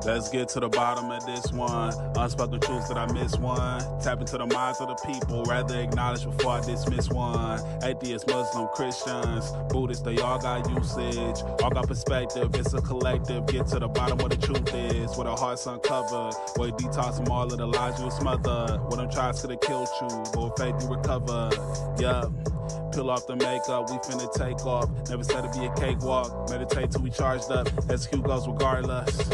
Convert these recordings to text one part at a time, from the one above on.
Let's get to the bottom of this one. Unspoken truths that I miss one. Tap into the minds of the people, rather acknowledge before I dismiss one. Atheists, Muslim, Christians, Buddhists, they all got usage. All got perspective, it's a collective. Get to the bottom where the truth is, where the heart's uncovered. Where you detox from all of the lies you smothered. When them tries could have killed you, but with faith you recover. Yup. Peel off the makeup, we finna take off. Never said it'd be a cakewalk. Meditate till we charged up. Execute goes regardless.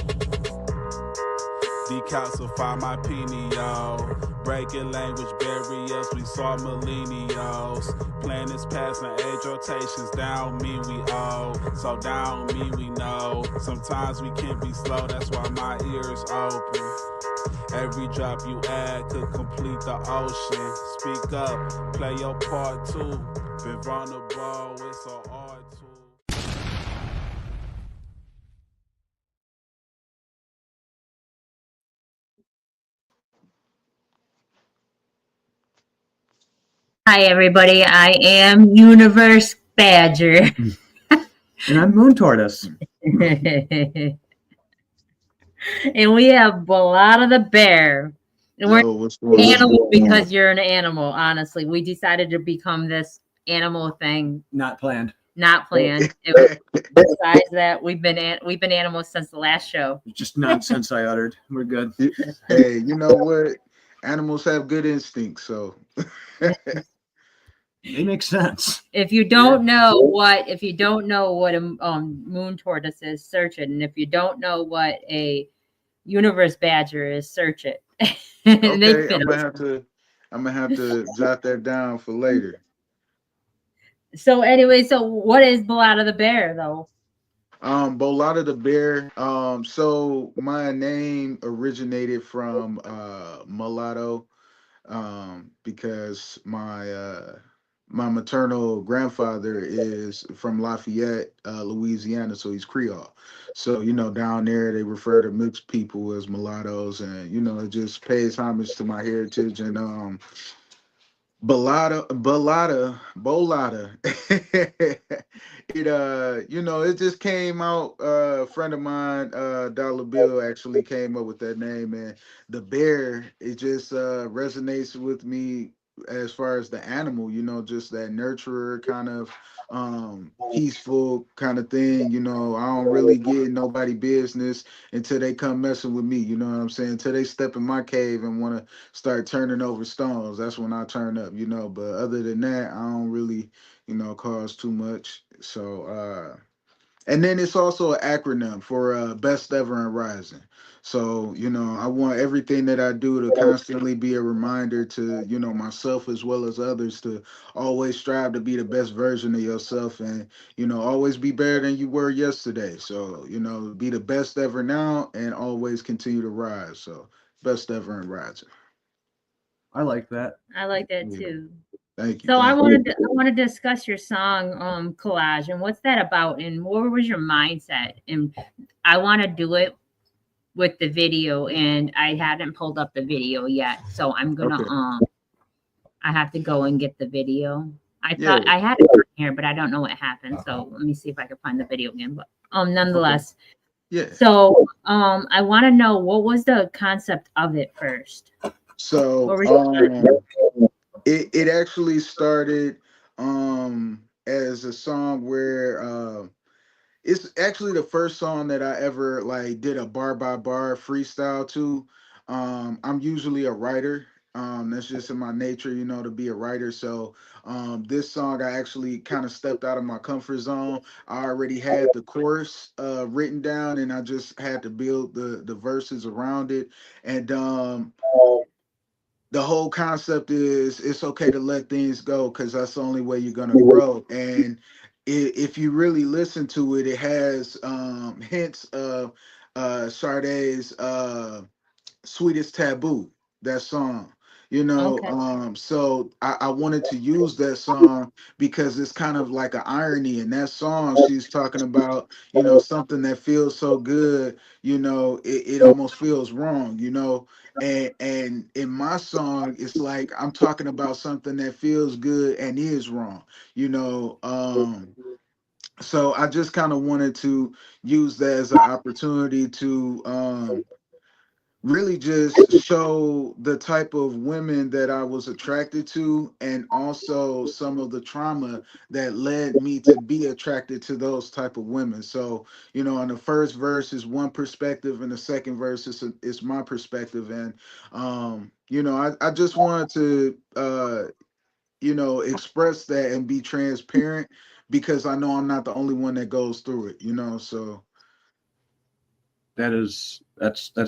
Decalcify my pineal. Breaking language barriers, we saw millennials. Planets passing age rotations, down me we owe. So down me we know. Sometimes we can be slow, that's why my ears open. Every drop you add could complete the ocean. Speak up, play your part too. Been vulnerable, it's so hard to. Hi, everybody. I am Universe Badger. And I'm Moon Tortoise. And we have Bolatta the Bear. And we're What's going animal on? because you're an animal, honestly. We decided to become this animal thing. Not planned. Not planned. Besides that, we've been animals since the last show. Just nonsense I uttered. We're good. Hey, you know what? Animals have good instincts, so They make sense. If you don't know what a moon tortoise is, search it. And if you don't know what a universe badger is, search it. okay, I'm gonna have to jot that down for later. So anyway, so what is Bolatta the Bear though? Bolatta the Bear. So my name originated from mulatto, because my maternal grandfather is from Lafayette, Louisiana, so he's Creole. So, down there they refer to mixed people as mulattoes, and it just pays homage to my heritage. And Bolatta. It just came out. A friend of mine, Dollar Bill, actually came up with that name, and the bear. It just resonates with me as far as the animal. Just that nurturer kind of peaceful kind of thing. I don't really get nobody business until they come messing with me. You know what I'm saying? Until they step in my cave and want to start turning over stones, that's when I turn up. But other than that, I don't really cause too much. So and then it's also an acronym for best ever and rising. So I want everything that I do to constantly be a reminder to myself as well as others to always strive to be the best version of yourself, and always be better than you were yesterday. So be the best ever now and always continue to rise. So best ever and rising. I like that. I like that too. Thank you. So I Thank you. want to discuss your song Collage, and what's that about, and what was your mindset? And I want to do it with the video, and I hadn't pulled up the video yet, so I'm gonna Okay. I have to go and get the video. I Yeah. thought I had it on here, but I don't know what happened. So let me see if I can find the video again. But nonetheless, Yeah. so I want to know, what was the concept of it first? So What were it actually started as a song where it's actually the first song that I ever like did a bar by bar freestyle to. I'm usually a writer. That's just in my nature, to be a writer. So this song I actually kind of stepped out of my comfort zone. I already had the chorus written down, and I just had to build the verses around it. And the whole concept is it's okay to let things go, because that's the only way you're gonna grow. And if you really listen to it, it has hints of Sade's Sweetest Taboo, that song. Okay. So I wanted to use that song because it's kind of like an irony in that song. She's talking about, something that feels so good, it almost feels wrong, and in my song, it's like I'm talking about something that feels good and is wrong, you know. So I just kind of wanted to use that as an opportunity to really just show the type of women that I was attracted to, and also some of the trauma that led me to be attracted to those type of women. So, in the first verse is one perspective, and the second verse is my perspective. And I just wanted to express that and be transparent, because I know I'm not the only one that goes through it. So That's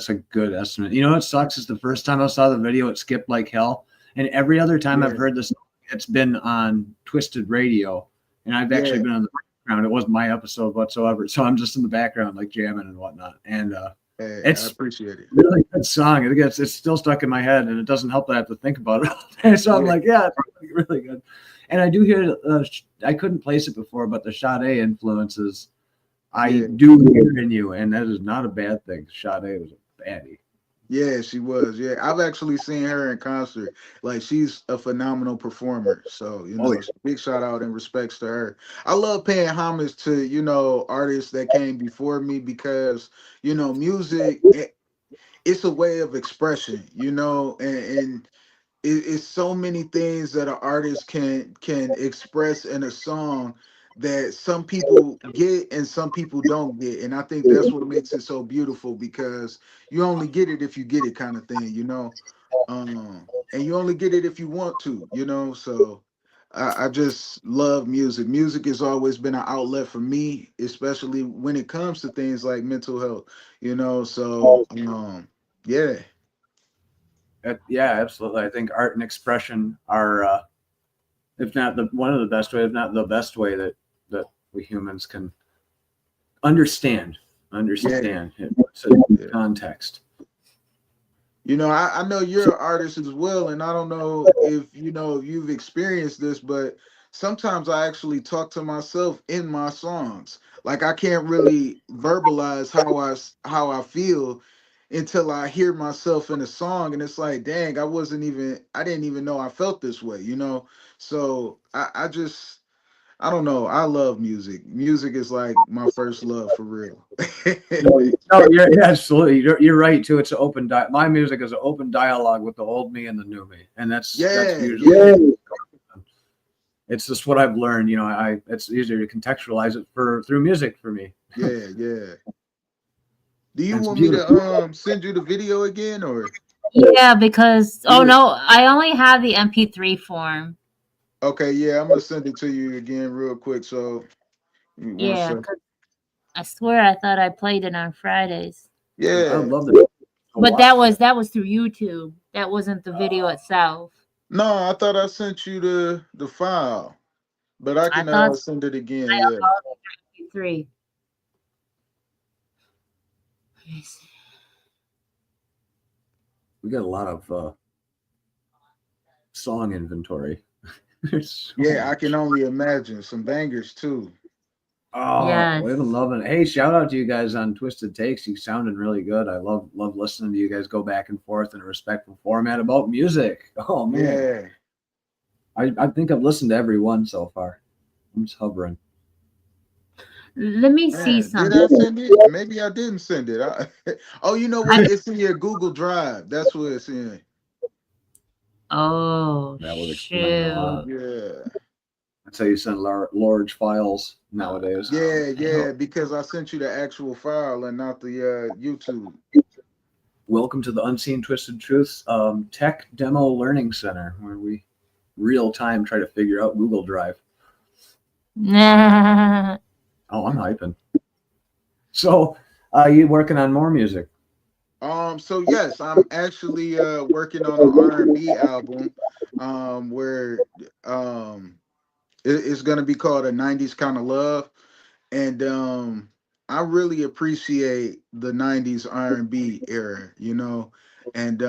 a good estimate. You know what sucks is the first time I saw the video, it skipped like hell, and every other time yeah, I've heard this, it's been on Twisted Radio, and I've actually yeah. been on the background. It wasn't my episode whatsoever, so I'm just in the background like jamming and whatnot. And Hey, I it's appreciate it. really good song. It's still stuck in my head, and it doesn't help that I have to think about it all day. So I'm Yeah, like, yeah, it's really good. And I do hear, I couldn't place it before, but the Sade influences I yeah. do hear in you, and that is not a bad thing. Sade was a baddie. Yeah, she was. Yeah, I've actually seen her in concert. Like, she's a phenomenal performer. So, Oh yeah, big shout out and respects to her. I love paying homage to, artists that came before me, because, music, it's a way of expression, and it's so many things that an artist can express in a song that some people get and some people don't get. And I think that's what makes it so beautiful, because you only get it if you get it, kind of thing. And you only get it if you want to. So I just love music. Music has always been an outlet for me, especially when it comes to things like mental health. So yeah. yeah, absolutely. I think art and expression are, if not the one of the best way, if not the best way that we humans can understand Yeah. understand it puts it in Yeah. context. I know you're an artist as well, and I don't know if you've experienced this, but sometimes I actually talk to myself in my songs. Like, I can't really verbalize how I feel until I hear myself in a song, and it's like, dang, I didn't even know I felt this way. So I don't know. I love music. Music is like my first love, for real. No, no, you're absolutely. You're right too. It's an open my music is an open dialogue with the old me and the new me, and that's Yeah, usually yeah, it's just what I've learned. I it's easier to contextualize it for through music for me. yeah, yeah. Do you That's want me to beautiful. send you the video again, or? Yeah, because oh Yeah. no, I only have the MP3 form. Okay, yeah, I'm gonna send it to you again real quick. So give me one Yeah, second. 'cause I swear I thought I played it on Fridays. I Yeah. would love to But watch that. that was through YouTube. That wasn't the video itself. No, I thought I sent you the file, but I I can thought send it again. I Yeah. uploaded MP3. We got a lot of song inventory. There's so Yeah, I can much. only imagine some bangers too. Oh, Yes. we've been loving it. Hey, shout out to you guys on Twisted Takes. You sounding really good. I love listening to you guys go back and forth in a respectful format about music. Oh man, Yeah. I think I've listened to every one so far. I'm just hovering. Let me see Man, did something. I send it? Maybe I didn't send it. Oh, you know I what? It's in your Google Drive. That's what it's in. oh That would explain a lot. shoot. Yeah. That's how you send large files nowadays. Yeah, Okay. yeah, because I sent you the actual file and not the YouTube. Welcome to the Unseen Twisted Truths Tech Demo Learning Center, where we real time try to figure out Google Drive. Nah. Oh, I'm hyping. So, you working on more music? So yes, I'm actually working on an R&B album, where it's gonna be called a 90s kind of love. And I really appreciate the 90s R&B era, and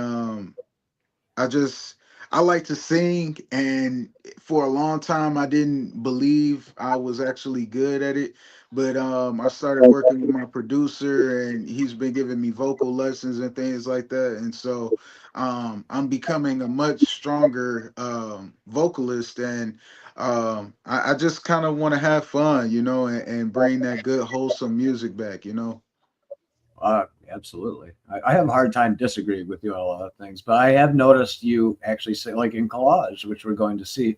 I just I like to sing, and for a long time, I didn't believe I was actually good at it. But I started working with my producer, and he's been giving me vocal lessons and things like that. And so I'm becoming a much stronger vocalist, and I just kind of want to have fun, you know, and bring that good, wholesome music back, you know. Absolutely. I have a hard time disagreeing with you on a lot of things, but I have noticed you actually say, like in Collage, which we're going to see.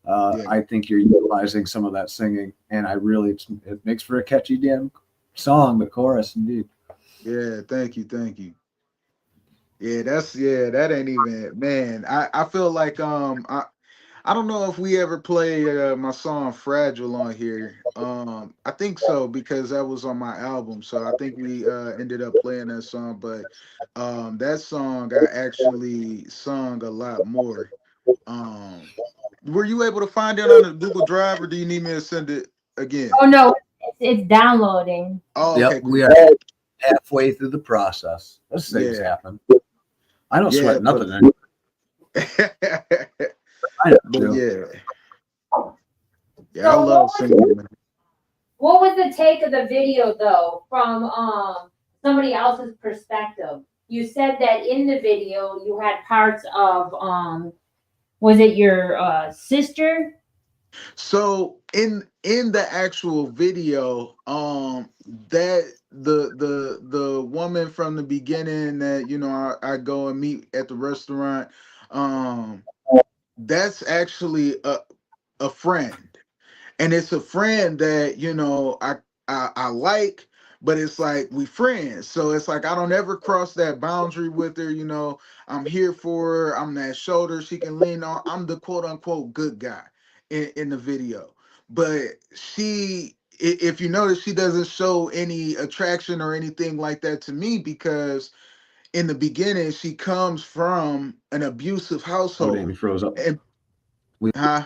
Yeah, I think you're utilizing some of that singing, and it makes for a catchy damn song, the chorus, indeed. yeah. Thank you. Yeah, that ain't even, man. I feel like I don't know if we ever played my song Fragile on here. I think so because that was on my album. So I think we ended up playing that song, but that song I actually sung a lot more. Um were you able to find it on the Google Drive, or do you need me to send it again? Oh no, it's downloading. Oh, Yep, okay, we cool. are halfway through the process. Those things Yeah. happen. I don't Yeah, sweat but nothing. Anymore. I know but too. yeah. Yeah, I So love singing, man. what was the take of the video though from somebody else's perspective? You said that in the video you had parts of was it your sister? So in the actual video, that the woman from the beginning that you know I go and meet at the restaurant, um, that's actually a friend, and it's a friend that you know I like, but it's like we friends, so it's like I don't ever cross that boundary with her. You know, I'm here for her. I'm that shoulder she can lean on. I'm the quote unquote good guy in the video, but if you notice, she doesn't show any attraction or anything like that to me because in the beginning she comes from an abusive Oh damn, household, you froze up. and We huh?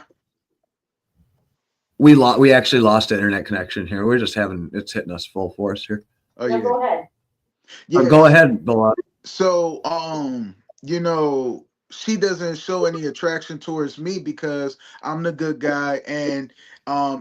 we actually lost internet connection here. We're just having it's hitting us full force here. Oh No, yeah, go ahead. Go yes. ahead, Bolatta. So you know, she doesn't show any attraction towards me because I'm the good guy, and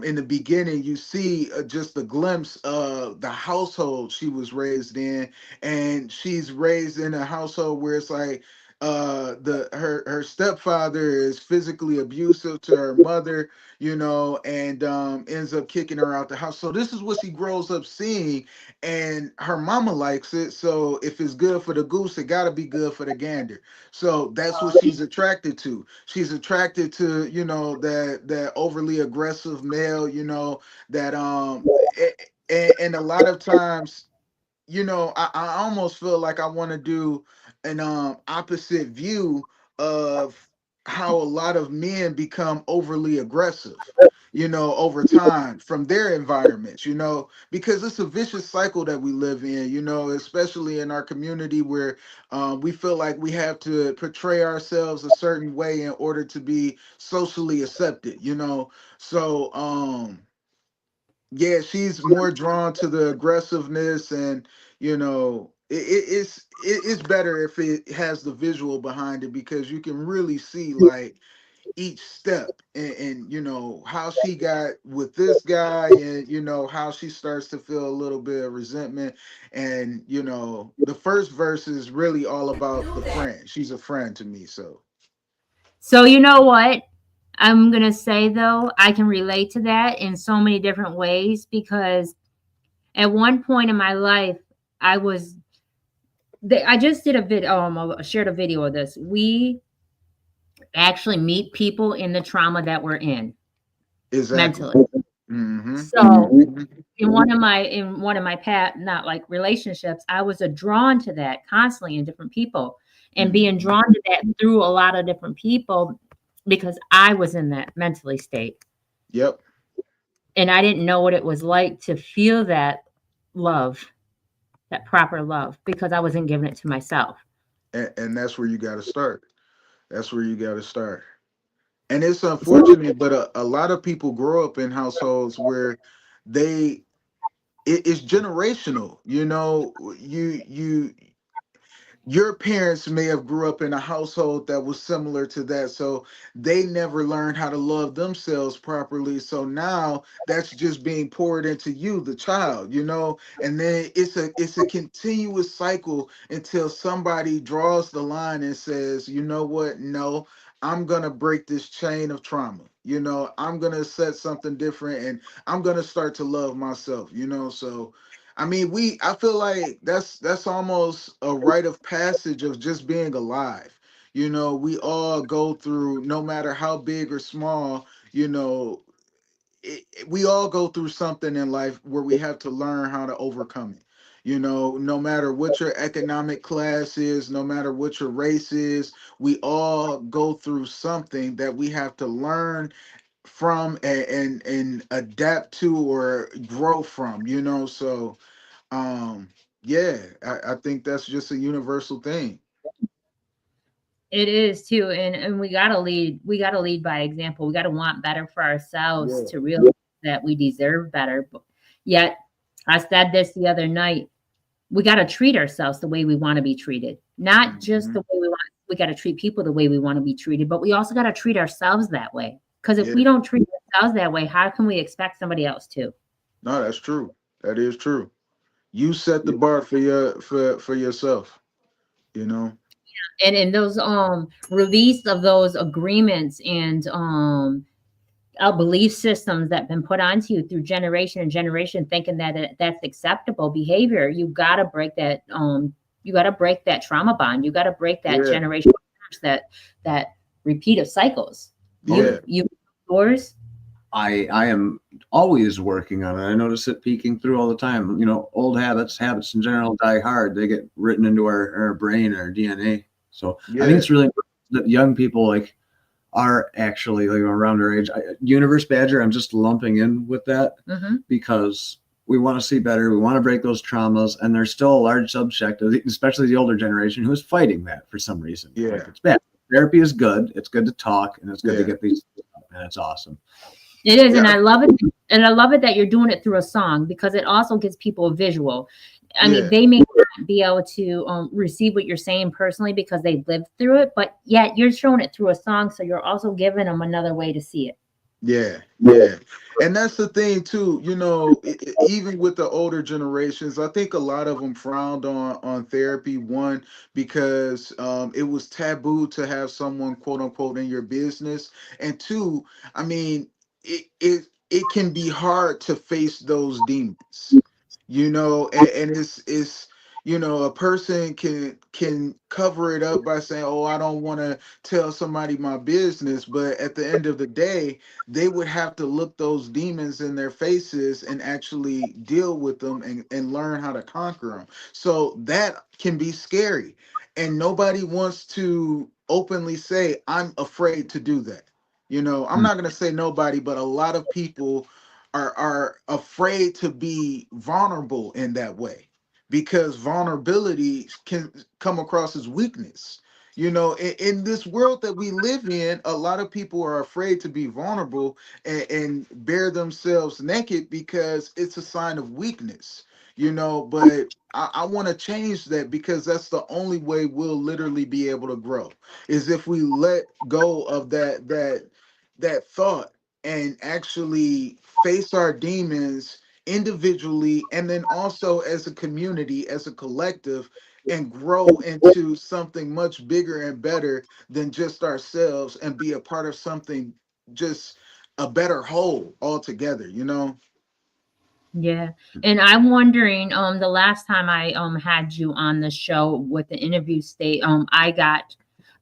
in the beginning you see just a glimpse of the household she was raised in, and she's raised in a household where it's like the her stepfather is physically abusive to her mother, you know, and ends up kicking her out the house. So this is what she grows up seeing, and her mama likes it. So if it's good for the goose, it got to be good for the gander. So that's what she's attracted to. She's attracted to, you know, that overly aggressive male, you know, that and a lot of times, you know, I almost feel like I want to do an opposite view of how a lot of men become overly aggressive, you know, over time from their environments, you know, because it's a vicious cycle that we live in, you know, especially in our community where we feel like we have to portray ourselves a certain way in order to be socially accepted, you know. So yeah, she's more drawn to the aggressiveness, and you know, it's better if it has the visual behind it because you can really see like each step, and you know how she got with this guy, and you know how she starts to feel a little bit of resentment, and you know the first verse is really all about the friend. She's a friend to me, so So you know what? I'm gonna say though, I can relate to that in so many different ways because at one point in my life, I was. I just did a video. I shared a video of this. We actually meet people in the trauma that we're in exactly. mentally. Mm-hmm. So Hmm. in one of my past not like relationships, I was drawn to that constantly in different people and being Hmm. drawn to that through a lot of different people because I was in that mentally state. Yep. And I didn't know what it was like to feel that love, that proper love, because I wasn't giving it to myself. And that's where you got to start. That's where you got to start. And it's unfortunate, but a lot of people grow up in households where they it's generational. You know, you your parents may have grew up in a household that was similar to that, so they never learned how to love themselves properly, so now that's just being poured into you, the child, and then it's a continuous cycle until somebody draws the line and says, you know what, no, I'm gonna break this chain of trauma, I'm gonna set something different, and I'm gonna start to love myself, so I mean, I feel like that's almost a rite of passage of just being alive. We all go through, no matter how big or small, we all go through something in life where we have to learn how to overcome it. No matter what your economic class is, no matter what your race is, we all go through something that we have to learn from and adapt to or grow from, so um, yeah, I think that's just a universal thing. It is too, and we gotta lead. We gotta lead by example. We gotta want better for ourselves Yeah. to realize that we deserve better. But yet, I said this the other night. We gotta treat ourselves the way we want to be treated, not just Mhm. the way we want. We gotta treat people the way we want to be treated, but we also gotta treat ourselves that way. Because if Yeah, we don't treat ourselves that way, how can we expect somebody else to? no, that's true. That is true. You set the bar for for yourself, you know. And in those release of those agreements and belief systems that have been put onto you through generation and generation, thinking that that's acceptable behavior, you got to break that trauma bond. You got to break that Yeah, generational curse, that repeat of cycles. yeah, You yours. I am always working on it. I notice it peeking through all the time. Old habits in general die hard. They get written into our brain, our DNA. So I think yeah, it's really important that young people like are actually like around our age. Universe Badger, I'm just lumping in with that Mm-hmm. because we want to see better. We want to break those traumas, and there's still a large subsect, especially the older generation, who's fighting that for some reason. yeah, Like it's bad. Therapy is good. It's good to talk, and it's good to yeah, get these, and it's awesome. It is, and yeah, I love it. And I love it that you're doing it through a song because it also gives people a visual. I mean, yeah, they may not be able to receive what you're saying personally because they've lived through it, but yet you're showing it through a song, so you're also giving them another way to see it. yeah, yeah. And that's the thing too, even with the older generations, I think a lot of them frowned on therapy. One, because it was taboo to have someone quote unquote in your business, and two, I mean, it can be hard to face those demons, and it's a person can cover it up by saying, oh, I don't want to tell somebody my business, but at the end of the day they would have to look those demons in their faces and actually deal with them and learn how to conquer them. So that can be scary. And nobody wants to openly say, I'm afraid to do that. I'm not going to say nobody, but a lot of people are afraid to be vulnerable in that way because vulnerability can come across as weakness. In this world that we live in, a lot of people are afraid to be vulnerable and bare themselves naked because it's a sign of weakness. But I want to change that because that's the only way we'll literally be able to grow is if we let go of that thought and actually face our demons individually and then also as a community, as a collective, and grow into something much bigger and better than just ourselves and be a part of something, just a better whole altogether. Yeah. And I'm wondering, the last time I had you on the show with the interview state,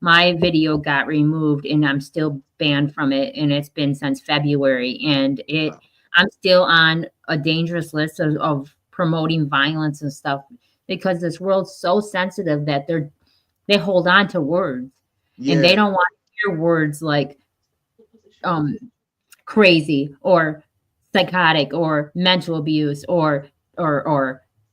my video got removed and I'm still banned from it, and it's been since February. And I'm still on a dangerous list of promoting violence and stuff because this world's so sensitive that they hold on to words and they Yeah, don't want to hear words like um crazy or psychotic or mental abuse or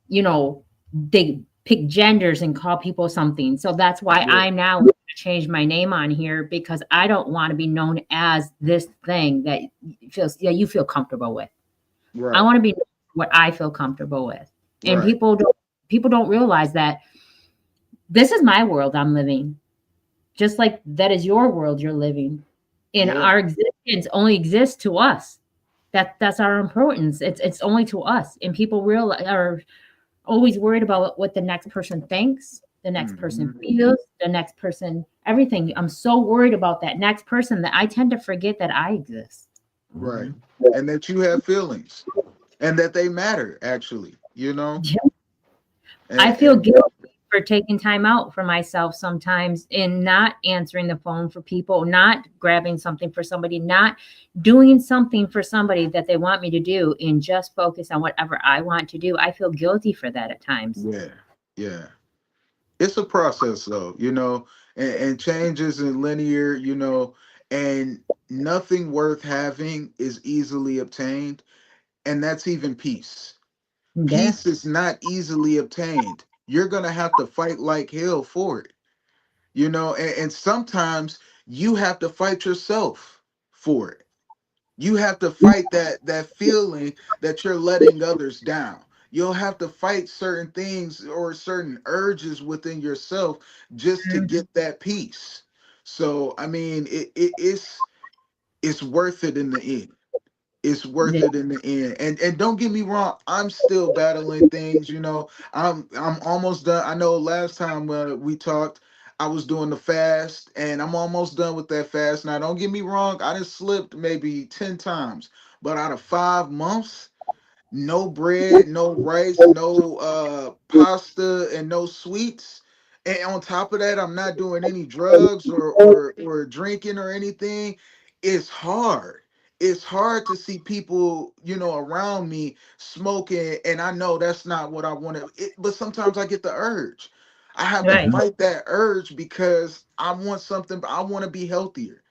you know they pick genders and call people something. So that's why yeah, I'm now going to change my name on here because I don't want to be known as this thing that you feel comfortable with. I right, want to be known for what I feel comfortable with. And right, people don't realize that this is my world I'm living, just like that is your world you're living. And Yeah. our existence only exists to us. That's our importance. It's only to us. And people are always worried about what the next person thinks, the next person feels, the next person, everything. I'm so worried about that next person that I tend to forget that I exist. Right. And that you have feelings and that they matter, actually, you know? Yeah. I And, feel guilty for taking time out for myself sometimes and not answering the phone for people, not grabbing something for somebody, not doing something for somebody that they want me to do, and just focus on whatever I want to do. I feel guilty for that at times. yeah. Yeah. It's a process though, you know, and change isn't linear, you know, and nothing worth having is easily obtained. And that's even peace. Yeah. Peace is not easily obtained. You're going to have to fight like hell for it, you know, and sometimes you have to fight yourself for it. You have to fight that feeling that you're letting others down. You'll have to fight certain things or certain urges within yourself just to Mhm. get that peace. So I mean, it's worth it in the end. It's worth Yeah. it in the end. And don't get me wrong, I'm still battling things, you know. I'm almost done. I know last time we talked, I was doing the fast and I'm almost done with that fast. Now don't get me wrong, I just slipped maybe 10 times, but out of 5 months, no bread, no rice, no pasta, and no sweets. And on top of that, I'm not doing any drugs or drinking or anything. It's hard. It's hard to see people, you know, around me smoking, and I know that's not what I want to. But sometimes I get the urge. I have to Right. fight that urge because I want something. I want to be healthier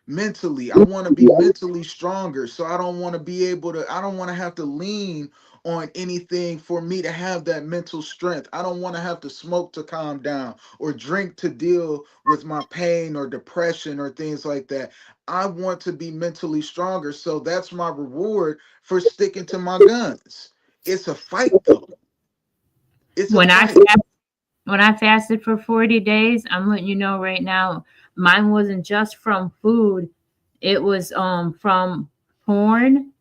mentally. I want to be mentally stronger, so I don't want to be able to, I don't want to have to lean on anything for me to have that mental strength. I don't want to have to smoke to calm down or drink to deal with my pain or depression or things like that. I want to be mentally stronger, so that's my reward for sticking to my guns. It's a fight though. It's a When I fight. when I fasted for 40 days, I'm letting you know right now, mine wasn't just from food. It was from porn,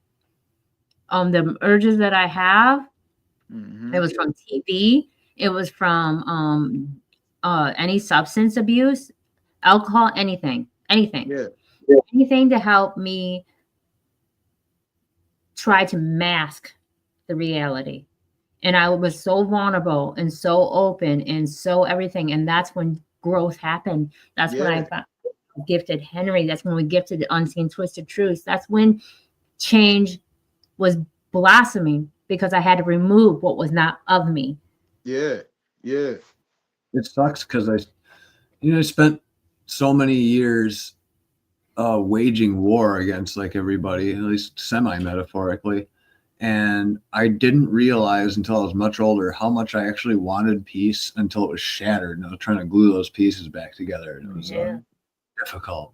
the urges that I have. It Hmm. was from TV. It was from any substance abuse, alcohol, anything, Yeah. anything to help me try to mask the reality. And I was so vulnerable and so open and so everything. And that's when growth happened. That's when I Yeah. got gifted Henry. That's when we gifted the Unseen Twisted Truths. That's when change was blossoming because I had to remove what was not of me. Yeah. Yeah. It sucks because I spent so many years waging war against like everybody, at least semi-metaphorically. And I didn't realize until I was much older how much I actually wanted peace until it was shattered. And I was trying to glue those pieces back together. And it was Yeah. difficult.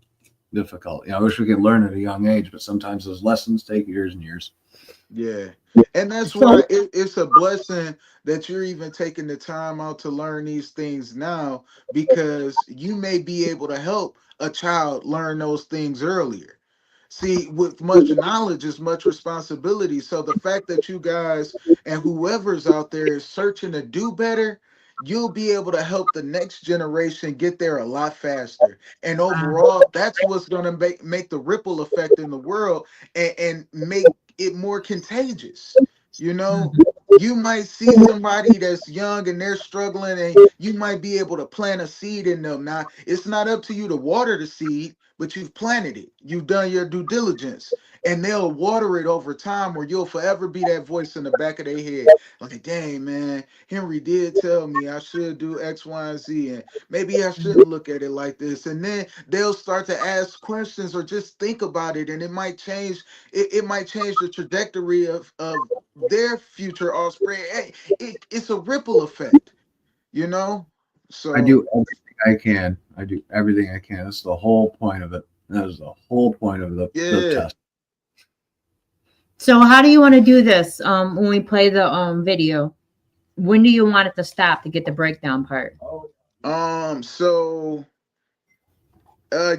Difficult. I wish we could learn at a young age, but sometimes those lessons take years and years. Yeah. And that's So why it's a blessing that you're even taking the time out to learn these things now, because you may be able to help a child learn those things earlier. See, with much knowledge is much responsibility. So the fact that you guys and whoever's out there is searching to do better, you'll be able to help the next generation get there a lot faster. And overall, that's what's going to make the ripple effect in the world and make it more contagious. You know, you might see somebody that's young and they're struggling, and you might be able to plant a seed in them. Now, it's not up to you to water the seed, but you've planted it. You've done your due diligence, and they'll water it over time, where you'll forever be that voice in the back of their head. Like, dang, man, Henry did tell me I should do X, Y, and Z, and maybe I shouldn't look at it like this. And then they'll start to ask questions or just think about it, and it might change. It might change the trajectory of their future offspring. Hey, it's a ripple effect, you know. I So do everything I can. I do everything I can. That's the whole point of it. That is the whole point of the yeah. test. so how do you want to do this when we play the video? When do you want it to stop to get the breakdown part? So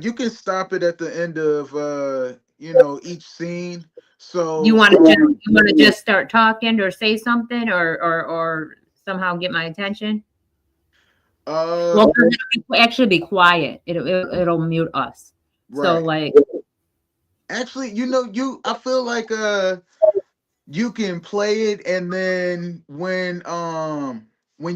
you can stop it at the end of each scene. You So want to just start talking or say something or somehow get my attention? uh Well, it'll actually be quiet. It'll mute us. So right. like, Actually, I feel like you can play it, and then when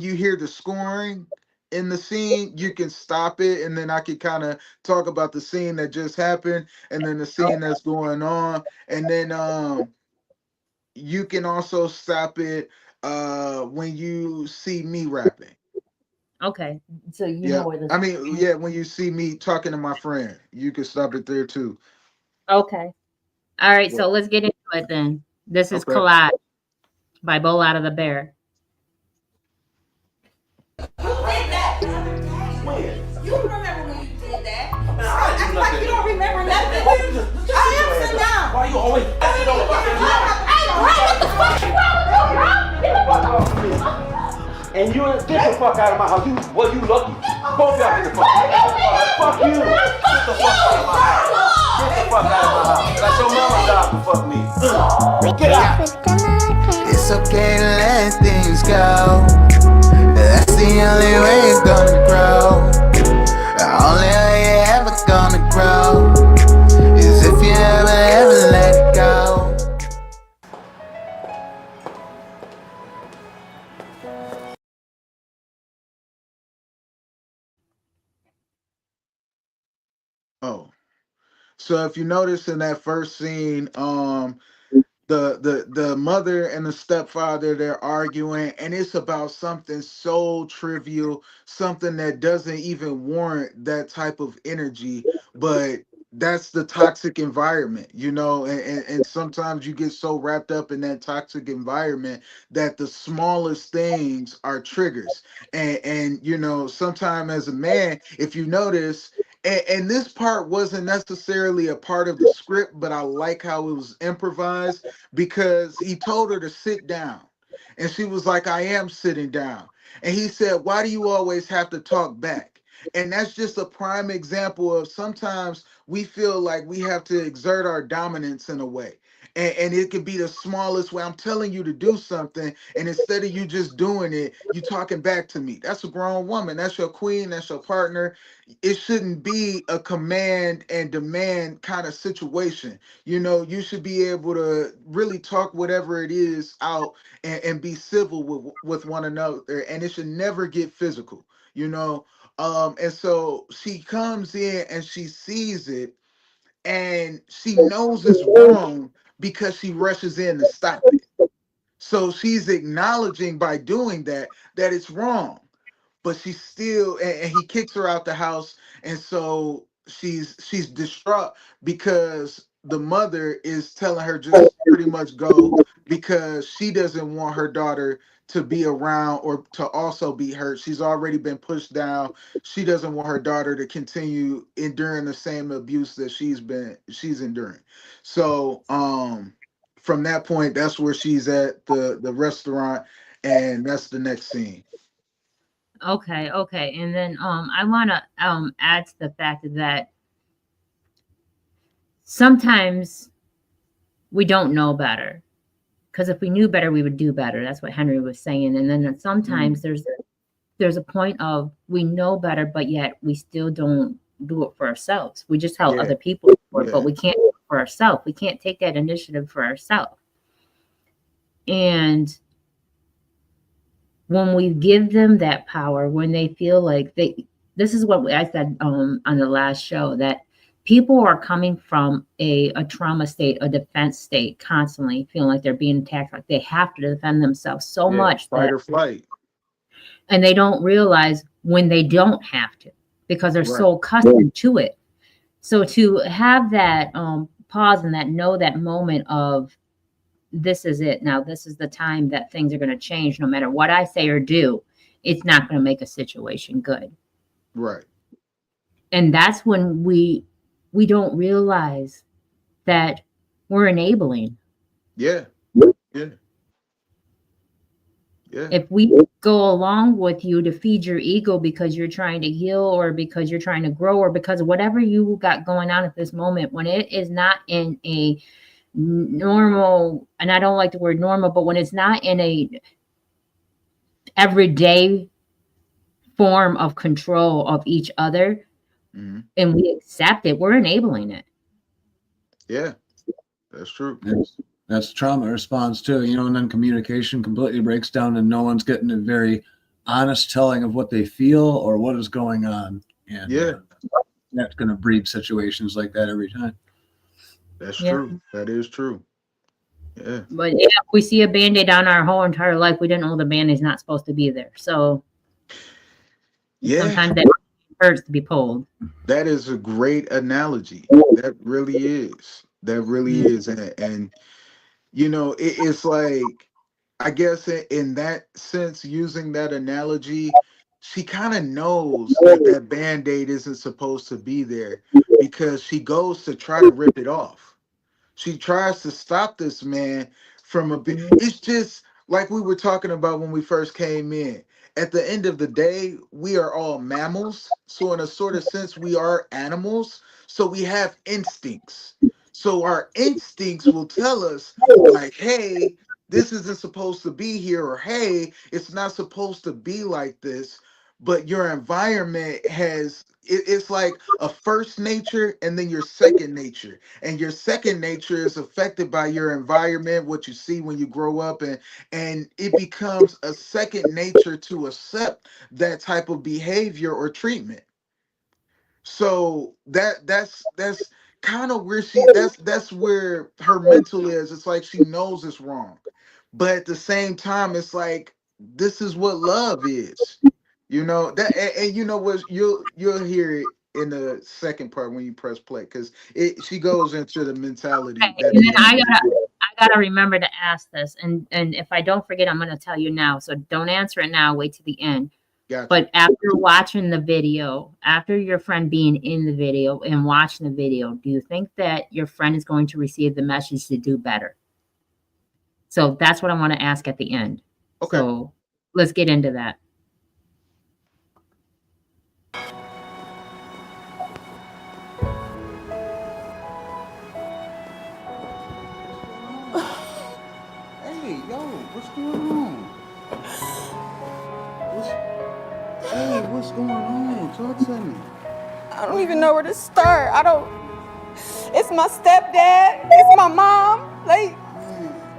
you hear the scoring in the scene, you can stop it, and then I can kind of talk about the scene that just happened, and then the scene that's going on, and then you can also stop it when you see me rapping. okay, so you know Yeah. where this. I mean, yeah, when you see me talking to my friend, you can stop it there too. Okay, all right. Yeah. So let's get into it then. This is Okay. Collage by Bolatta Tha Beat. You remember when you did that? Act like you don't remember nothing. I am sit down. Why you always acting on the fucking job? Hey, bro, what the fuck is wrong with you, bro? Get the fuck off me. And you get the fuck out of my house. You lucky. Both y'all get the fuck out. Fuck you. Get the fuck out of my house. Get the fuck out of my house. That's your mama's job to fuck me. Get out. It's okay to let things go. That's the only way you're gonna grow. The only way you're ever gonna grow is if you ever let it go. Oh, so if you notice in that first scene, the mother and the stepfather, they're arguing, and it's about something so trivial, something that doesn't even warrant that type of energy, but that's the toxic environment, and sometimes you get so wrapped up in that toxic environment that the smallest things are triggers. And sometimes as a man, if you notice, and this part wasn't necessarily a part of the script, but I like how it was improvised because he told her to sit down. And she was like, I am sitting down. And he said, why do you always have to talk back? And that's just a prime example of sometimes we feel like we have to exert our dominance in a way. And it could be the smallest way. I'm telling you to do something, and instead of you just doing it, you talking back to me. That's a grown woman. That's your queen. That's your partner. It shouldn't be a command and demand kind of situation. You should be able to really talk whatever it is out, and be civil with one another, and it should never get physical. you know and so she comes in and she sees it, and she knows it's wrong because she rushes in to stop it. So she's acknowledging by doing that it's wrong, but she's still, and he kicks her out the house. And so she's distraught because the mother is telling her just pretty much go, because she doesn't want her daughter to be around or to also be hurt. She's already been pushed down. She doesn't want her daughter to continue enduring the same abuse that she's enduring. So from that point, that's where she's at the restaurant, and that's the next scene. Okay, okay. And then I want to add to the fact that sometimes we don't know better, because if we knew better we would do better. That's what Henry was saying. And then sometimes there's a point of we know better, but yet we still don't do it for ourselves. We just tell Yeah, other people to do it, but yeah, we can't do it for ourselves. We can't take that initiative for ourselves. And when we give them that power, when they feel like this is what I said on the last show, that people are coming from a trauma state, a defense state, constantly feeling like they're being attacked, like they have to defend themselves so yeah. much Fight that, or flight. and they don't realize when they don't have to, because they're Right. so accustomed to it. So to have that pause and that moment of, this is it now, this is the time that things are going to change. No matter what I say or do, it's not going to make a situation good. Right. And that's when we don't realize that we're enabling. Yeah. Yeah. Yeah. If we go along with you to feed your ego because you're trying to heal or because you're trying to grow or because whatever you got going on at this moment, when it is not in a normal, and I don't like the word normal, but when it's not in a everyday form of control of each other, Hmm. and we accept it, we're enabling it. Yeah, that's true. That's trauma response too, and then communication completely breaks down and no one's getting a very honest telling of what they feel or what is going on. And Yeah, that's going to breed situations like that every time. that's Yeah. true. That is true. Yeah. But yeah, if we see a band-aid on our whole entire life, we didn't know the band-aid's not supposed to be there. So Yeah, sometimes that hurts to be pulled. that is a great analogy. That really is. That really is. And it's like, I guess in that sense, using that analogy, she kind of knows that that band-aid isn't supposed to be there because she goes to try to rip it off. She tries to stop this man from a bit. It's just like we were talking about when we first came in. At the end of the day, we are all mammals. So, in a sort of sense, we are animals. So, we have instincts. So, our instincts will tell us, like, hey, this isn't supposed to be here, or hey, it's not supposed to be like this. But your environment it's like a first nature and then your second nature, and your second nature is affected by your environment, what you see when you grow up, and it becomes a second nature to accept that type of behavior or treatment. So that's kind of where that's where her mental is. It's like she knows it's wrong, but at the same time it's like this is what love is. That, and you know what, you'll hear it in the second part when you press play, because it she goes into the mentality Okay, that and then being. I gotta remember to ask this, and if I don't forget, I'm gonna tell you now. So don't answer it now. Wait to the end. Gotcha. But after watching the video, after your friend being in the video and watching the video, do you think that your friend is going to receive the message to do better? So that's what I want to ask at the end. Okay. So let's get into that. Hey, yo, what's going on? What's going on? Talk to me. I don't even know where to start. It's my stepdad. It's my mom. Like,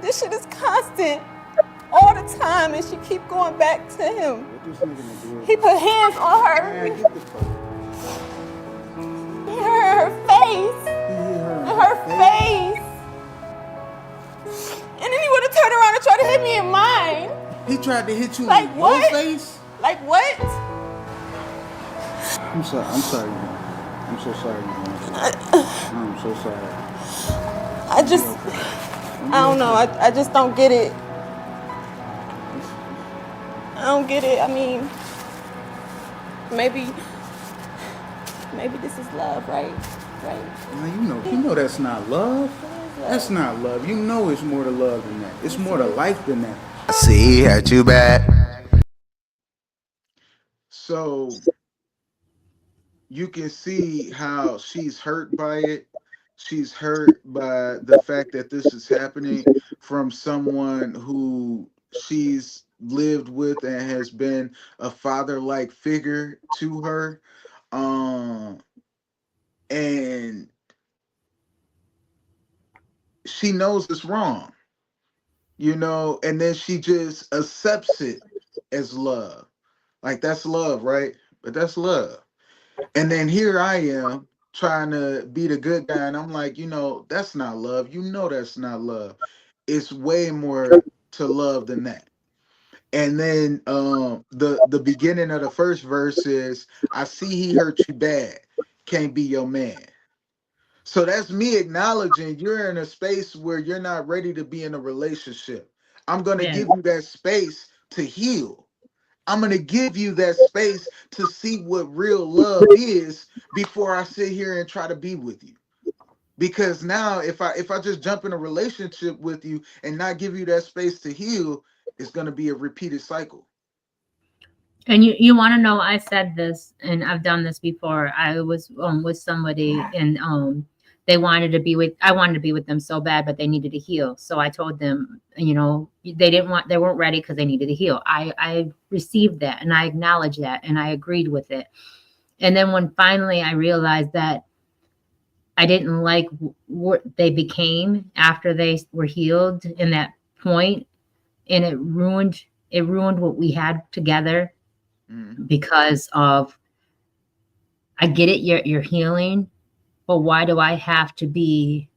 this shit is constant. All the time, and she keep going back to him. What this nigga do? He put hands on her. Man, get the fuck. He hit her face. In her face. And then he would have turned around and tried to hit me in mine. He tried to hit you Like in what? your face? Like what? I'm sorry, man. I'm so sorry, man. I'm so sorry. I don't know. I just don't get it. I don't get it. I mean, maybe this is love, right? Right? Now, you know that's not love. That's not love. You know it's more to love than that. It's more to life than that. I see he hurt you bad. So you can see how she's hurt by it. She's hurt by the fact that this is happening from someone who she's lived with and has been a father-like figure to her. And she knows it's wrong, and then she just accepts it as love. Like, that's love, right? But that's love. And then here I am trying to be the good guy, and I'm like, that's not love. That's not love. It's way more to love than that. And then the beginning of the first verse is, I see he hurt you bad, can't be your man. So that's me acknowledging you're in a space where you're not ready to be in a relationship. I'm going to give you that space to heal. I'm going to give you that space to see what real love is before I sit here and try to be with you. Because now if I just jump in a relationship with you and not give you that space to heal, it's going to be a repeated cycle. And you want to know, I said this, and I've done this before. I was with somebody, and I wanted to be with them so bad, but they needed to heal. So I told them, they weren't ready because they needed to heal. I received that, and I acknowledged that, and I agreed with it. And then when finally I realized that I didn't like what they became after they were healed in that point, and it ruined what we had together. Because of, I get it, you're healing, but why do I have to be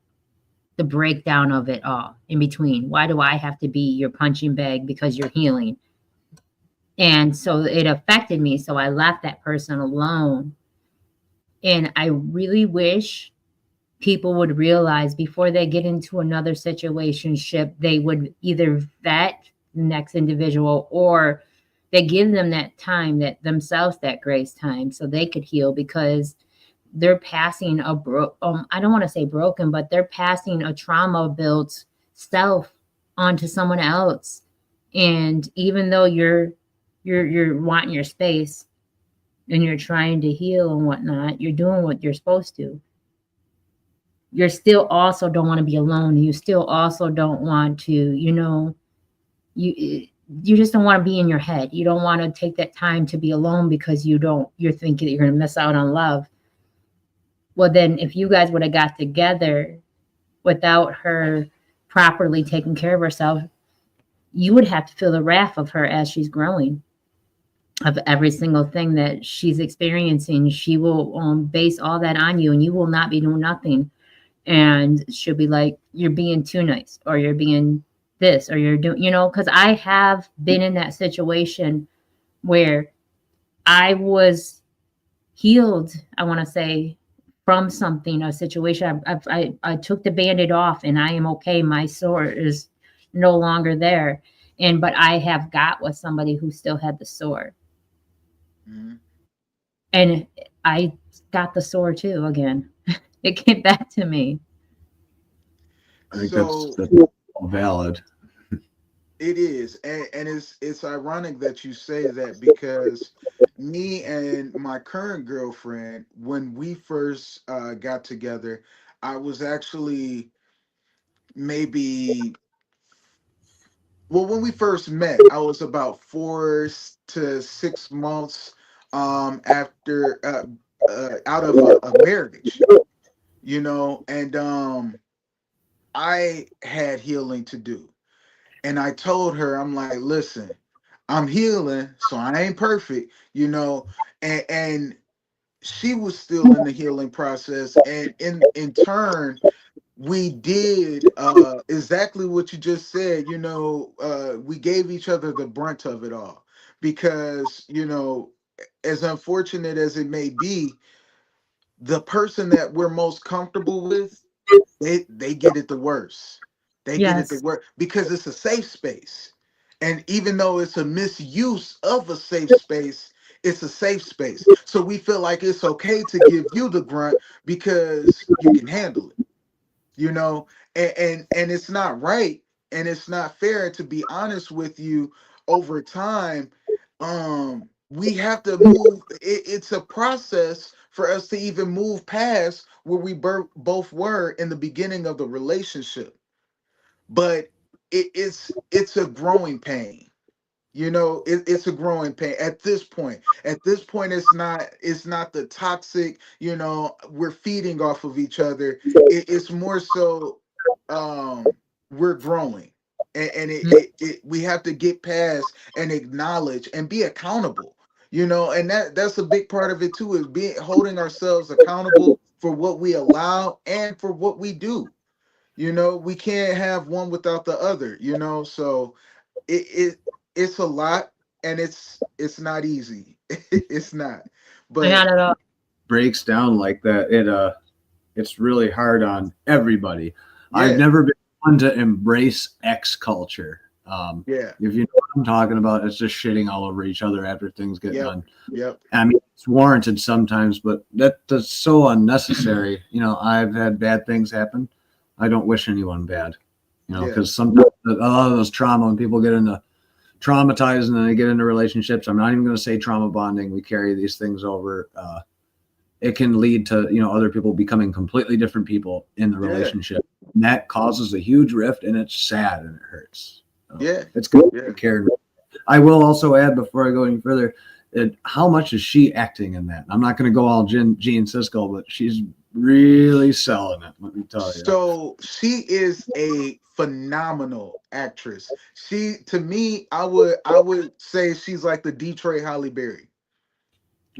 the breakdown of it all in between? Why do I have to be your punching bag because you're healing? And so it affected me. So I left that person alone. And I really wish people would realize before they get into another situationship, they would either vet the next individual, or they give them that time, that grace time, so they could heal, because they're passing I don't want to say broken, but they're passing a trauma built self onto someone else. And even though you're wanting your space and you're trying to heal and whatnot, you're doing what you're supposed to. You still also don't want to be alone. You still also don't want to, you just don't want to be in your head. You don't want to take that time to be alone because you're thinking that you're going to miss out on love. Well, then if you guys would have got together without her properly taking care of herself, you would have to feel the wrath of her as she's growing, of every single thing that she's experiencing. She will base all that on you, and you will not be doing nothing. And she'll be like, you're being too nice, or you're being this, or you're doing, because I have been in that situation where I was healed, I want to say, from something, a situation. I took the Band-Aid off, and I am okay. My sore is no longer there. But I have got with somebody who still had the sore. Mm-hmm. And I got the sore too again. It came back to me. I think that's valid. It is, and it's ironic that you say that, because me and my current girlfriend, when we first got together, I was actually when we first met, I was about 4 to 6 months after out of a marriage, and I had healing to do. And I told her, I'm like, listen, I'm healing, so I ain't perfect, and she was still in the healing process. And in turn, we did exactly what you just said. We gave each other the brunt of it all, because, as unfortunate as it may be, the person that we're most comfortable with, they get it the worst. They get it the worst because it's a safe space. And even though it's a misuse of a safe space, it's a safe space. So we feel like it's okay to give you the grunt because you can handle it, and it's not right, and it's not fair. To be honest with you, over time, we have to move. It's a process for us to even move past where we both were in the beginning of the relationship. But it's a growing pain. It's a growing pain at this point. At this point, it's not the toxic, we're feeding off of each other. It's more so we're growing. And we have to get past and acknowledge and be accountable, and that's a big part of it too, is holding ourselves accountable for what we allow and for what we do. We can't have one without the other, so it's a lot, and it's not easy. It's not, but Not at all. Breaks down like that, it's really hard on everybody. Yeah. I've never been one to embrace X culture. Yeah. If you know what I'm talking about, it's just shitting all over each other after things get done. Yep. I mean, it's warranted sometimes, but that's so unnecessary. I've had bad things happen. I don't wish anyone bad, because sometimes a lot of those trauma, when people get into traumatized and then they get into relationships. I'm not even going to say trauma bonding. We carry these things over. It can lead to, other people becoming completely different people in the relationship. And that causes a huge rift, and it's sad and it hurts. It's good to care. I will also add, before I go any further, how much is she acting in that? I'm not going to go all Gene Siskel, but she's really selling it. Let me tell you. So she is a phenomenal actress. To me, I would say she's like the Detroit Halle Berry.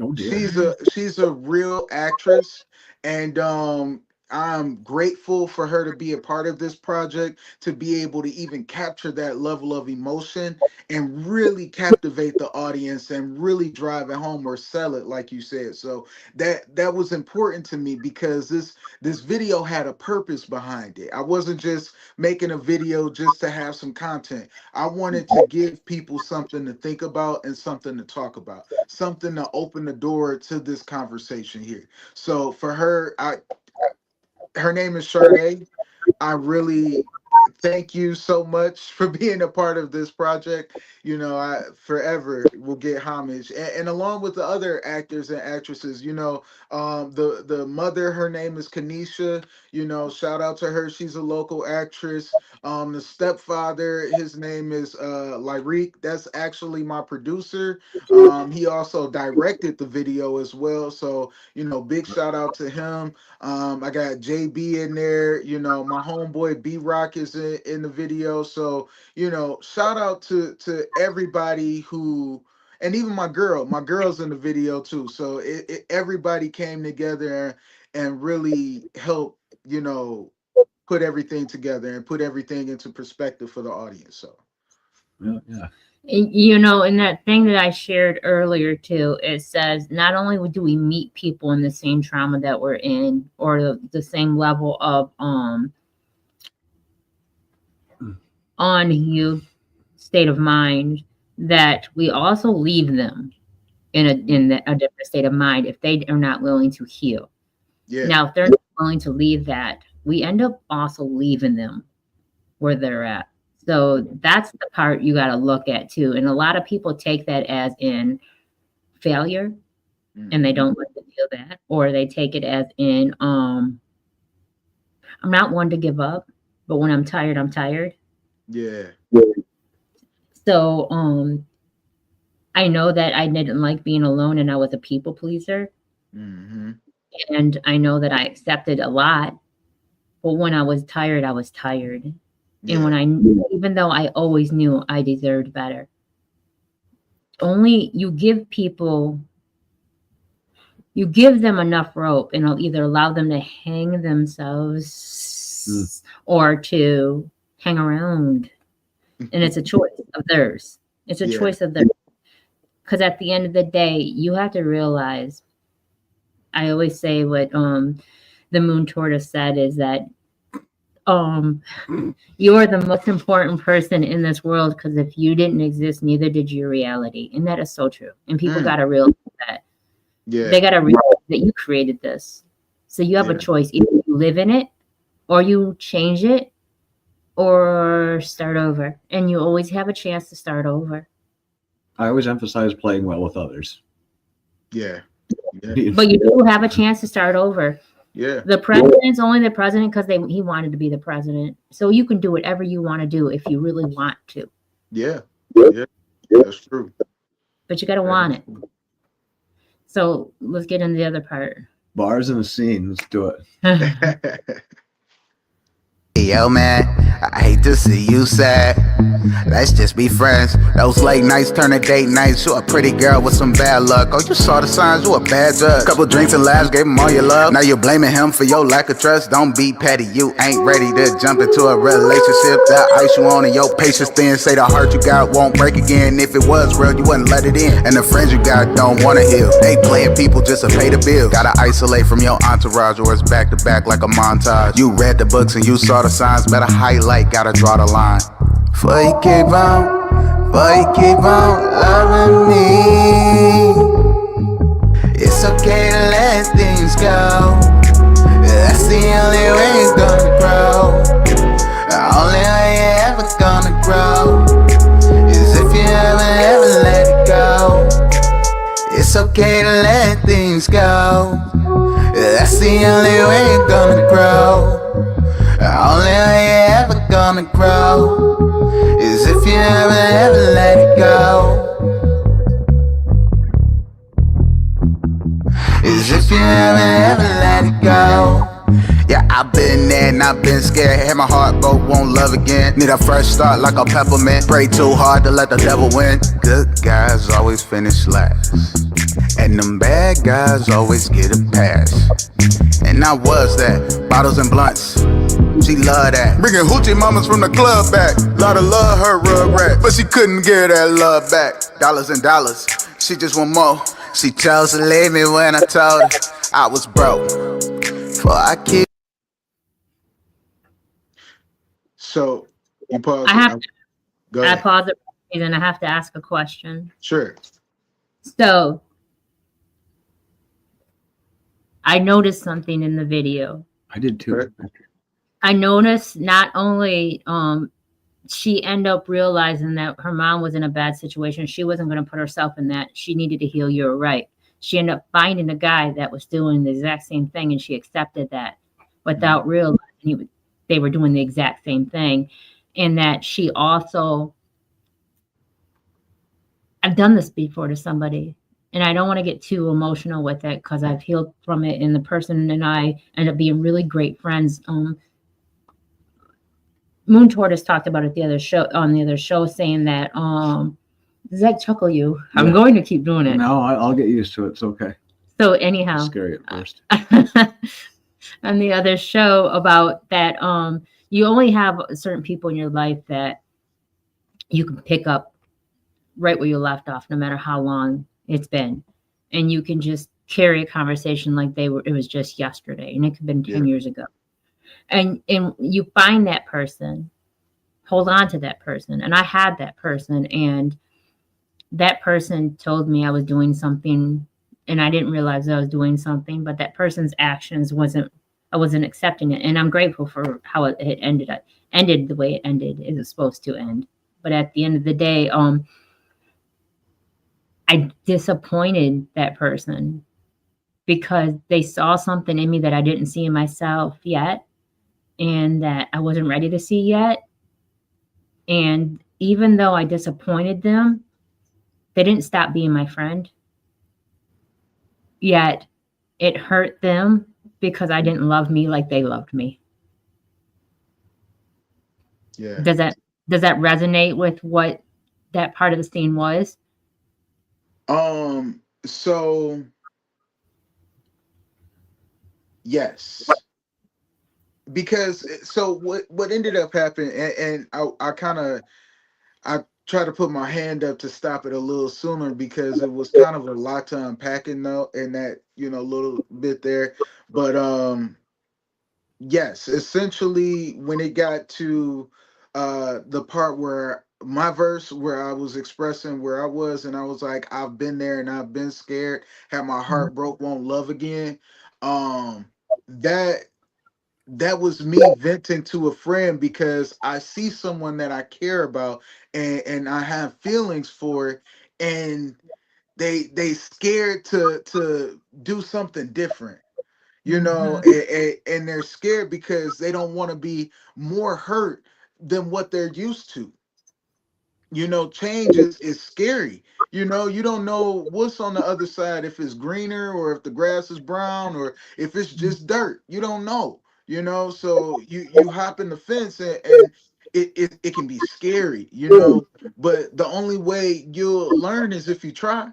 Oh dear. She's a real actress, and I'm grateful for her to be a part of this project, to be able to even capture that level of emotion and really captivate the audience and really drive it home or sell it, like you said. So that was important to me, because this video had a purpose behind it. I wasn't just making a video just to have some content. I wanted to give people something to think about and something to talk about, something to open the door to this conversation here. So for her, her name is Sade. I really thank you so much for being a part of this project. I forever will get homage, and along with the other actors and actresses. The mother, her name is Kanisha. Shout out to her. She's a local actress. The stepfather, his name is Lyrique. That's actually my producer. He also directed the video as well. So big shout out to him. I got JB in there. My homeboy B Rock is in the video. So shout out to everybody who, and even my girl's in the video too. So everybody came together and really helped put everything together and put everything into perspective for the audience. So yeah. And that thing that I shared earlier too, it says not only do we meet people in the same trauma that we're in, or the same level of unhealed state of mind, that we also leave them in a different state of mind if they are not willing to heal. Now, if they're not willing to leave that, we end up also leaving them where they're at. So that's the part you got to look at too. And a lot of people take that as in failure, and they don't like to feel that, or they take it as in I'm not one to give up, but when I'm tired, I'm tired. Yeah. So I know that I didn't like being alone, and I was a people pleaser. And I know that I accepted a lot, but when I was tired, I was tired. And when even though I always knew I deserved better, only you give them enough rope, and it'll either allow them to hang themselves or to hang around. And it's a choice of theirs. It's a choice of theirs. Because at the end of the day, you have to realize, I always say what the moon tortoise said is that you're the most important person in this world, because if you didn't exist, neither did your reality. And that is so true. And people got to realize that. They got to realize that you created this. So you have a choice. Either you live in it, or you change it, or start over. And you always have a chance to start over. I always emphasize playing well with others. Yeah. But you do have a chance to start over. Yeah. The president's only the president because he wanted to be the president. So you can do whatever you want to do if you really want to. Yeah. That's true. But you got to want it. So let's get into the other part. Bars in the scene. Let's do it. Yo, man, I hate to see you sad. Let's just be friends. Those late nights turn to date nights. You a pretty girl with some bad luck. Oh, you saw the signs, you a bad judge. Couple drinks and laughs, gave him all your love. Now you're blaming him for your lack of trust. Don't be petty, you ain't ready to jump into a relationship. That ice you on and your patience thin. Say the heart you got won't break again. If it was real, you wouldn't let it in. And the friends you got don't wanna heal. They playing people just to pay the bill. Gotta isolate from your entourage, or it's back to back like a montage. You read the books and you saw the signs. Better highlight, gotta draw the line. Before you keep on loving me, it's okay to let things go. That's the only way you're gonna grow. The only way you're ever gonna grow is if you It's okay to let things go. That's the only way you're gonna grow. Only way you're ever gonna grow is if you ever let it go. Is if you ever let it go. Yeah, I've been there and I've been scared. Had my heart broke, won't love again. Need a fresh start like a peppermint. Pray too hard to let the devil win. Good guys always finish last, and them bad guys always get a pass. And I was that, bottles and blunts. She love that. Bringing hoochie mamas from the club back. Lotta love her rugrat, but she couldn't get that love back. Dollars and dollars, she just want more. She chose to leave me when I told her I was broke. For I keep. So you pause. I have Go I ahead. pause it and I have to ask a question. Sure. So I noticed something in the video. I did too. Correct. I noticed not only she ended up realizing that her mom was in a bad situation. She wasn't going to put herself in that. She needed to heal. You're right. She ended up finding a guy that was doing the exact same thing, and she accepted that without realizing they were doing the exact same thing. And that she also, I've done this before to somebody, and I don't want to get too emotional with it because I've healed from it, and the person and I ended up being really great friends. Moon Tortoise talked about it on the other show, saying that does that chuckle you? I'm Yeah. going to keep doing it. No, I'll get used to it. It's okay. So It's anyhow, scary at first. on the other show about that, you only have certain people in your life that you can pick up right where you left off, no matter how long it's been, and you can just carry a conversation like it was just yesterday, and it could have been 10 years ago. And you find that person, hold on to that person. And I had that person, and that person told me I was doing something, and I didn't realize I was doing something, but that person's actions I wasn't accepting it. And I'm grateful for how it ended the way it ended. It was supposed to end. But at the end of the day, I disappointed that person because they saw something in me that I didn't see in myself yet, and that I wasn't ready to see yet. And even though I disappointed them, they didn't stop being my friend. Yet it hurt them because I didn't love me like they loved me. Yeah. Does that resonate with what that part of the scene was? So yes. Because so what ended up happening, and I kind of I try to put my hand up to stop it a little sooner because it was kind of a lot to unpack in that little bit there. But yes, essentially when it got to the part where my verse where I was expressing where I was, and I was like, I've been there and I've been scared, had my heart broke, won't love again. That was me venting to a friend because I see someone that I care about and I have feelings for, and they scared to do something different, and they're scared because they don't want to be more hurt than what they're used to. Change is scary. You don't know what's on the other side, if it's greener or if the grass is brown or if it's just dirt. You don't know, so you hop in the fence, and it can be scary, but the only way you'll learn is if you try.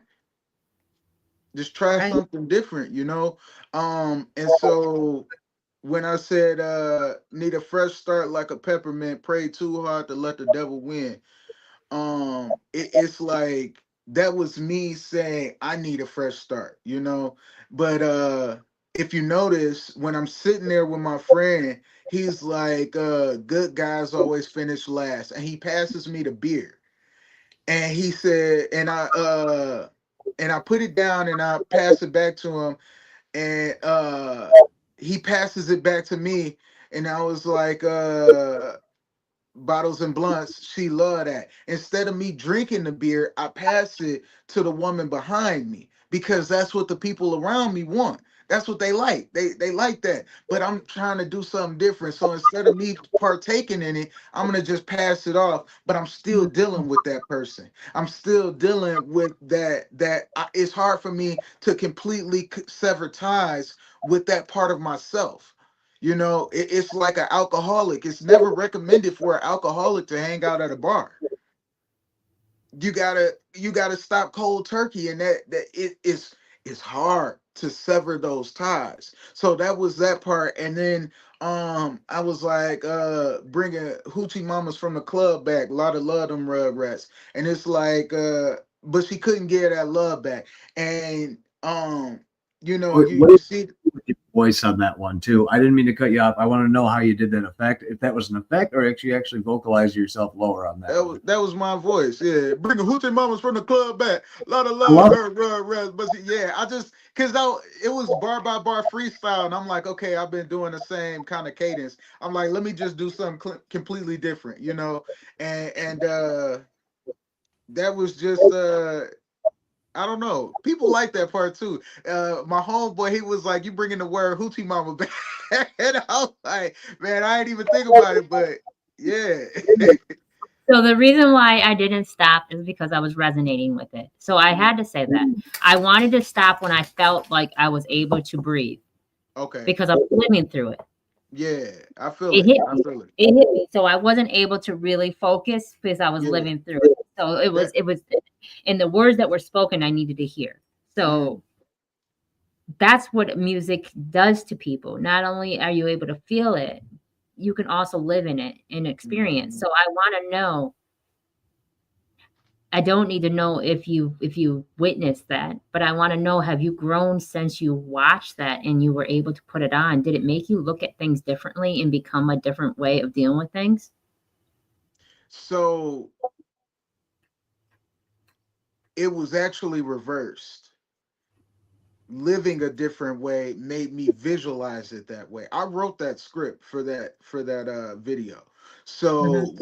Just try Right. something different, and so when I said need a fresh start like a peppermint, pray too hard to let the devil win. It's like that was me saying I need a fresh start, but if you notice when I'm sitting there with my friend, he's like good guys always finish last, and he passes me the beer, and he said, and I put it down and I pass it back to him, and he passes it back to me, and I was like bottles and blunts, she loved that. Instead of me drinking the beer, I pass it to the woman behind me because that's what the people around me want. That's what they like. They like that. But I'm trying to do something different. So instead of me partaking in it, I'm gonna just pass it off. But I'm still dealing with that person. I'm still dealing with it's hard for me to completely sever ties with that part of myself. You know, it's like an alcoholic. It's never recommended for an alcoholic to hang out at a bar. You gotta stop cold turkey, and it's hard to sever those ties. So that was that part. And then I was like bringing hoochie mamas from the club back. A lot of love them rugrats, and it's like but she couldn't get that love back. And you know, you see voice on that one too. I didn't mean to cut you off. I want to know how you did that effect. If that was an effect, or actually vocalize yourself lower on that. That was my voice. Yeah, bring the hoochie mamas from the club back. A lot of love, but yeah, I just because it was bar by bar freestyle, and I'm like, okay, I've been doing the same kind of cadence. I'm like, let me just do something completely different, you know, and that was just I don't know. People like that part too. My homeboy, he was like, "You bringing the word hoochie mama back?" And I was like, "Man, I didn't even think about it, but yeah." So the reason why I didn't stop is because I was resonating with it. So I had to say that. I wanted to stop when I felt like I was able to breathe. Okay. Because I was living through it. Yeah, I feel it. I feel it. It hit me. So I wasn't able to really focus because I was living through it. So it was and the words that were spoken I needed to hear. So that's what music does to people. Not only are you able to feel it, you can also live in it and experience. So I want to know. I don't need to know if you witnessed that, but I want to know, have you grown since you watched that and you were able to put it on? Did it make you look at things differently and become a different way of dealing with things? So it was actually reversed. Living a different way made me visualize it that way. I wrote that script for that video. So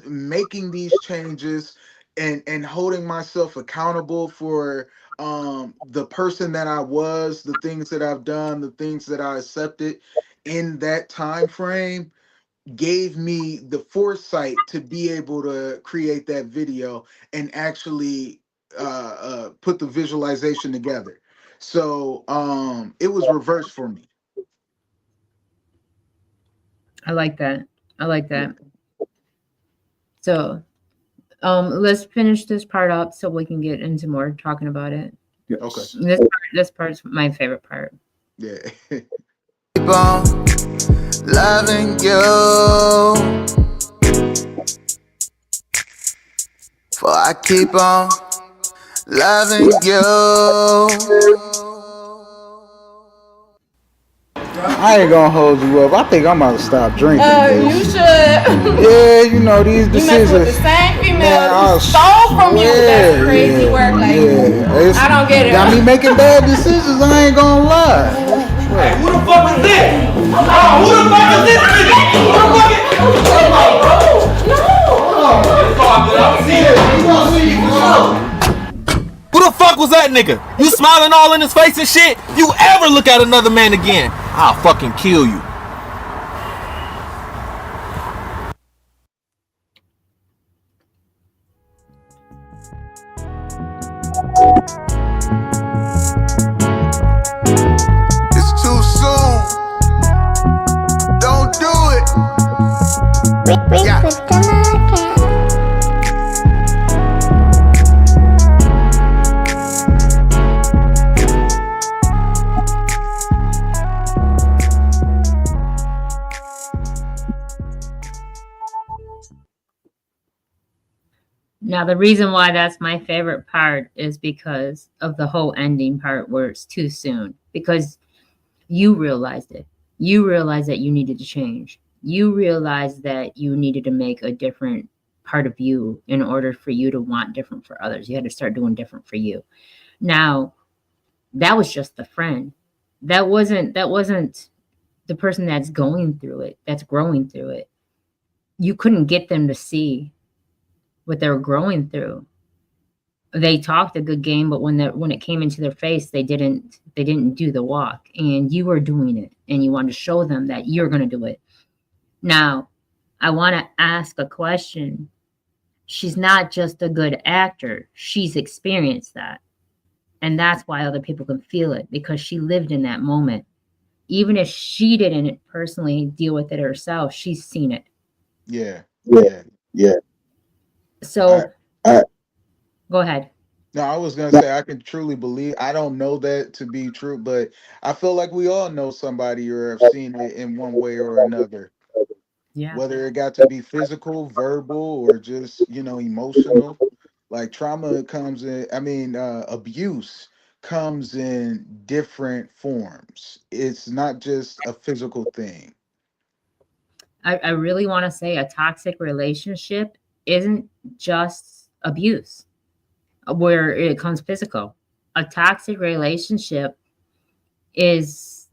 making these changes and holding myself accountable for the person that I was, the things that I've done, the things that I accepted in that time frame gave me the foresight to be able to create that video and actually put the visualization together. So it was reversed for me. I like that. So let's finish this part up so we can get into more talking about it. Okay. This part's my favorite part. Yeah. Keep on loving you, for I keep on loving you. I ain't gonna hold you up. I think I'm about to stop drinking. You should. Yeah, you know these decisions. You mess with the same female Man, who stole from you. That's crazy work. Like, I don't get it. Got me making bad decisions. I ain't gonna lie. Hey, who the fuck is this? Oh, who the fuck is this nigga? Who the fuck is Who the fuck was that nigga? You smiling all in his face and shit? You ever look at another man again, I'll fucking kill you. It's too soon. Don't do it. Yeah. Now, the reason why that's my favorite part is because of the whole ending part where it's too soon, because you realized it. You realized that you needed to change. You realized that you needed to make a different part of you in order for you to want different for others. You had to start doing different for you. Now, that was just the friend. That wasn't the person that's going through it, that's growing through it. You couldn't get them to see what they were growing through. they talked a good game, but when it came into their face, they didn't do the walk, and you were doing it, and you wanted to show them that you're going to do it. Now, I want to ask a question. She's not just a good actor. She's experienced that. And that's why other people can feel it, because she lived in that moment. Even if she didn't personally deal with it herself, she's seen it. Yeah. Yeah. So go ahead. No, I was gonna say I can truly believe. I don't know that to be true, but I feel like we all know somebody or have seen it in one way or another. Yeah. Whether it got to be physical, verbal, or just emotional. Like trauma comes in. I mean, abuse comes in different forms. It's not just a physical thing. I really want to say a toxic relationship isn't just abuse where it comes physical. A toxic relationship is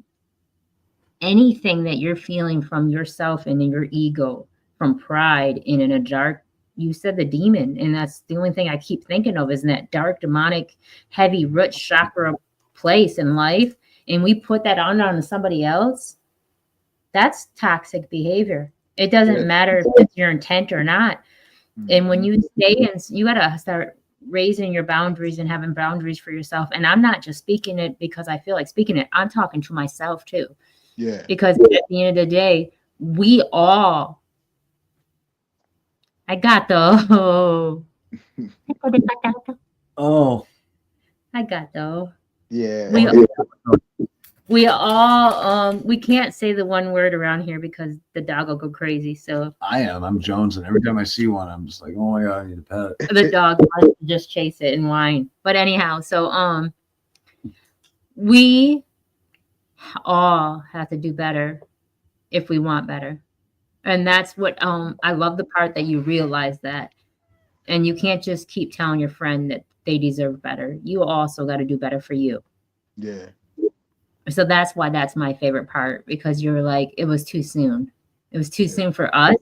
anything that you're feeling from yourself and in your ego, from pride and in a dark, you said the demon, and that's the only thing I keep thinking of is in that dark, demonic, heavy root chakra place in life, and we put that on somebody else. That's toxic behavior. It doesn't matter if it's your intent or not. And when you stay and you got to start raising your boundaries and having boundaries for yourself. And I'm not just speaking it because I feel like speaking it. I'm talking to myself too. Yeah. Because at the end of the day, we all, I got though. Oh, I got though. Yeah. We all we can't say the one word around here because the dog will go crazy. So I am. I'm Jones, and every time I see one, I'm just like, oh my god, I need a pet. the dog wants to just chase it and whine. But anyhow, so we all have to do better if we want better. And that's what I love the part that you realize that. And you can't just keep telling your friend that they deserve better. You also got to do better for you. Yeah. So that's why that's my favorite part, because you're like, it was too soon. It was too soon for us.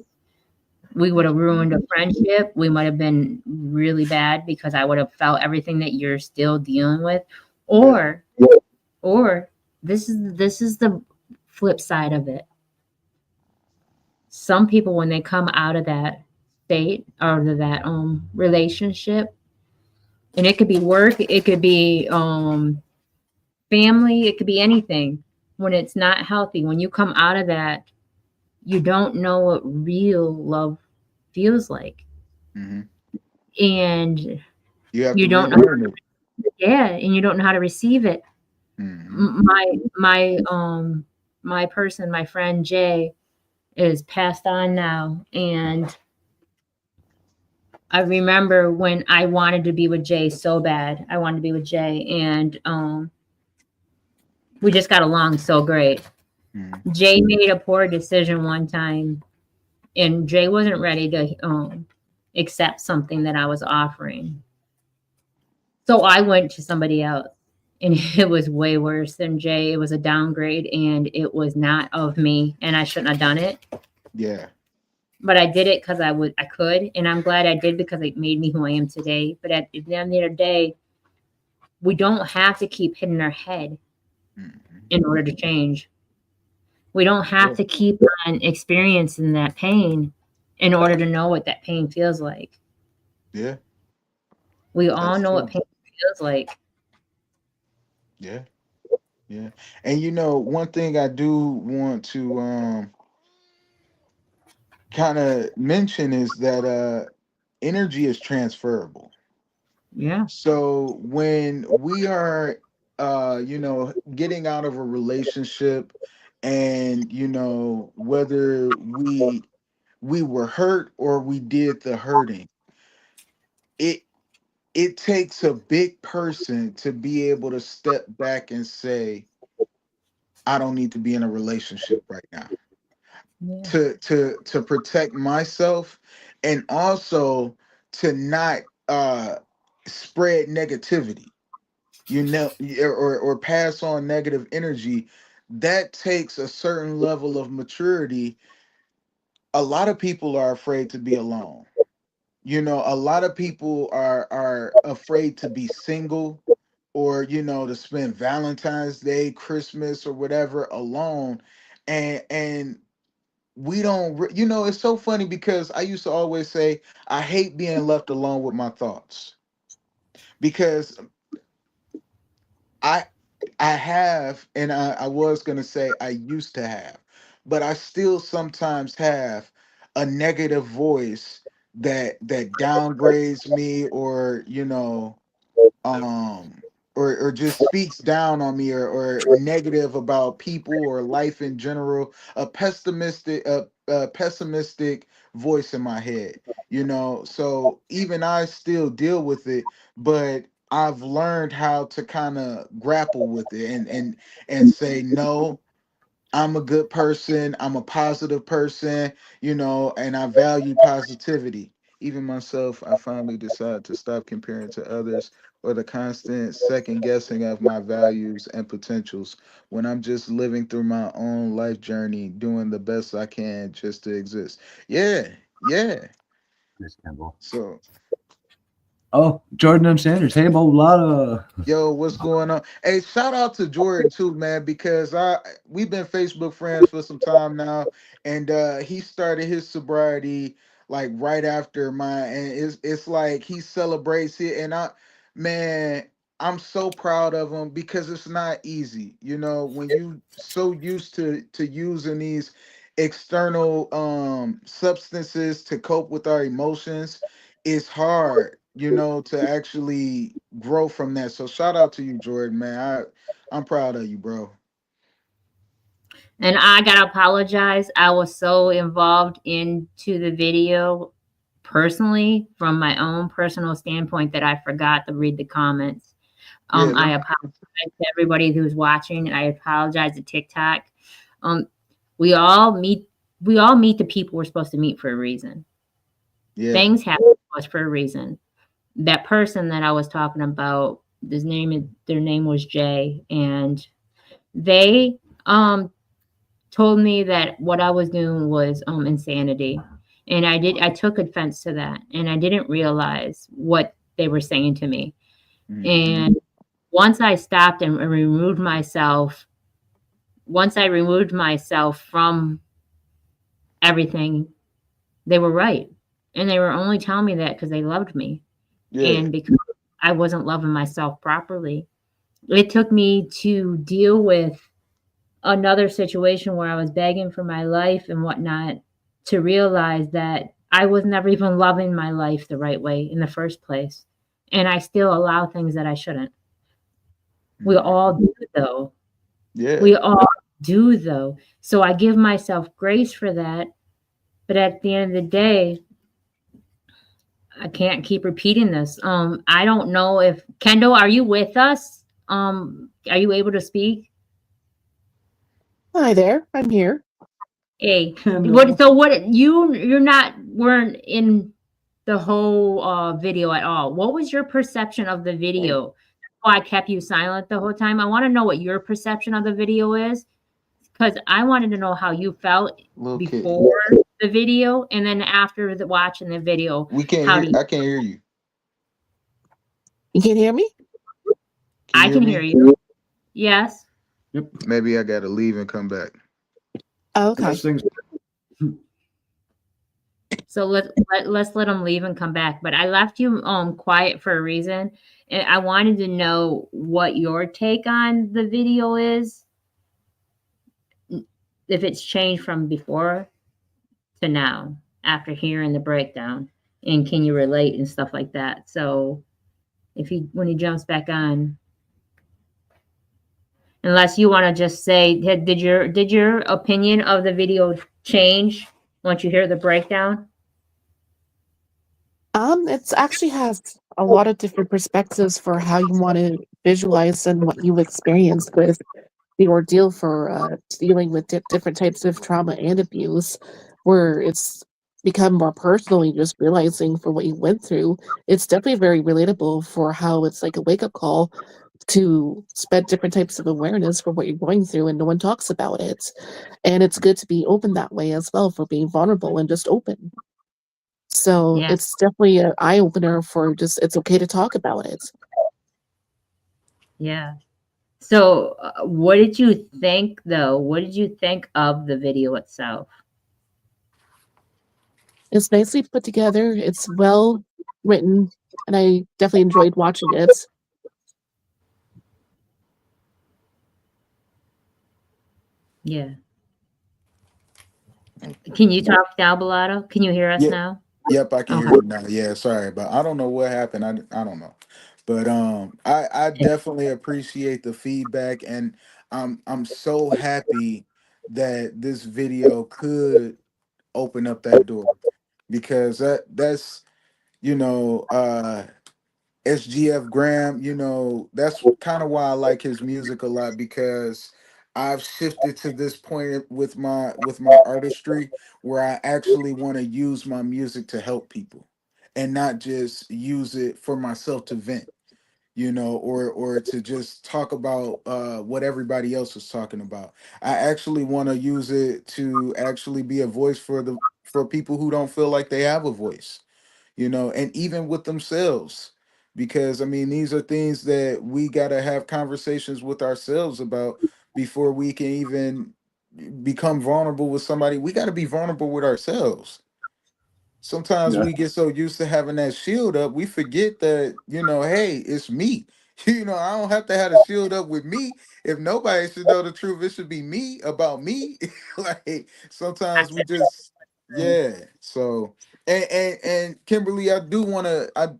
We would have ruined a friendship. We might have been really bad because I would have felt everything that you're still dealing with. Or this is the flip side of it. Some people, when they come out of that state or that relationship, and it could be work, it could be family, it could be anything. When it's not healthy, when you come out of that, you don't know what real love feels like. Mm-hmm. And you don't know. Yeah, and you don't know how to receive it. Mm-hmm. My person, my friend Jay, is passed on now, and I remember when I wanted to be with Jay so bad. I wanted to be with Jay, and we just got along so great. Mm-hmm. Jay made a poor decision one time, and Jay wasn't ready to accept something that I was offering. So I went to somebody else, and it was way worse than Jay. It was a downgrade, and it was not of me, and I shouldn't have done it. Yeah. But I did it because I could, and I'm glad I did because it made me who I am today. But at the end of the day, we don't have to keep hitting our head in order to change. We don't have to keep on experiencing that pain in order to know what that pain feels like. Yeah. We all know what pain feels like. Yeah. Yeah. And one thing I do want to kind of mention is that energy is transferable. Yeah. So when we are getting out of a relationship, and whether we were hurt or we did the hurting, it takes a big person to be able to step back and say, I don't need to be in a relationship right now. Yeah. To protect myself, and also to not spread negativity, or pass on negative energy. That takes a certain level of maturity. A lot of people are afraid to be alone. A lot of people are afraid to be single, or to spend Valentine's Day, Christmas, or whatever alone. And we don't it's so funny because I used to always say I hate being left alone with my thoughts, because I I have, and I was gonna say I used to have, but I still sometimes have a negative voice that downgrades me, or um or just speaks down on me, or negative about people or life in general, a pessimistic voice in my head, so even I still deal with it, but I've learned how to kind of grapple with it, and say no. I'm a good person. I'm a positive person, and I value positivity. Even myself, I finally decided to stop comparing to others, or the constant second guessing of my values and potentials, when I'm just living through my own life journey, doing the best I can just to exist. Yeah, yeah. Chris Campbell. So, Oh, Jordan M. Sanders. Hey, Bolatta. yo, what's going on? Hey, shout out to Jordan too, man, because we've been Facebook friends for some time now, and he started his sobriety like right after mine, and it's like he celebrates it, and man, I'm so proud of him, because it's not easy, when you so used to using these external substances to cope with our emotions. It's hard, to actually grow from that. So shout out to you, Jordan, man. I'm proud of you, bro. And I gotta apologize. I was so involved into the video personally, from my own personal standpoint, that I forgot to read the comments. Yeah, I apologize to everybody who's watching. I apologize to TikTok. Um, we all meet the people we're supposed to meet for a reason. yeah. Things happen to us for a reason. That person that I was talking about, their name was Jay, and they told me that what I was doing was insanity. And I took offense to that, and I didn't realize what they were saying to me. Mhm. And once I stopped and removed myself, once I removed myself from everything, they were right. And they were only telling me that because they loved me. Yeah. And because I wasn't loving myself properly. It took me to deal with another situation where I was begging for my life and whatnot, to realize that I was never even loving my life the right way in the first place. And I still allow things that I shouldn't. We all do, though. Yeah. We all do, though. So I give myself grace for that. But at the end of the day, I can't keep repeating this. I don't know if Kendall, are you with us? Are you able to speak? Hi there, I'm here. Hey, weren't in the whole video at all. What was your perception of the video? Why I kept you silent the whole time? I want to know what your perception of the video is, because I wanted to know how you felt before the video, and then after watching the video. I can't hear you. You can hear me? I can hear you. Yes. Yep. Maybe I gotta leave and come back. Oh, okay. So let's let them leave and come back. But I left you quiet for a reason, and I wanted to know what your take on the video is, if it's changed from before to now after hearing the breakdown, and can you relate and stuff like that. So when he jumps back on, unless you want to just say, did your opinion of the video change once you hear the breakdown? It's actually has a lot of different perspectives for how you want to visualize and what you experienced with the ordeal for dealing with different types of trauma and abuse, where it's become more personal. You just realizing for what you went through. It's definitely very relatable for how it's like a wake-up call to spread different types of awareness for what you're going through, and no one talks about it. And it's good to be open that way as well, for being vulnerable and just open. So Yeah. it's definitely an eye opener for just it's okay to talk about it. Yeah. So, what did you think, though? What did you think of the video itself? It's nicely put together. It's well written, and I definitely enjoyed watching it. Yeah. Can you talk now, Bolatta? Can you hear us Yeah. now? Yep, I can Okay. hear you now. Yeah, sorry, but I don't know what happened. I don't know. But I definitely appreciate the feedback, and I'm so happy that this video could open up that door, because that's you know SGF Graham, that's kind of why I like his music a lot, because I've shifted to this point with my artistry where I actually want to use my music to help people and not just use it for myself to vent, or to just talk about what everybody else is talking about. I actually want to use it to actually be a voice for people who don't feel like they have a voice, and even with themselves. Because I mean, these are things that we got to have conversations with ourselves about before we can even become vulnerable with somebody. We got to be vulnerable with ourselves. Sometimes Yeah. we get so used to having that shield up, we forget that, hey, it's me. I don't have to have a shield up with me. If nobody should know the truth, it should be me about me. Like sometimes we just, yeah. So, and Kimberly, I do want to,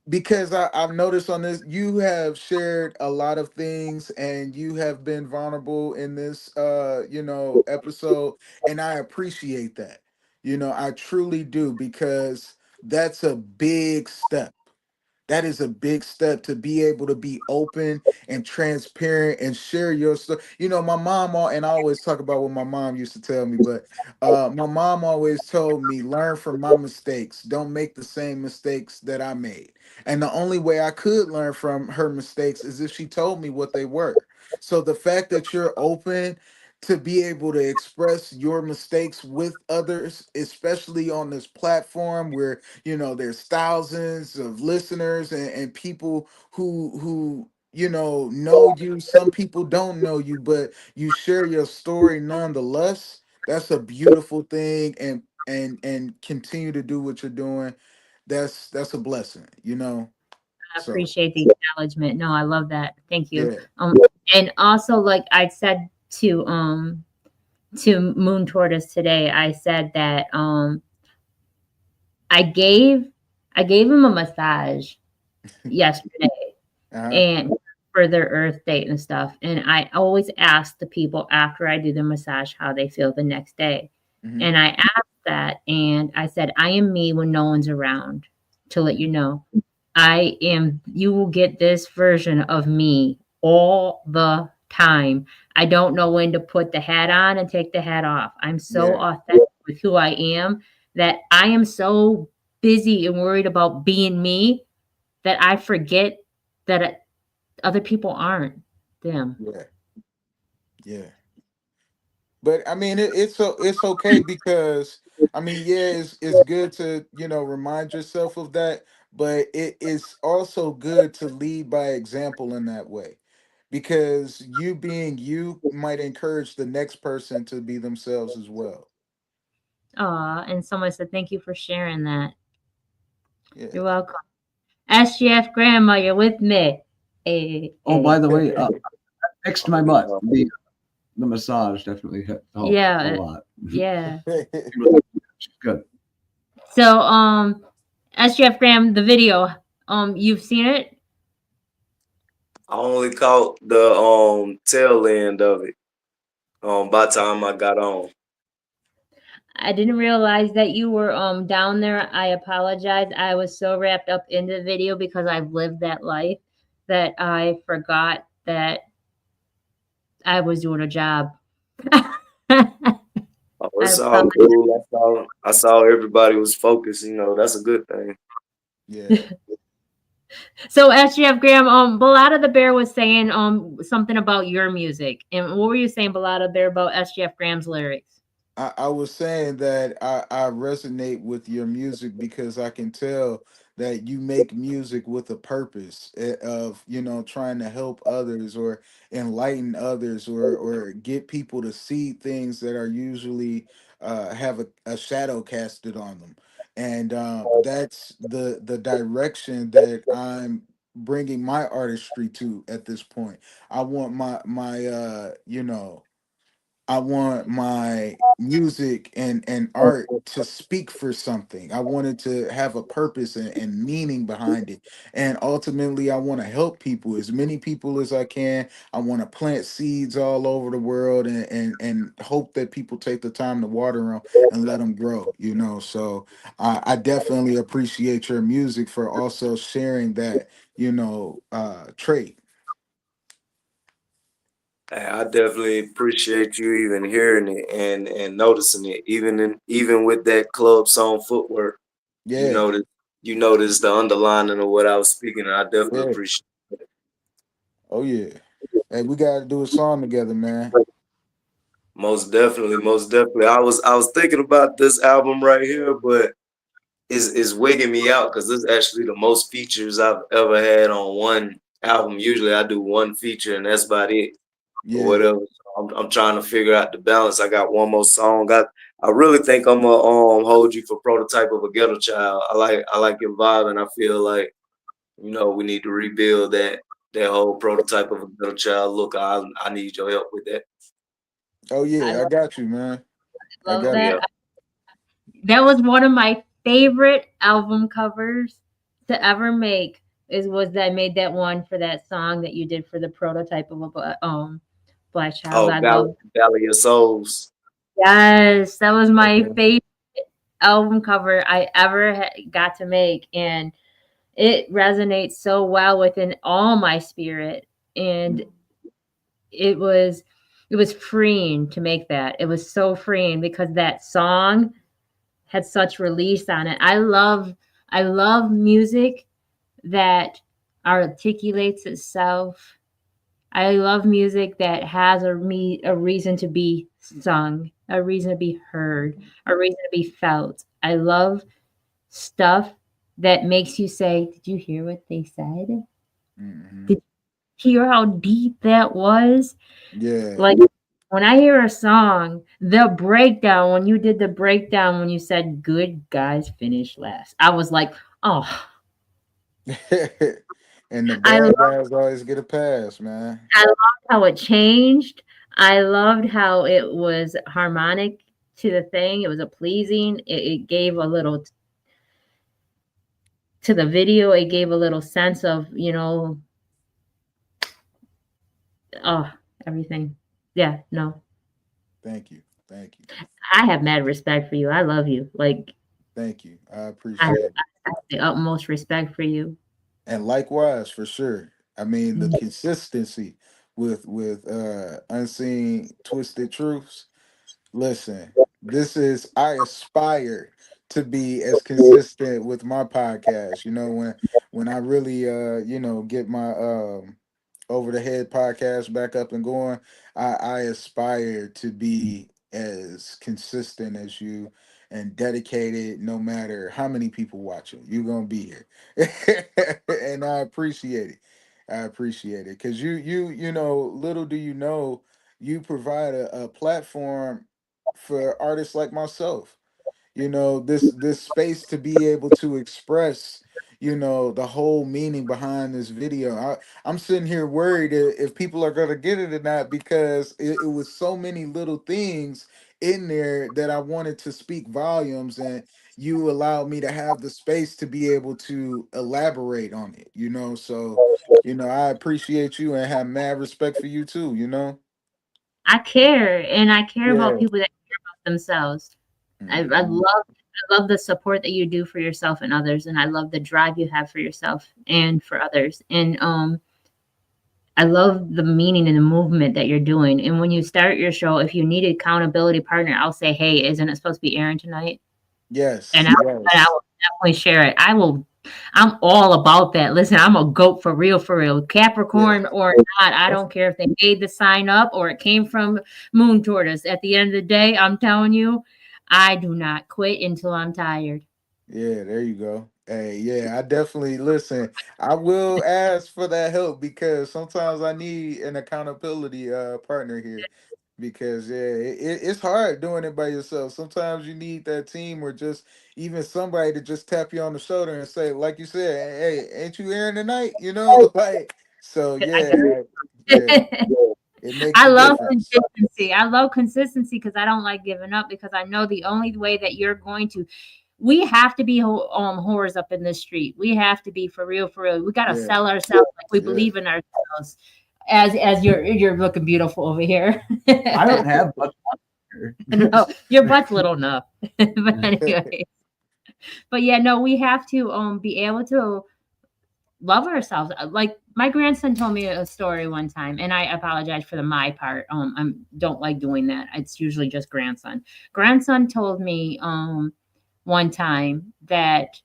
because I've noticed on this, you have shared a lot of things and you have been vulnerable in this episode, and I appreciate that. I truly do, because that's a big step. That is a big step, to be able to be open and transparent and share your stuff. My mom, and I always talk about what my mom used to tell me, but my mom always told me, learn from my mistakes. Don't make the same mistakes that I made. And the only way I could learn from her mistakes is if she told me what they were. So the fact that you're open to be able to express your mistakes with others, especially on this platform where there's thousands of listeners, and people who know you. Some people don't know you, but you share your story nonetheless. That's a beautiful thing, and continue to do what you're doing. That's a blessing. I So appreciate the acknowledgement. No, I love that. Thank you. yeah. And also, like I said to Moon Tortoise today, I said that I gave I gave him a massage yesterday, Uh-huh. and for their Earth date and stuff. And I always ask the people after I do the massage how they feel the next day. Hmm. And I asked that, and I said, I am me when no one's around, to let you know. You will get this version of me all the time. I don't know when to put the hat on and take the hat off. I'm so Yeah. authentic with who I am that I am so busy and worried about being me that I forget that other people aren't them. Yeah. Yeah. But I mean, it's okay, because I mean, yeah, it's good to remind yourself of that, but it is also good to lead by example in that way, because you being you might encourage the next person to be themselves as well. Aw, and someone said, thank you for sharing that. Yeah. You're welcome. SGF Grandma, you're with me. Hey, Oh, by hey. the way, fixed my butt. The massage definitely helped a Yeah, lot. yeah. She's good. So, SGF Graham, the video, you've seen it? I only caught the tail end of it. By the time I got on. I didn't realize that you were down there. I apologize. I was so wrapped up in the video because I've lived that life that I forgot that I was doing a job. Oh, it's all cool. I saw everybody was focused. That's a good thing. Yeah. So SGF Graham, Bolatta the Bear was saying something about your music. And what were you saying, Bolatta Bear, about SGF Graham's lyrics? I was saying that I resonate with your music because I can tell that you make music with a purpose of, you know, trying to help others or enlighten others or get people to see things that are usually have a shadow casted on them. And that's the direction that I'm bringing my artistry to at this point. I want my you know, I want my music and art to speak for something. I want it to have a purpose and meaning behind it. And ultimately, I want to help people, as many people as I can. I want to plant seeds all over the world and hope that people take the time to water them and let them grow, you know. So I definitely appreciate your music for also sharing that, you know, trait. Hey, I definitely appreciate you even hearing it and noticing it, even with that club song footwork. You Yeah, notice you notice the underlining of what I was speaking, and I definitely yeah. appreciate Oh, yeah. Hey, we got to do a song together, man. it. Most definitely. I was thinking about this album right here, but is wigging me out because this is actually the most features I've ever had on one album. Usually I do one feature and that's about it or Yeah. whatever. So I'm trying to figure out the balance. I got one more song. I really think I'm gonna hold you for prototype of a ghetto child. I like your vibe and I feel like we need to rebuild that whole prototype of a ghetto child look. I need your help with that. Oh, I yeah. I got you, man. I love got Yeah. that. That was one of my favorite album covers to ever make. Was that I made that one for that song that you did for the prototype of a Black Child. Oh, I love. Valley of Souls. Yes, that was my you. favorite album cover I ever got to make, and it resonates so well within all my spirit. And it was it was freeing to make that. It was so freeing because that song had such release on it. I love music that articulates itself. I love music that has a reason to be sung, a reason to be heard, a reason to be felt. I love stuff that makes you say, "Did you hear what they said? Hmm. Did you hear how deep that was?" Yeah. Like when I hear a song, the breakdown, when you did the breakdown, when you said good guys finish last, I was like, oh, And the I bad guys always get a pass, man. I loved how it changed. I loved how it was harmonic to the thing. It was a pleasing. It gave a little to the video. It gave a little sense of, oh, everything. Yeah, no. Thank you. Thank you. I have mad respect for you. I love you. Like Thank you. I I have appreciate it. the utmost respect for you. And likewise, for sure. I mean, the Mm. consistency with unseen twisted truths. Listen, this is I aspire to be as consistent with my podcast. You know, when I really you know, get my over the head podcast back up and going, I aspire to be as consistent as you and dedicated no matter how many people watching. You're gonna be here. And I appreciate it. I appreciate it. Cause you know, little do you know, you provide a platform for artists like myself, you know, this space to be able to express, you know, the whole meaning behind this video. I'm sitting here worried if people are going to get it or not, because it was so many little things in there that I wanted to speak volumes, and you allowed me to have the space to be able to elaborate on it, you know. So, you know, I appreciate you and have mad respect for you too, you know. I care, and I care about Yeah. people that care about themselves. I Mhm. love the support that you do for yourself and others, and I love the drive you have for yourself and for others. And I love the meaning and the movement that you're doing. And when you start your show, if you need an accountability partner, I'll say, "Hey, isn't it supposed to be airing tonight?" And Yes, I yes. will definitely share it. I'm all about that. Listen, I'm a goat for real, for real. Yeah. Capricorn or not, I don't care if they made the sign up or it came from Moon Tortoise. At the end of the day, I'm telling you, I do not quit until I'm tired. Yeah, there you go. Hey, yeah, I definitely listen. I will ask for that help because sometimes I need an accountability partner here. Because yeah, it's hard doing it by yourself. Sometimes you need that team or just even somebody to just tap you on the shoulder and say, like you said, hey, ain't you airing tonight? You know, like so. I Yeah, yeah, it makes I a love difference. consistency. I love consistency because I don't like giving up because I know the only way that you're going to we have to be whores up in this street. We have to be for real, for real. We gotta Yeah, sell ourselves like we yeah. believe in ourselves. As you're looking beautiful over here. I don't have much. No, your butt's little enough. But anyway. But yeah, no, we have to be able to love ourselves. Like my grandson told me a story one time, and I apologize for the my part. I don't like doing that. It's usually just grandson. Grandson told me one time that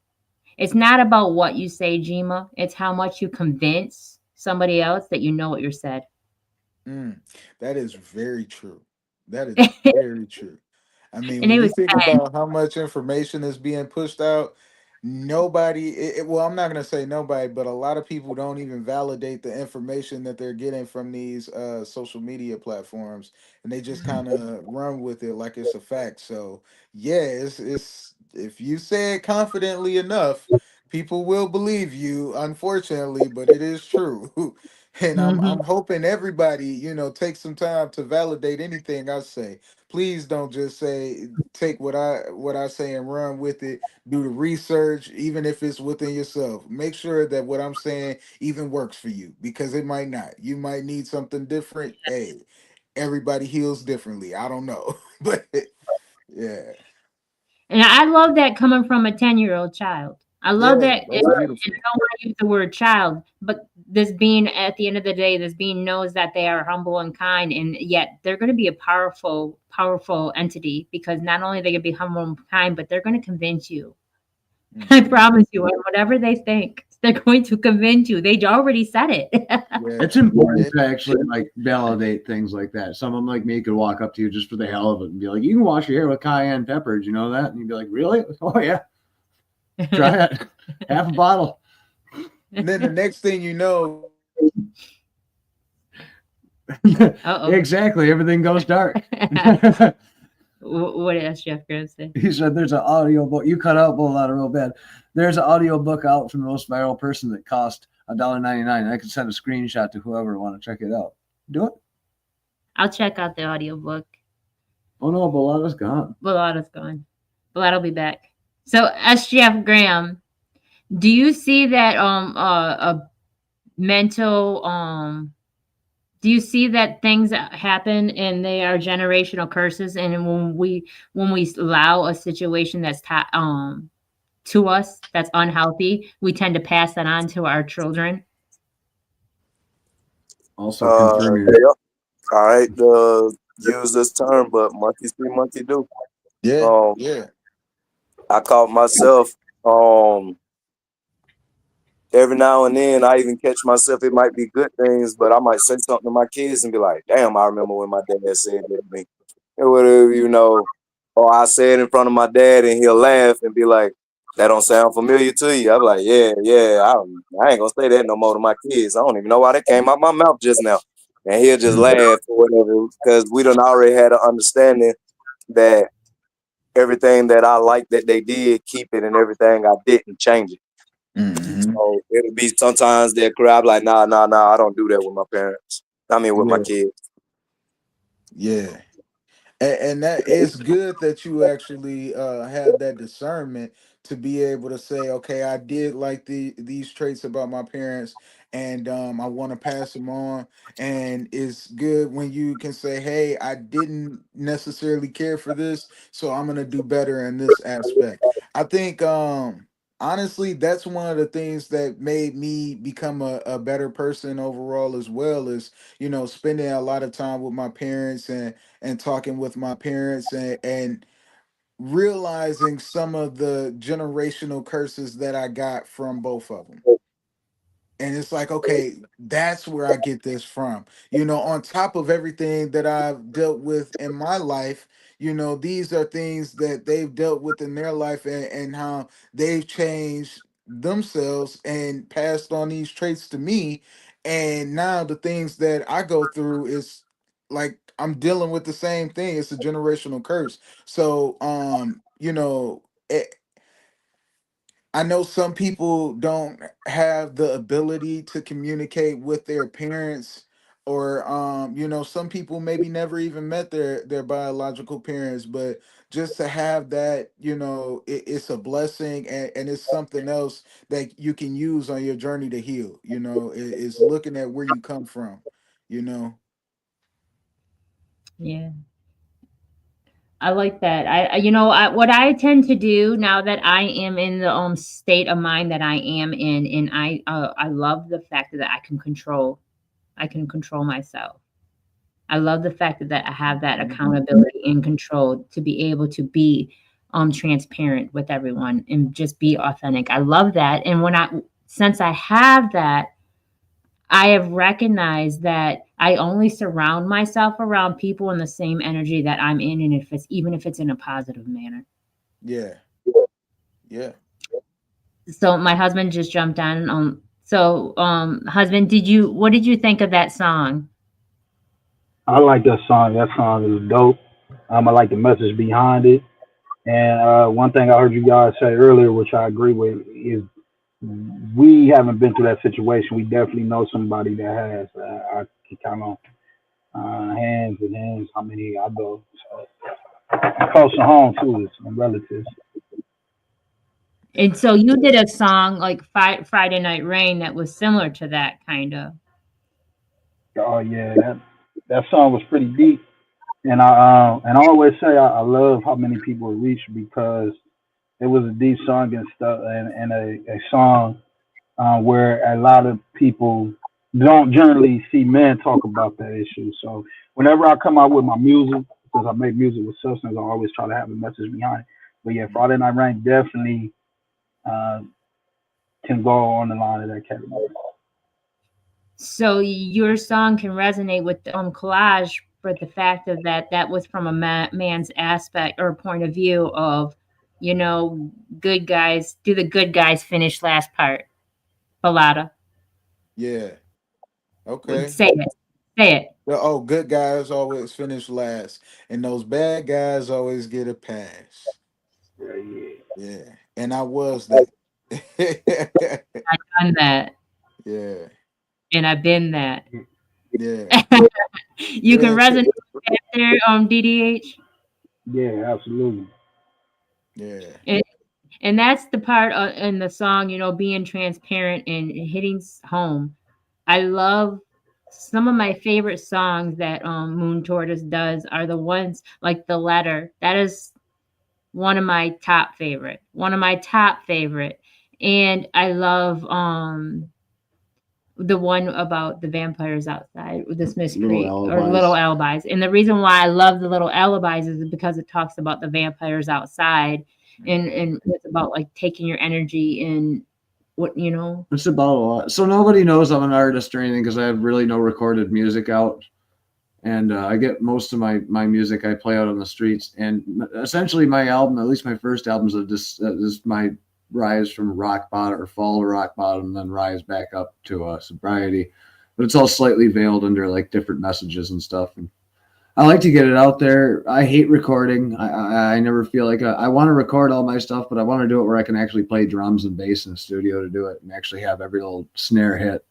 it's not about what you say, Jima. It's how much you convince somebody else that you know what you're said. Mm, that is very true. That is very true. I mean, And when it you was think 10. about how much information is being pushed out, nobody, well, I'm not going to say nobody, but a lot of people don't even validate the information that they're getting from these social media platforms, and they just kind of run with it like it's a fact. So, yeah, it's if you say it confidently enough, people will believe you, unfortunately, but it is true. And I'm Mhm. hoping everybody, take some time to validate anything I say. Please don't just say take what I say and run with it. Do the research, even if it's within yourself. Make sure that what I'm saying even works for you because it might not. You might need something different. Hey, everybody heals differently. I don't know. But yeah. And I love that coming from a 10-year-old child. I love Yeah, that. And that's I beautiful. don't want to use the word child, but this being at the end of the day, this being knows that they are humble and kind, and yet they're going to be a powerful, powerful entity because not only are they going to be humble and kind, but they're going to convince you. I Mhm. promise you, and whatever they think, they're going to convince you. They already said it. Yeah. It's important And to actually like validate things like that. Someone like me could walk up to you just for the hell of it and be like, "You can wash your hair with cayenne pepper. Did you know that?" And you'd be like, "Really? Oh yeah, try it. Half a bottle." then the next thing you know, Uh-oh. Exactly. Everything goes dark. What else Jeff going to say? He said, "There's an audio book. You cut out a lot of real bad. There's an audio book out from the most viral person that cost $1.99. I can send a screenshot to whoever want to check it out. Do it. I'll check out the audiobook. Oh no, Bolatta's gone. Bolatta's gone. Bolatta'll be back. So, SGF Graham, do you see that a mental do you see that things that happen and they are generational curses and when we allow a situation that's to us that's unhealthy, we tend to pass that on to our children? Also confirm your Yeah. I hate to use this term, but monkey see, monkey do. yeah, Um, yeah. I caught myself um every now and then. I even catch myself. It might be good things, but I might say something to my kids and be like, "Damn, I remember when my dad said that to me." Or whatever, or I say it in front of my dad and he'll laugh and be like, "That don't sound familiar to you?" I'm like, "Yeah, yeah, I ain't gonna say that no more to my kids. I don't even know why that came out my mouth just now." And he'll just laugh or whatever because we done already had an understanding that everything that I like that they did, keep it, and everything I didn't change it. Hmm. So it'll be sometimes they'll cry like, nah, nah, nah, I don't do that with my parents. I mean, with my Yeah, kids. yeah. And that it's good that you actually have that discernment to be able to say, okay, I did like these traits about my parents, and I want to pass them on. And it's good when you can say, hey, I didn't necessarily care for this, so I'm gonna do better in this aspect. I think honestly, that's one of the things that made me become a better person overall as well, is spending a lot of time with my parents and talking with my parents and realizing some of the generational curses that I got from both of them. And it's like, okay, that's where I get this from. On top of everything that I've dealt with in my life, these are things that they've dealt with in their life, and how they've changed themselves and passed on these traits to me. And now the things that I go through is like I'm dealing with the same thing. It's a generational curse. So, I know some people don't have the ability to communicate with their parents, or some people maybe never even met their biological parents, but just to have that, it's a blessing, and it's something else that you can use on your journey to heal. It's looking at where you come from, you know. Yeah. I like that. What I tend to do now that I am in the state of mind that I am in, and I love the fact that I can control myself. I love the fact that I have that accountability and control to be able to be transparent with everyone and just be authentic. I love that. And since I have that, I have recognized that I only surround myself around people in the same energy that I'm in, and even if it's in a positive manner. Yeah. Yeah. So my husband just jumped on. Husband, what did you think of that song? I like that song. That song is dope. I like the message behind it. And one thing I heard you guys say earlier, which I agree with, is we haven't been through that situation. We definitely know somebody that has. I can count on hands and hands how many I know. So, close to home too, and relatives. And so you did a song like Friday Night Rain that was similar to that kind of. Oh yeah, that song was pretty deep. And I always say I love how many people it reached because it was a deep song and stuff, and a song where a lot of people don't generally see men talk about that issue. So whenever I come out with my music, because I make music with substance, I always try to have a message behind it. But yeah, Friday Night Rain definitely uh, can go on the line of that category. So your song can resonate with Kollage for the fact of that was from a man's aspect or point of view of, good guys. Do the good guys finish last part? Bolatta. Yeah. Okay. Say it. Say it. Oh, good guys always finish last, and those bad guys always get a pass. Yeah, yeah. Yeah, and I was that. I've done that, Yeah, and I've been that. yeah, You can yeah, resonate with that there, DDH. Yeah, absolutely. yeah, And that's the part in the song, being transparent and hitting home. I love some of my favorite songs that Moon Tortoise does are the ones like The Letter. That is one of my top favorite. One of my top favorite. And I love the one about the vampires outside with this miscreate or little alibis. And the reason why I love the little alibis is because it talks about the vampires outside, and it's about like taking your energy and what. It's about a lot. So nobody knows I'm an artist or anything because I have really no recorded music out, and I get most of my music I play out on the streets. And essentially, my album, at least my first album, is my rise from rock bottom or fall to rock bottom, and then rise back up to sobriety. But it's all slightly veiled under like different messages and stuff. And I like to get it out there. I hate recording. I never feel like I want to record all my stuff, but I want to do it where I can actually play drums and bass in the studio to do it and actually have every little snare hit.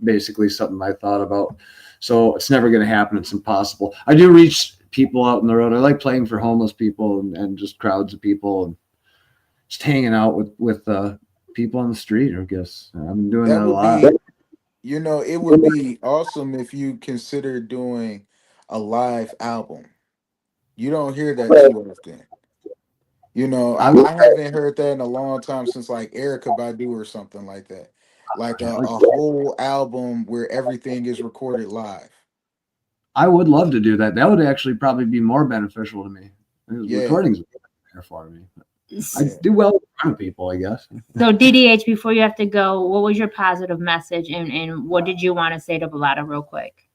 Basically, something I thought about. So it's never going to happen. It's impossible. I do reach people out on the road. I like playing for homeless people and just crowds of people and just hanging out with people on the street. I guess I've been doing that a lot. it would be awesome if you consider doing a live album. You don't hear that too often. I haven't heard that in a long time since like Erica Badu or something like that. Like a whole album where everything is recorded live. I would love to do that. That would actually probably be more beneficial to me. Yeah. Recordings. there for me. I So do well in front of people, I guess. DDH, before you have to go, what was your positive message, and what did you want to say to Bolatta real quick?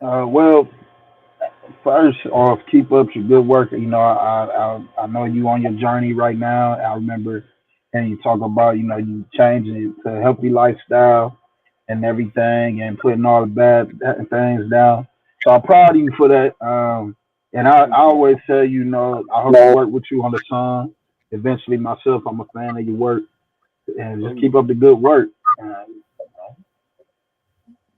Well, first off, keep up your good work. You know, I know you on your journey right now. I remember and you talk about, you know, you changing it to a healthy lifestyle and everything and putting all the bad things down. So I'm proud of you for that. And I always say, you know, I hope to work with you on the song. Eventually, myself, I'm a fan of your work, and just keep up the good work.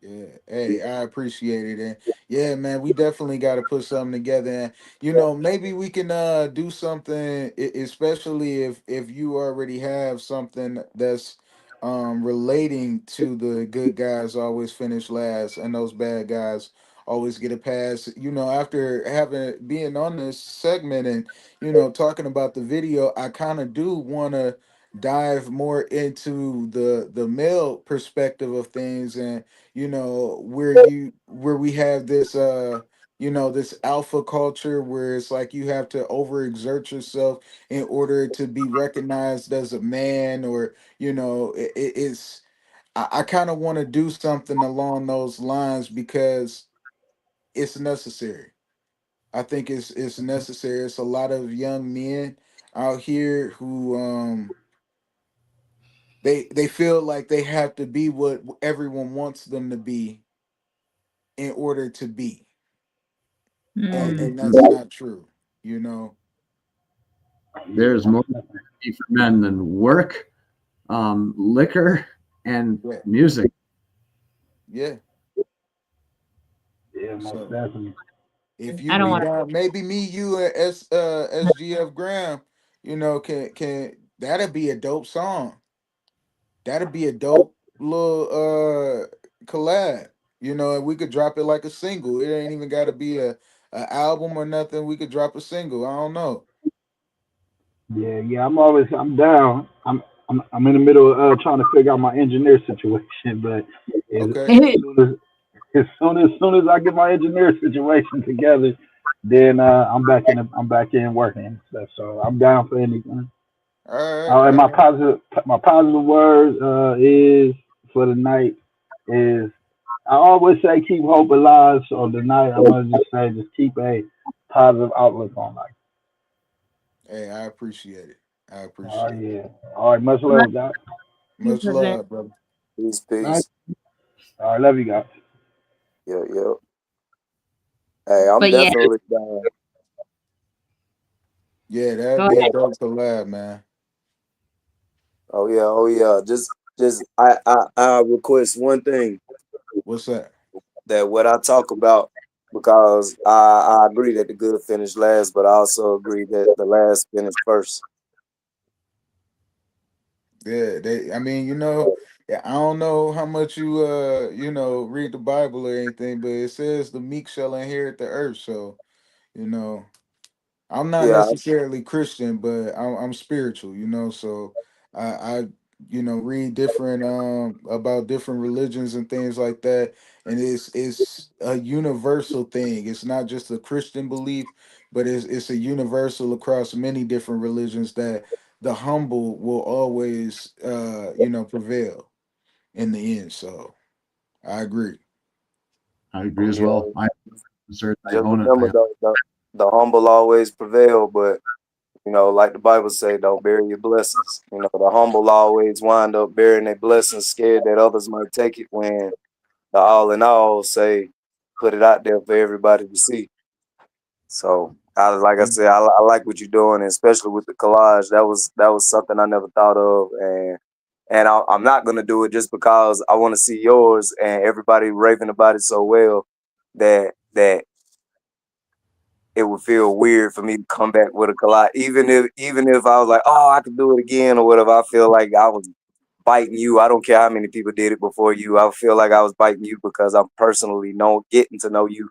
Yeah, hey, I appreciate it, and yeah, man, we definitely got to put something together, and you know, maybe we can do something, especially if you already have something that's relating to the good guys always finish last, and those bad guys always get a pass. You know, after having being on this segment and you know talking about the video, I kind of do want to dive more into the male perspective of things and you know where we have this you know this alpha culture where it's like you have to overexert yourself in order to be recognized as a man or you know it's I kind of want to do something along those lines because it's necessary. I think it's necessary. It's a lot of young men out here who they feel like they have to be what everyone wants them to be in order to be, and Mm. that's not true, you know. There's more for men than work, liquor, and Yeah, music. yeah. Yeah, most So definitely. if I you don't be want down, maybe me, you, and SGF Graham, you know, can that'd be a dope song. That'd be a dope little collab. You know, and we could drop it like a single. It ain't even got to be a album or nothing. We could drop a single. I don't know. Yeah. I'm down. I'm in the middle of trying to figure out my engineer situation, but as, Okay. as soon as as soon as I get my engineer situation together, then I'm back in working. So I'm down for anything. All right. And All right. my positive word is for the night is I always say keep hope alive. So tonight I'm gonna just say just keep a positive outlook on life. Hey, I appreciate it. I Oh appreciate it. yeah. All right. Much love love, guys. you Much for that. love, brother. Peace, Right? peace. All right. Love you guys. Yeah, yeah. Hey, I'm But yeah, definitely down. Yeah, that'd go be a ahead. dope collab, man. Oh yeah, oh yeah. Just I request one thing What's that? that what I talk about because I agree that the good finish last, but I also agree that the last finish first. Yeah, they. I mean, you know, yeah, I don't know how much you you know, read the Bible or anything, but it says the meek shall inherit the earth. So, you know, I'm not Yeah, necessarily Christian, but I'm spiritual, you know. So I you know read different about different religions and things like that, and it's a universal thing. It's not just a Christian belief, but it's a universal across many different religions that the humble will always you know prevail in the end. So I agree. I agree as yeah. well. I assert, I Just own it. remember though, the humble always prevail, but like the Bible say, don't bury your blessings. The humble always wind up burying their blessings, scared that others might take it when the all in all say, put it out there for everybody to see. So, like I Yeah. said, I like what you're doing, and especially with the collage. That was something I never thought of, and I'm not gonna do it just because I want to see yours and everybody raving about it so well that it would feel weird for me to come back with a collage, even if I was like, oh, I could do it again or whatever. I feel like I was biting you. I don't care how many people did it before you. I feel like I was biting you because I'm personally getting to know you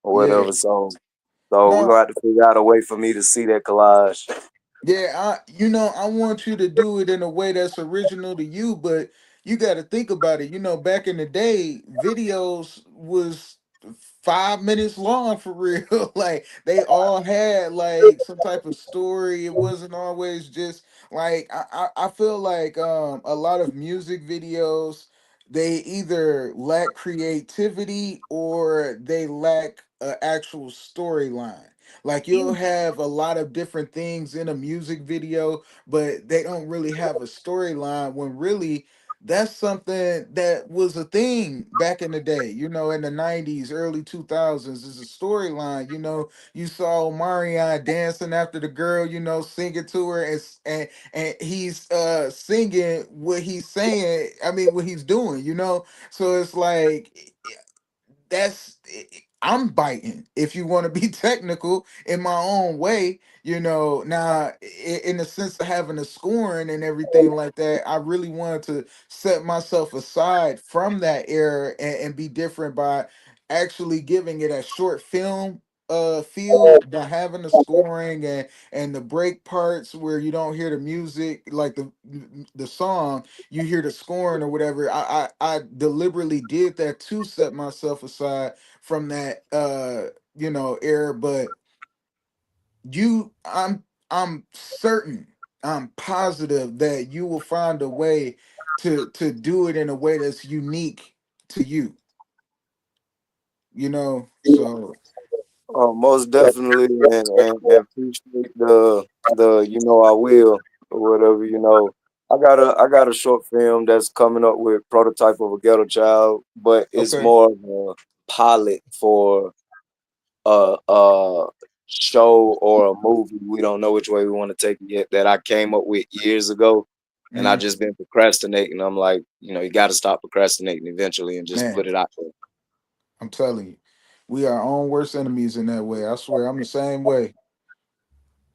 or Yeah. whatever. So we're No, gonna have to figure out a way for me to see that collage. yeah, you know, I want you to do it in a way that's original to you, but you got to think about it. You know, back in the day, videos was 5 minutes long for real. Like they all had like some type of story. It wasn't always just like I feel like a lot of music videos, they either lack creativity or they lack an actual storyline. Like you'll have a lot of different things in a music video, but they don't really have a storyline when really that's something that was a thing back in the day, in the 90s, early 2000s. Is a storyline. You saw Marion dancing after the girl, singing to her, and he's singing what he's saying, I mean what he's doing, so it's like that's I'm biting, if you want to be technical, in my own way. Now in the sense of having a scoring and everything like that, I really wanted to set myself aside from that era and be different by actually giving it a short film feel, by having the scoring and the break parts where you don't hear the music, like the song, you hear the scoring or whatever. I deliberately did that to set myself aside from that era. But I'm certain, I'm positive that you will find a way to do it in a way that's unique to you, so Most definitely, and appreciate the I will or whatever. I got a short film that's coming up with prototype of a ghetto child, but it's okay. more of a pilot for a show or a movie. We don't know which way we want to take it yet. That I came up with years ago, and I Mhm. just been procrastinating. I'm like, you got to stop procrastinating eventually and just Man, put it out there. I'm telling you, we are our own worst enemies in that way. I swear, I'm the same way.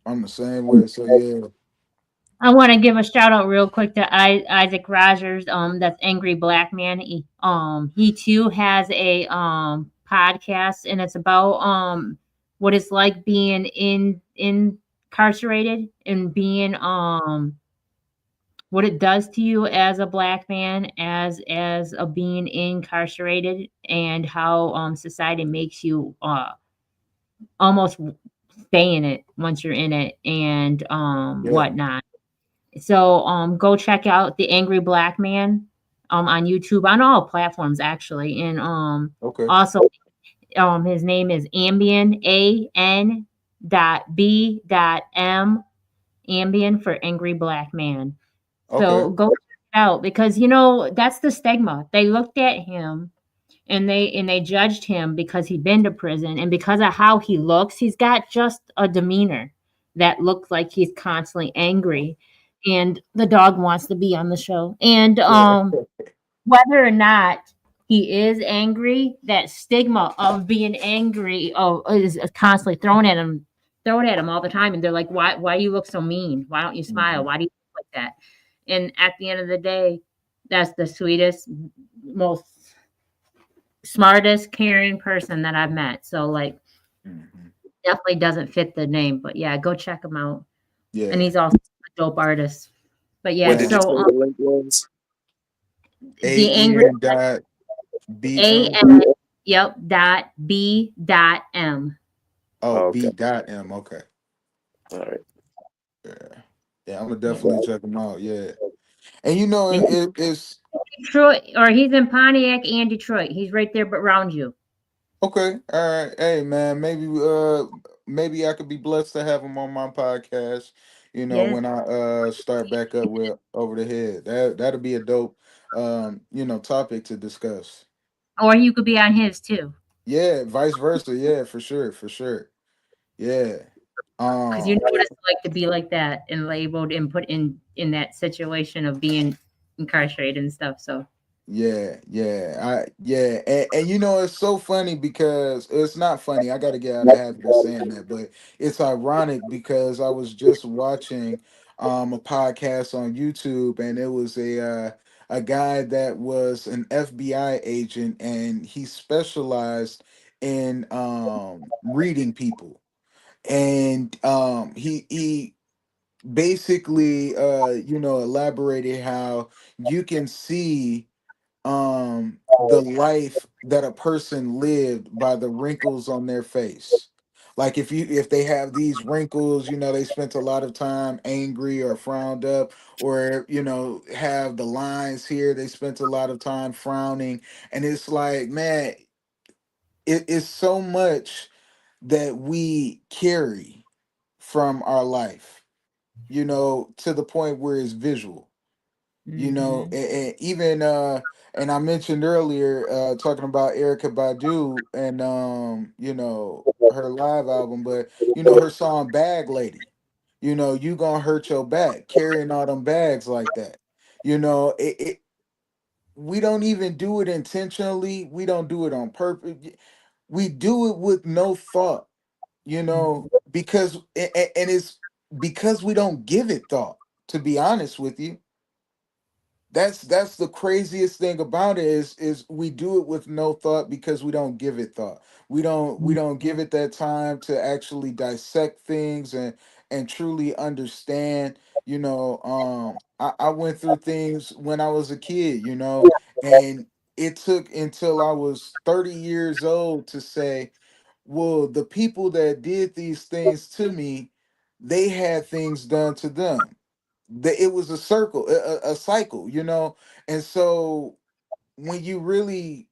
I'm the same way. So yeah. I want to give a shout out real quick to Isaac Rogers. That's Angry Black Man. He too has a podcast, and it's about what it's like being incarcerated and being what it does to you as a black man, as a being incarcerated, and how society makes you almost stay in it once you're in it, and Yeah. whatnot. So go check out the Angry Black Man on YouTube, on all platforms actually. And Okay. also his name is Ambien, AN dot B dot M, Ambien for Angry Black Man. Okay. So go check it out, because that's the stigma. They looked at him and they judged him because he'd been to prison, and because of how he looks, he's got just a demeanor that looks like he's constantly angry. And the dog wants to be on the show. And Yeah. whether or not he is angry, that stigma of being angry is constantly thrown at him all the time. And they're like, why do you look so mean? Why don't you smile? Mhm. Why do you look like that? And at the end of the day, that's the sweetest, most smartest, caring person that I've met. So like, Mhm. definitely doesn't fit the name, but yeah, go check him out. And Yeah. he's also a dope artist. But yeah, What did you Man. say so the link was? the angry AN dot A BM. N yep dot B dot M. Oh, Okay, B dot M. Okay. all right. Yeah. Yeah, I'm gonna Yeah. definitely check them out. Yeah. And And it's Detroit, or he's in Pontiac and Detroit. He's right there, but around you. okay. All right. Hey man, maybe I could be blessed to have him on my podcast, Yeah. when I start back up with Over the Head. That'll be a dope topic to discuss. Or you could be on his too. Yeah, vice versa. Yeah, for sure, for sure. Yeah. Because you know Um. what it's like to be like that and labeled and put in that situation of being incarcerated and stuff. So And it's so funny because it's not funny. I got to get out of the habit of saying that, but it's ironic because I was just watching a podcast on YouTube, and it was a guy that was an FBI agent, and he specialized in reading people, and he basically elaborated how you can see the life that a person lived by the wrinkles on their face. Like if they have these wrinkles, they spent a lot of time angry or frowned up, or have the lines here, they spent a lot of time frowning. And it's like, man, it's so much that we carry from our life, to the point where it's visual, Mm-hmm. and even and I mentioned earlier, talking about Erica Badu and her live album, but her song Bag Lady, you gonna hurt your back carrying all them bags like that. We don't even do it intentionally, we don't do it on purpose, we do it with no thought, because and it's because we don't give it thought, to be honest with you. That's the craziest thing about it, is we do it with no thought because we don't give it thought. We don't give it that time to actually dissect things and truly understand. I went through things when I was a kid, and it took until I was 30 years old to say, well, the people that did these things to me, they had things done to them. It was a circle, a cycle, and so when you really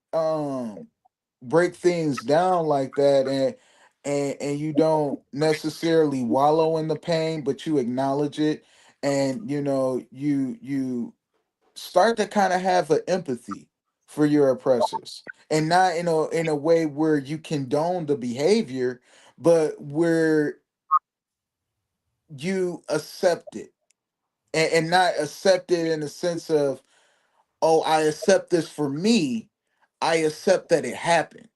break things down like that, and you don't necessarily wallow in the pain, but you acknowledge it, and you start to kind of have an empathy for your oppressors, and not in a way where you condone the behavior, but where you accept it, and not accept it in the sense of, oh, I accept this for me. I accept that it happened.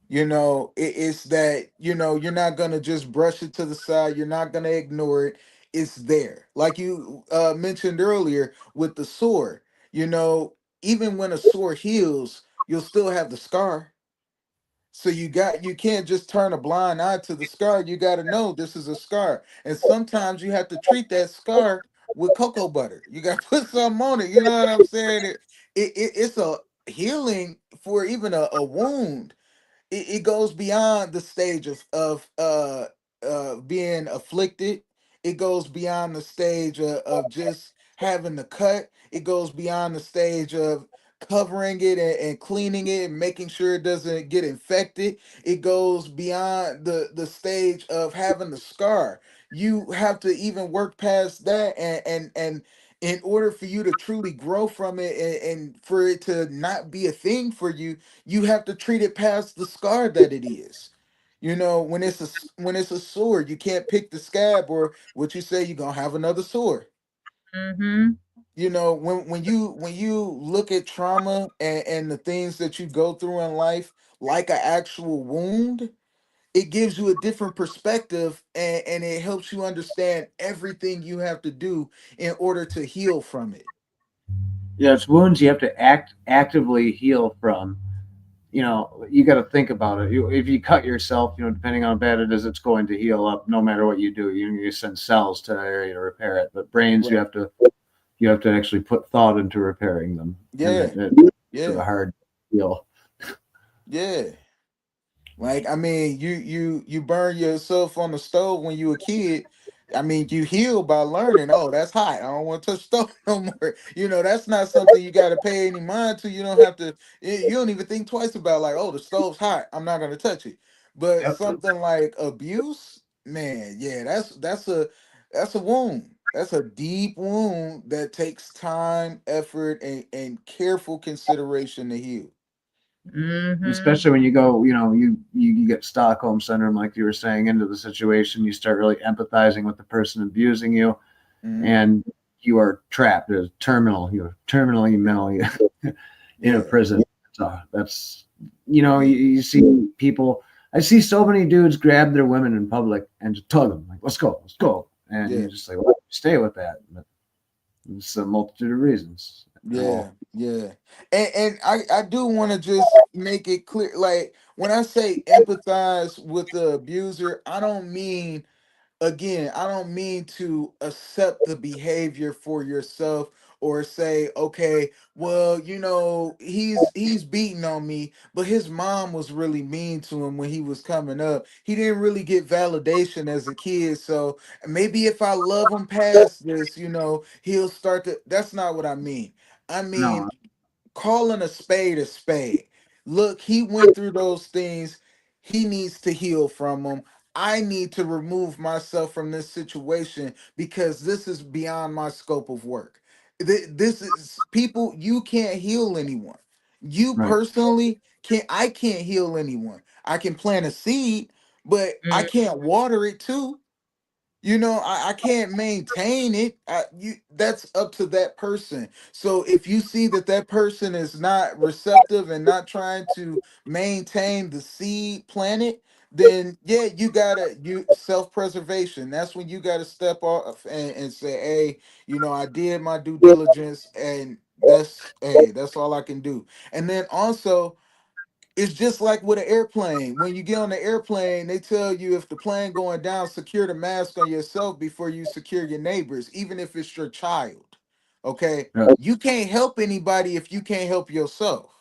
It's that, you're not going to just brush it to the side. You're not going to ignore it. It's there. Like you mentioned earlier with the sore, you know, even when a sore heals, you'll still have the scar. So you can't just turn a blind eye to the scar. You got to know this is a scar. And sometimes you have to treat that scar with cocoa butter. You got to put something on it. You know what I'm saying? It's a healing for even a wound. It goes beyond the stage of being afflicted. It goes beyond the stage of just having the cut. It goes beyond the stage of covering it and cleaning it and making sure it doesn't get infected. It goes beyond the stage of having the scar. You have to even work past that, and in order for you to truly grow from it, and for it to not be a thing for you, you have to treat it past the scar that it is. When it's a sword, you can't pick the scab, or what you say, you're gonna have another sword. Mm-hmm. When you look at trauma and the things that you go through in life like an actual wound, it gives you a different perspective, and it helps you understand everything you have to do in order to heal from it. Yeah, it's wounds you have to actively heal from. You got to think about it. If you cut yourself, depending on how bad it is, it's going to heal up no matter what you do. You send cells to that area to repair it. But brains, Right. you have to actually put thought into repairing them, and Yeah. it makes it Yeah. a hard heal. Yeah. Like, I mean, you burn yourself on the stove when you were a kid. I mean, you heal by learning. Oh, that's hot. I don't want to touch stove no more. That's not something you got to pay any mind to. You don't have to. You don't even think twice about, like, oh, the stove's hot, I'm not gonna touch it. But Yep. something like abuse, man, yeah, that's a wound. That's a deep wound that takes time, effort, and careful consideration to heal. Mm-hmm. Especially when you go, you get Stockholm syndrome, like you were saying, into the situation. You start really empathizing with the person abusing you, Hmm. and you are trapped as you're terminally mentally in a Yeah. prison. So that's, Yeah. you see people. I see so many dudes grab their women in public and just tug them like, let's go," and Yeah. you're just like, well, stay with that. But it's a multitude of reasons. Yeah, yeah. And I do want to just make it clear, like, when I say empathize with the abuser, I don't mean to accept the behavior for yourself, or say, okay, well, he's beating on me, but his mom was really mean to him when he was coming up. He didn't really get validation as a kid, so maybe if I love him past this, he'll start to. That's not what I mean. I mean, No, calling a spade a spade. Look, he went through those things. He needs to heal from them. I need to remove myself from this situation because this is beyond my scope of work. This is people, you can't heal anyone. You right. personally can't, I can't heal anyone. I can plant a seed, but I Mm, can't water it too. I can't maintain it. That's up to that person. So if you see that that person is not receptive and not trying to maintain the seed planet, then yeah, you self-preservation. That's when you gotta step off and say, hey, I did my due diligence, and that's all I can do. And then also, it's just like with an airplane. When you get on the airplane, they tell you if the plane going down, secure the mask on yourself before you secure your neighbors, even if it's your child. Okay? Yeah, You can't help anybody if you can't help yourself.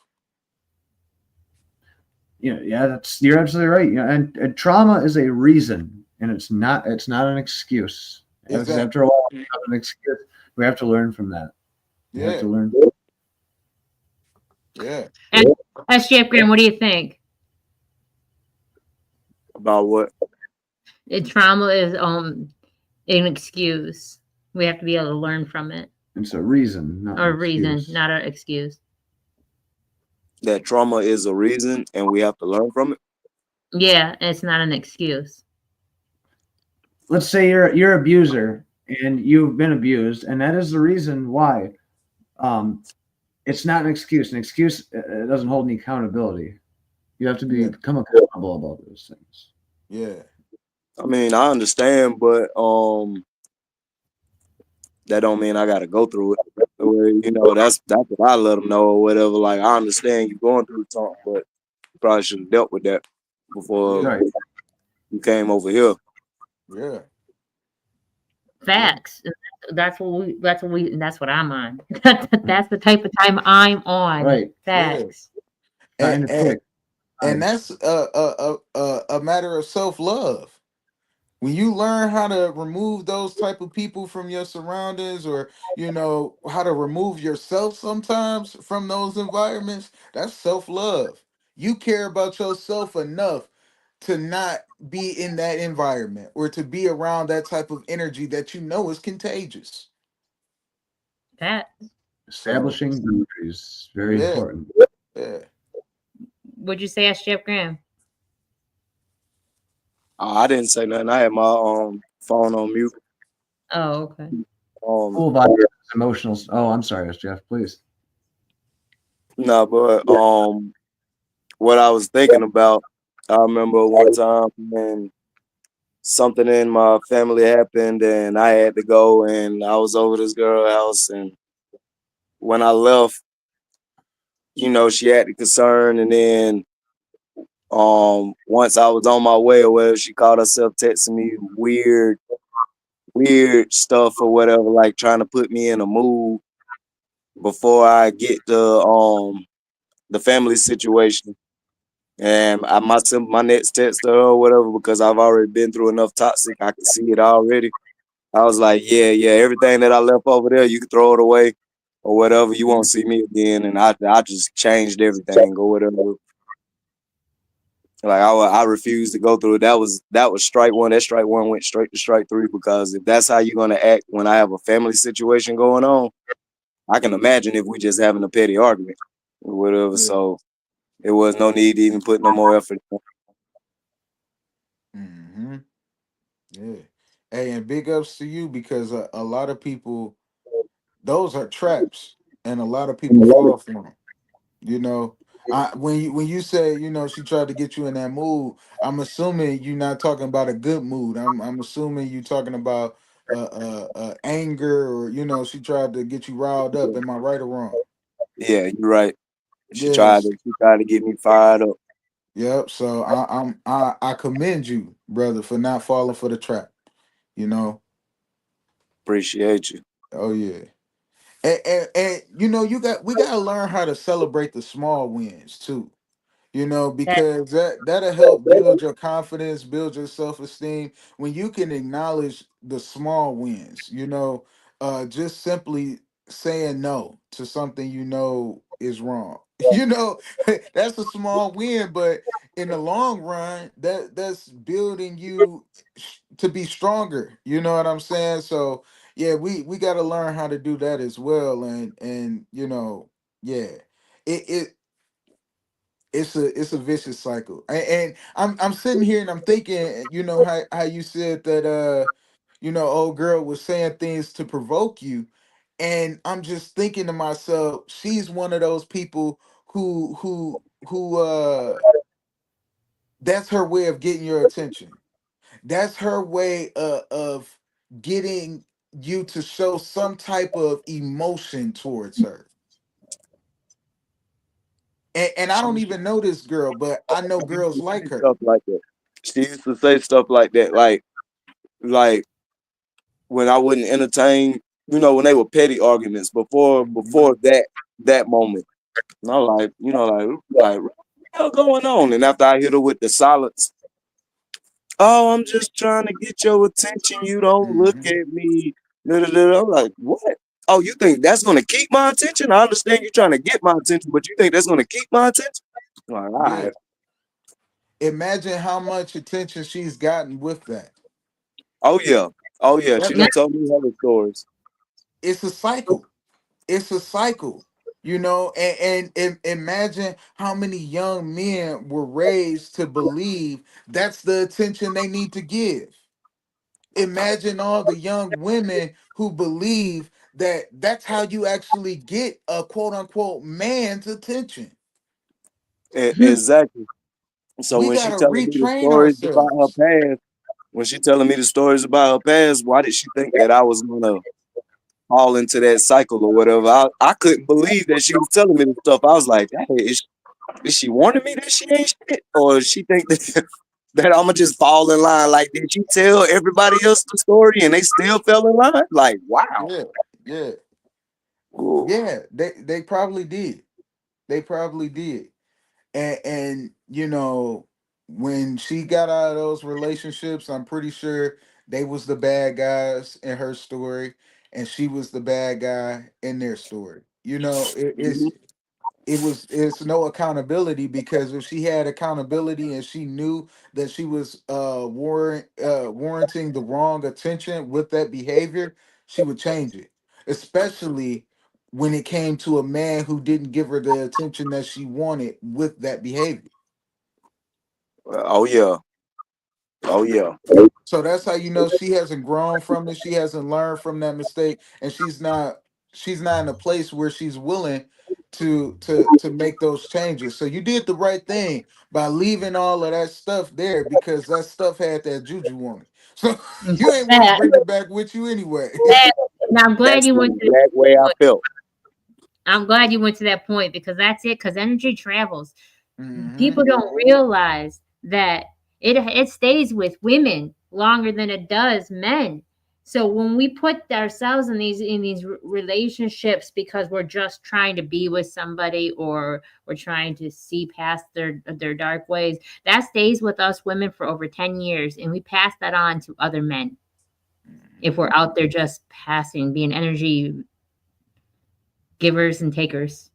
yeah, you're absolutely right. And trauma is a reason, and it's not an excuse. Because after a Exactly. while, it's not an excuse. We have to learn from that. We have Yeah. to learn. Yeah. and SJF Graham, what do you think? About what? Trauma is an excuse. We have to be able to learn from it, It's a reason, not or an a reason, excuse. not an excuse. That trauma is a reason, and we have to learn from it. Yeah, it's not an excuse. Let's say you're abuser and you've been abused, and that is the reason why. Um, it's not an excuse. An excuse doesn't hold any accountability. You have to Yeah. become accountable about those things. Yeah. I mean, I understand, but that don't mean I got to go through it. That's what I let them know or whatever. Like, I understand you going through something, but you probably should have dealt with that before Yeah. Right. you came over here. Yeah. Yeah. Facts. That's what I'm on. That's the type of time I'm on. Right. Yeah. Facts. Time And to and, pick and sides. that's a matter of self-love. When you learn how to remove those type of people from your surroundings, or how to remove yourself sometimes from those environments, that's self-love. You care about yourself enough to not be in that environment or to be around that type of energy that is contagious. Facts. So Establishing boundaries very yeah. important. Yeah. Would you say SJF Graham? I didn't say nothing. I had my phone on mute. Oh, okay. Um, Full violence, emotional. Oh, I'm sorry, Jeff. Please. no, but what I was thinking about, I remember one time when something in my family happened and I had to go, and I was over this girl's house, and when I left, she acted concerned, and then once I was on my way or whatever, she called herself texting me weird stuff or whatever, like trying to put me in a mood before I get the family situation. And my next text to her or whatever, because I've already been through enough toxic, I can see it already. I was like, yeah, everything that I left over there, you can throw it away or whatever. You won't see me again. And I just changed everything or whatever. Like I refused to go through it. That was strike one. That strike one went straight to strike three, because if that's how you're gonna act when I have a family situation going on, I can imagine if we just having a petty argument or whatever. Yeah. So it was no need to even put no more effort. Hmm. Yeah. Hey, and big ups to you, because a lot of people, those are traps, and a lot of people fall for them. You know, when you say she tried to get you in that mood, I'm assuming you're not talking about a good mood. I'm assuming you talking about anger, or she tried to get you riled up. Am I right or wrong? Yeah, you're right. She tried Yes. to she tried to get me fired up. Yep. So I commend you, brother, for not falling for the trap. You know. Appreciate you. Oh yeah. And you know, we gotta learn how to celebrate the small wins too. You know, That because that'll help build your confidence, build your self-esteem when you can acknowledge the small wins, you know, just simply saying no to something you know is wrong. You know, that's a small win, but in the long run, that's building you to be stronger. You know what I'm saying? So yeah, we got to learn how to do that as well, and you know, yeah. It it's a vicious cycle. And I'm sitting here and I'm thinking, you know, how you said that you know, old girl was saying things to provoke you, and I'm just thinking to myself, she's one of those people who that's her way of getting your attention. That's her way of getting you to show some type of emotion towards her. And I She don't used even know this girl, but I know girls to like say her. stuff like that. She used to say stuff like that, like when I wouldn't entertain, when they were petty arguments before that moment. And I'm like, what the hell going on? And after I hit her with the silence, oh, I'm just trying to get your attention. You don't look Hmm. at me. Da, da, da. I'm like, what? Oh, you think that's gonna keep my attention? I understand you're trying to get my attention, but you think that's gonna keep my attention? I'm like, all Yeah. right. Imagine how much attention she's gotten with that. Oh yeah. Oh yeah. She That done yeah, that told me her stories. it's a cycle. It's a cycle. You know, and imagine how many young men were raised to believe that's the attention they need to give. Imagine all the young women who believe that that's how you actually get a quote unquote man's attention. Exactly. So We when got she to telling me the retrain stories about her ourselves. past, when she telling me the stories about her past, why did she think that I was gonna fall into that cycle or whatever? I couldn't believe that she was telling me the stuff. I was like, hey, is she warning me that she ain't shit, or she think that that I'ma just fall in line? Like, did you tell everybody else the story and they still fell in line? Like, wow. Yeah, yeah, Ooh. yeah. They probably did. They probably did. And you know, when she got out of those relationships, I'm pretty sure they was the bad guys in her story, and she was the bad guy in their story. You know, Mhm. it's no accountability, because if she had accountability and she knew that she was warranting the wrong attention with that behavior, she would change it, especially when it came to a man who didn't give her the attention that she wanted with that behavior. Oh yeah. Oh yeah. So that's how you know she hasn't grown from it. She hasn't learned from that mistake, and she's not in a place where she's willing to make those changes. So you did the right thing by leaving all of that stuff there, because that stuff had that juju on it. So you ain't want to that, bring it back with you anyway. that, and I'm glad That's you the went to exact way I that. felt. I'm glad you went to that point because that's it. Because energy travels. Hmm. People don't realize that it stays with women longer than it does men. So when we put ourselves in these relationships because we're just trying to be with somebody or we're trying to see past their dark ways, that stays with us women for over 10 years, and we pass that on to other men if we're out there just passing, being energy givers and takers.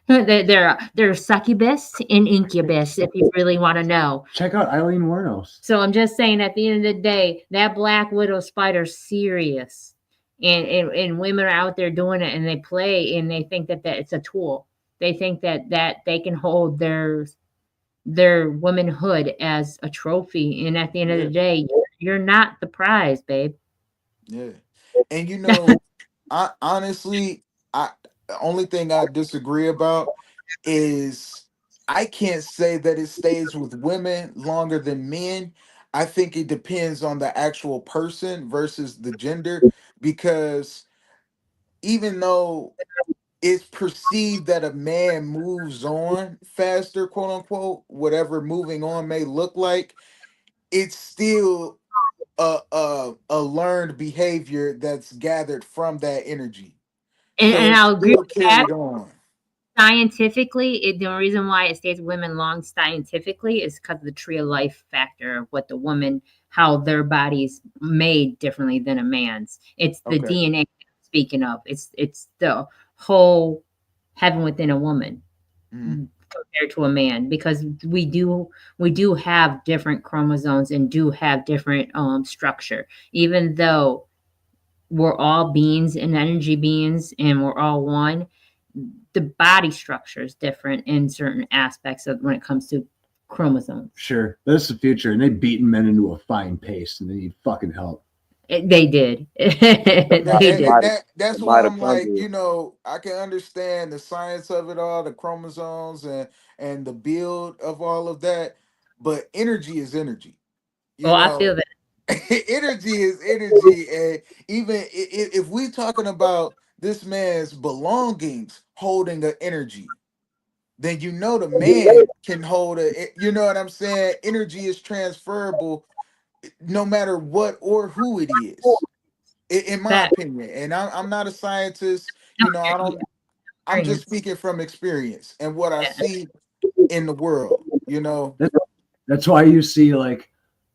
They're succubus and incubus, if you really want to know. Check out Eileen Wuornos. So I'm just saying, at the end of the day, that black widow spider's serious, and women are out there doing it, and they play, and they think that it's a tool. They think that they can hold their womanhood as a trophy, and at the end of the Yeah, day, you're not the prize, babe. yeah. And you know, I honestly, I the only thing I disagree about is I can't say that it stays with women longer than men. I think it depends on the actual person versus the gender, because even though it's perceived that a man moves on faster, quote unquote, whatever moving on may look like, it's still a learned behavior that's gathered from that energy. So and it's I'll agree still with that. carried on. Scientifically, the reason why it stays women long scientifically is because of the tree of life factor of what the woman, how their body's made differently than a man's. It's the Okay. DNA. Speaking of, it's the whole heaven within a woman Mhm. compared to a man, because we do have different chromosomes and do have different structure, even though we're all beings and energy beings and we're all one. The body structure is different in certain aspects of when it comes to chromosomes. Sure, that's the future, and they beating men into a fine pace, and they need fucking help. They did. That, They did. that's The why I'm like, mitochondria. I can understand the science of it all, the chromosomes and the build of all of that, but energy is energy. Oh, You I know, feel that. energy is energy, and even if we talking about this man's belongings holding an energy, then the man can hold you know what I'm saying? Energy is transferable no matter what or who it is, in my That opinion. And I'm not a scientist, I yeah, don't. I'm just experience. speaking from experience and what I Yeah. see in the world. That, that's why you see like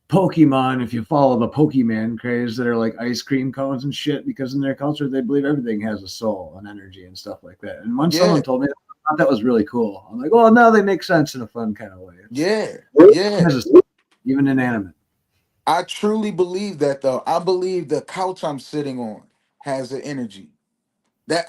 Pokemon, if you follow the Pokemon craze, that are like ice cream cones and shit, because in their culture they believe everything has a soul and energy and stuff like that. And when Yeah, someone told me that, I thought that was really cool. I'm like, well, now they make sense in a fun kind of way. yeah, It yeah. has a soul, even inanimate. I truly believe that though. I believe the couch I'm sitting on has an energy. That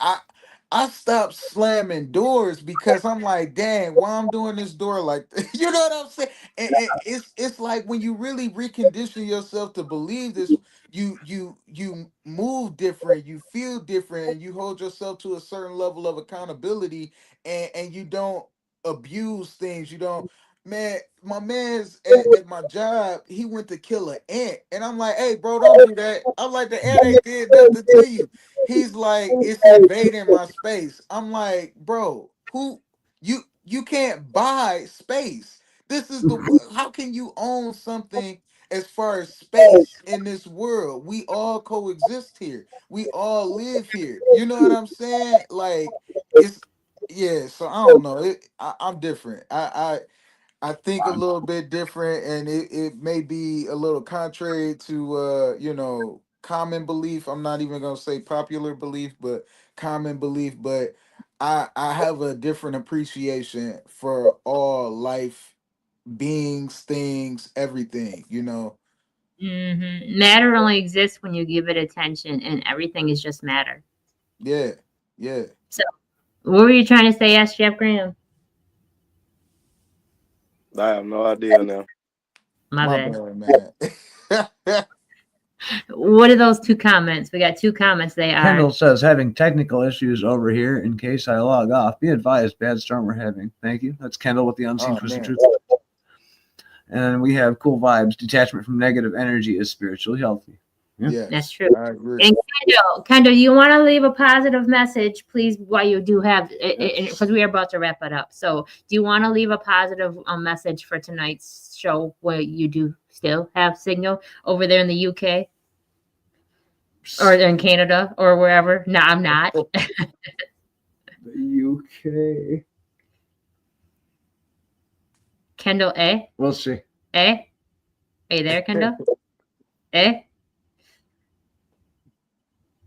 I stopped slamming doors because I'm like, dang, why I'm doing this door like you know what I'm saying? And it's like when you really recondition yourself to believe this, you move different, you feel different, and you hold yourself to a certain level of accountability, and you don't abuse things. You don't. Man, my man's at my job, he went to kill an ant. And I'm like, hey, bro, don't do that. I'm like, the ant ain't did nothing to you. He's like, it's invading my space. I'm like, bro, who you can't buy space. This is the how can you own something as far as space in this world? We all coexist here. We all live here. You know what I'm saying? Like it's yeah, so I don't know. I'm different. I think a little bit different, and it may be a little contrary to common belief. I'm not even gonna say popular belief, but common belief. But I have a different appreciation for all life beings, things, everything. Matter only exists when you give it attention, and everything is just matter. Yeah, yeah. So, what were you trying to say, Ask Jeff Graham? I have no idea now. My My bad. bad, man. What are those two comments? We got two comments. They are. Kendall says, having technical issues over here in case I log off. Be advised, bad storm we're having. Thank you. That's Kendall with the Unseen Oh Twisted man. Truth. And we have cool vibes. Detachment from negative energy is spiritually healthy. Yeah. Yes, That's true. I agree. And Kendall, you want to leave a positive message, please, while you do have, because we are about to wrap it up. So, do you want to leave a positive message for tonight's show where you do still have signal over there in the UK or in Canada or wherever? No, I'm not. The UK. Kendall, We'll see. Are you there, Kendall?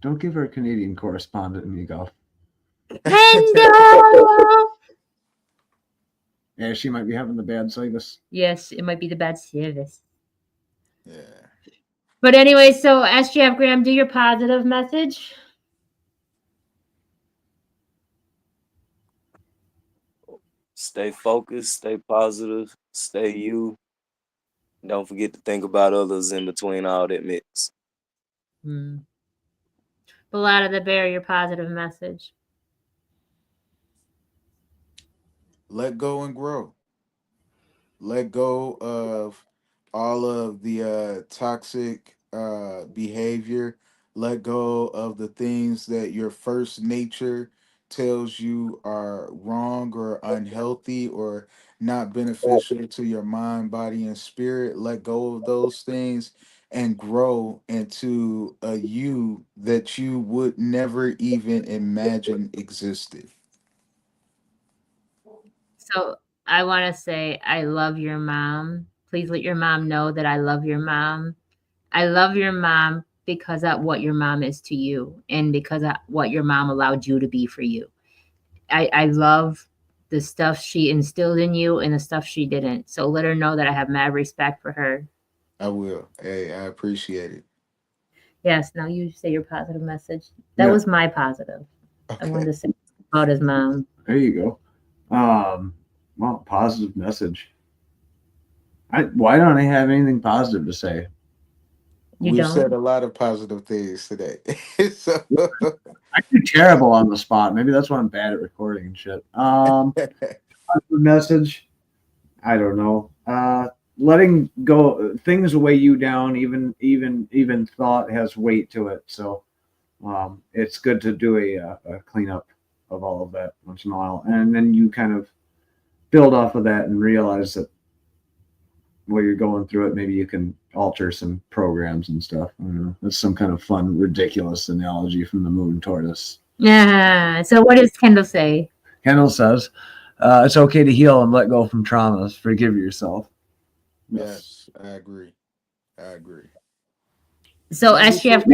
Don't give her a Canadian correspondent in Ego. Kendall! Yeah, she might be having the bad service. Yes, it might be the bad service. Yeah. But anyway, so SGF Graham, do your positive message. Stay focused, stay positive, stay you. Don't forget to think about others in between all that mix. Bolatta Tha Beat, your positive message. Let go and grow. Let go of all of the toxic behavior. Let go of the things that your first nature tells you are wrong or unhealthy or not beneficial to your mind, body, and spirit. Let go of those things and grow into a you that you would never even imagine existed. So I want to say, I love your mom. Please let your mom know that I love your mom. I love your mom because of what your mom is to you and because of what your mom allowed you to be for you. I love the stuff she instilled in you and the stuff she didn't. So let her know that I have mad respect for her. I will. Hey, I appreciate it. Yes, now you say your positive message. That Yeah. was my positive. I wanted Okay. to say about his mom. There you go. Well, positive message. Why don't I have anything positive to say? You We've said don't? a lot of positive things today. So I do terrible on the spot. Maybe that's why I'm bad at recording and shit. Positive message. I don't know. Letting go things weigh you down. Even thought has weight to it. So it's good to do a cleanup of all of that once in a while, and then you kind of build off of that and realize that while you're going through it, maybe you can alter some programs and stuff. I don't know. That's some kind of fun, ridiculous analogy from the moon tortoise. Yeah. So what does Kendall say? Kendall says, it's okay to heal and let go from traumas. Forgive yourself. yes, I agree. I agree. So Now SGF.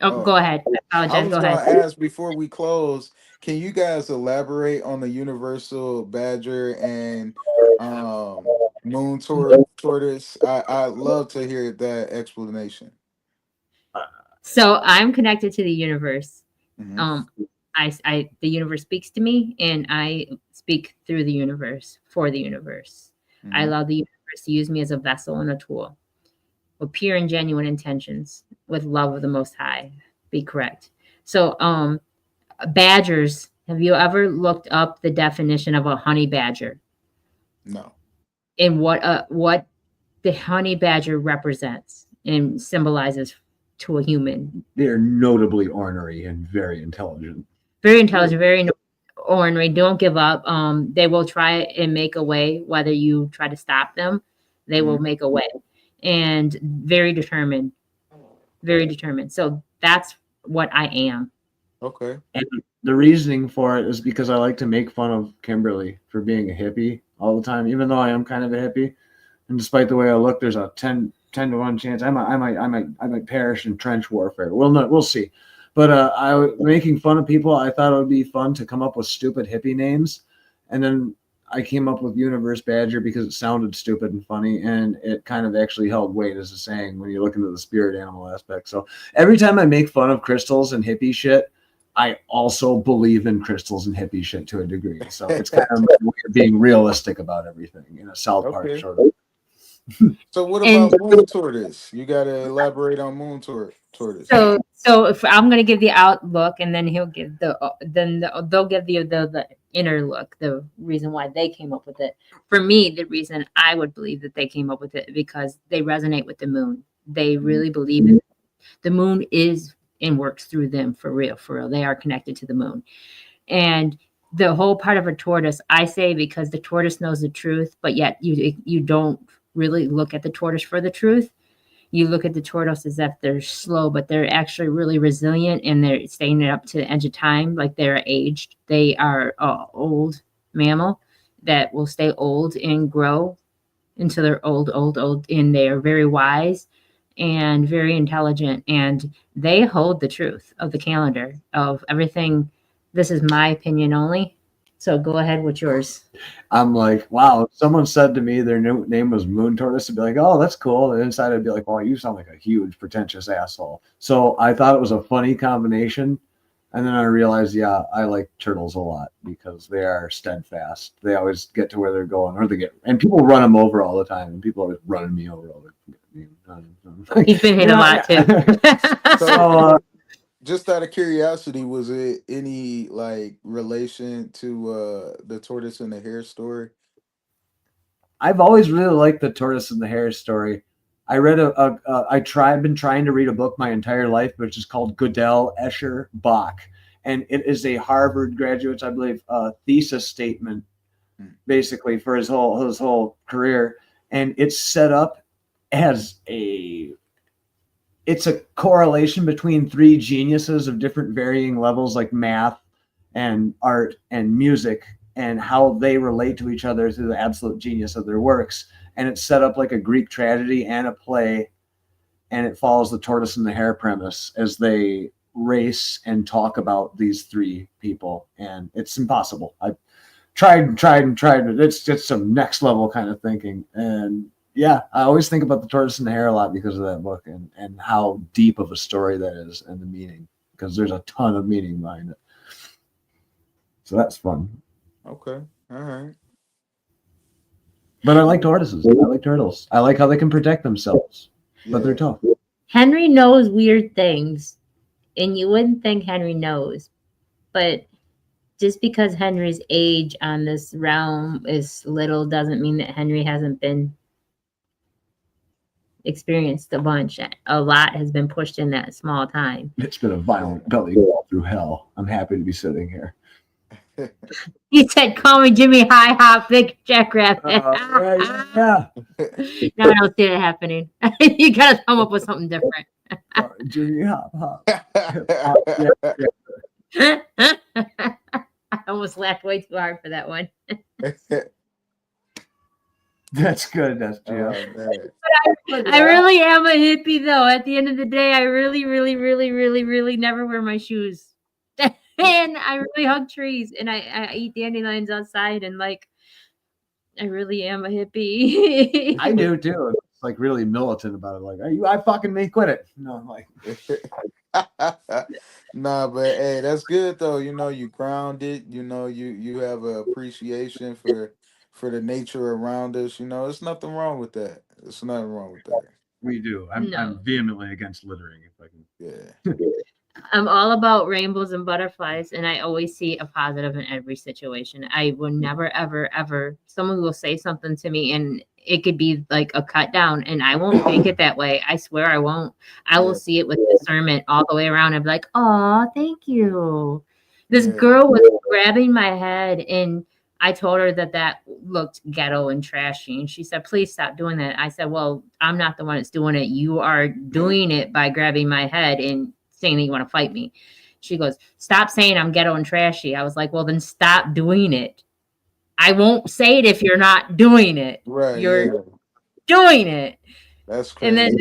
Oh, go ahead. I I apologize. was Go going ahead. to ask before we close, can you guys elaborate on the universal badger and moon tortoise? I love to hear that explanation. So I'm connected to the universe. Mhm. The universe speaks to me, and I speak through the universe for the universe. I Mhm. allow the universe to use me as a vessel and a tool with pure and genuine intentions, with love of the Most High. Be correct. So, badgers. Have you ever looked up the definition of a honey badger No. and what the honey badger represents and symbolizes to a human? They're notably ornery and very intelligent. Very intelligent, very ornery. Don't give up. They will try and make a way. Whether you try to stop them, they will make a way. And very determined, very determined. So that's what I am. Okay. And the reasoning for it is because I like to make fun of Kimberly for being a hippie all the time, even though I am kind of a hippie. And despite the way I look, there's a 10 to 1 chance I might perish in trench warfare. We'll see. But making fun of people, I thought it would be fun to come up with stupid hippie names. And then I came up with Universe Badger because it sounded stupid and funny, and it kind of actually held weight as a saying when you look into the spirit animal aspect. So every time I make fun of crystals and hippie shit, I also believe in crystals and hippie shit to a degree. So it's kind of being realistic about everything in a South Park sort of. So what And about moon tortoise? You got to elaborate on moon tortoise. so if I'm gonna give the outlook, and then he'll give they'll give the inner look, the reason why they came up with it. For me, the reason I would believe that they came up with it because they resonate with the moon. They really believe in the moon is and works through them for real, for real. They are connected to the moon. And the whole part of a tortoise, I say, because the tortoise knows the truth, but yet you don't really look at the tortoise for the truth. You look at the tortoise as if they're slow, but they're actually really resilient and they're staying up to the edge of time, like they're aged. They are an old mammal that will stay old and grow until they're old, and they are very wise and very intelligent, and they hold the truth of the calendar of everything. This is my opinion only. So go ahead with yours. I'm like, wow, if someone said to me their new name was Moon Tortoise, I'd be like, oh, that's cool. And inside I'd be like, well, you sound like a huge pretentious asshole. So I thought it was a funny combination. And then I realized, yeah, I like turtles a lot because they are steadfast. They always get to where they're going, and people run them over all the time, and people always running me over all the time. He's been hit a lot too. So, just out of curiosity, was it any like relation to the tortoise and the hare story? I've always really liked the tortoise and the hare story. I read been trying to read a book my entire life, which is called Gödel, Escher, Bach. And it is a Harvard graduate's, I believe, thesis statement, basically, for his whole career. And it's set up as a it's a correlation between three geniuses of different varying levels, like math and art and music, and how they relate to each other through the absolute genius of their works. And it's set up like a Greek tragedy and a play, and it follows the tortoise and the hare premise as they race and talk about these three people. And it's impossible. I tried and tried and tried, but it's just some next level kind of thinking. And yeah, I always think about the tortoise and the hare a lot because of that book and how deep of a story that is and the meaning, because there's a ton of meaning behind it. So that's fun. Okay. All right. But I like tortoises. I like turtles. I like how they can protect themselves, but they're tough. Henry knows weird things, and you wouldn't think Henry knows, but just because Henry's age on this realm is little doesn't mean that Henry hasn't been experienced a bunch. A lot has been pushed in that small time. It's been a violent belly crawl through hell. I'm happy to be sitting here. He said, "Call me Jimmy High Hop, Big Jackrabbit." Yeah. No, I don't see that happening. You gotta come up with something different. Jimmy Hop Hop. I almost laughed way too hard for that one. That's good. That's true. I really am a hippie, though. At the end of the day, I really, really, really, really, really never wear my shoes. And I really hug trees, and I eat dandelions outside, and like, I really am a hippie. I do too. It's like really militant about it. Like, are you? I fucking me, quit it. No, I'm like, nah, but hey, that's good though. You know, you grounded. You know, you have an appreciation for the nature around us. You know, there's nothing wrong with that. There's nothing wrong with that. we do. I'm vehemently against littering. If I can. Yeah. I'm all about rainbows and butterflies, and I always see a positive in every situation. I will never, ever, ever. Someone will say something to me, and it could be like a cut down, and I won't take it that way. I swear I won't. I will see it with discernment all the way around. I'd be like, "Oh, thank you." This girl was grabbing my head, and I told her that looked ghetto and trashy, and she said, "Please stop doing that." I said, "Well, I'm not the one that's doing it. You are doing it by grabbing my head and saying that you want to fight me." She goes, "Stop saying I'm ghetto and trashy." I was like, "Well, then stop doing it. I won't say it if you're not doing it. Right. You're doing it." That's crazy. And then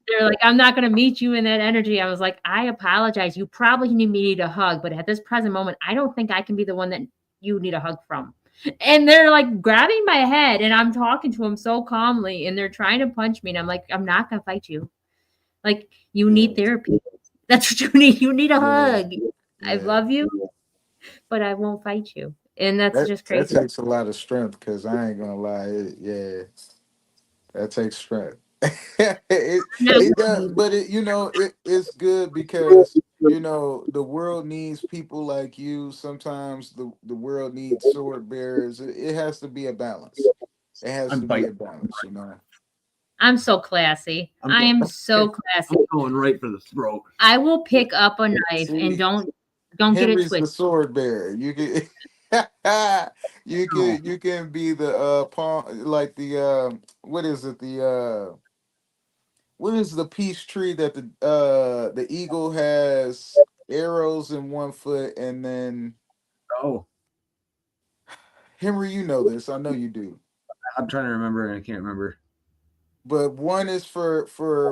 they're like, "I'm not going to meet you in that energy." I was like, "I apologize. You probably need a hug, but at this present moment, I don't think I can be the one that you need a hug from." And they're like grabbing my head, and I'm talking to them so calmly, and they're trying to punch me, and I'm like, "I'm not going to fight you. Like, you need therapy. That's what you need. You need a hug. I love you, but I won't fight you." And that's just crazy. That takes a lot of strength, because I ain't gonna lie. That takes strength. It does, but it's good because the world needs people like you. Sometimes the world needs sword bearers. It has to be a balance. It has to be a balance. I'm so classy. I am so classy. I'm going right for the throat. I will pick up a knife and don't get it twisted. The sword bearer. You can you can be the pawn, like the what is it, what is the peace tree that the eagle has arrows in one foot, and then Henry, you know this. I know you do. I'm trying to remember and I can't remember. But one is for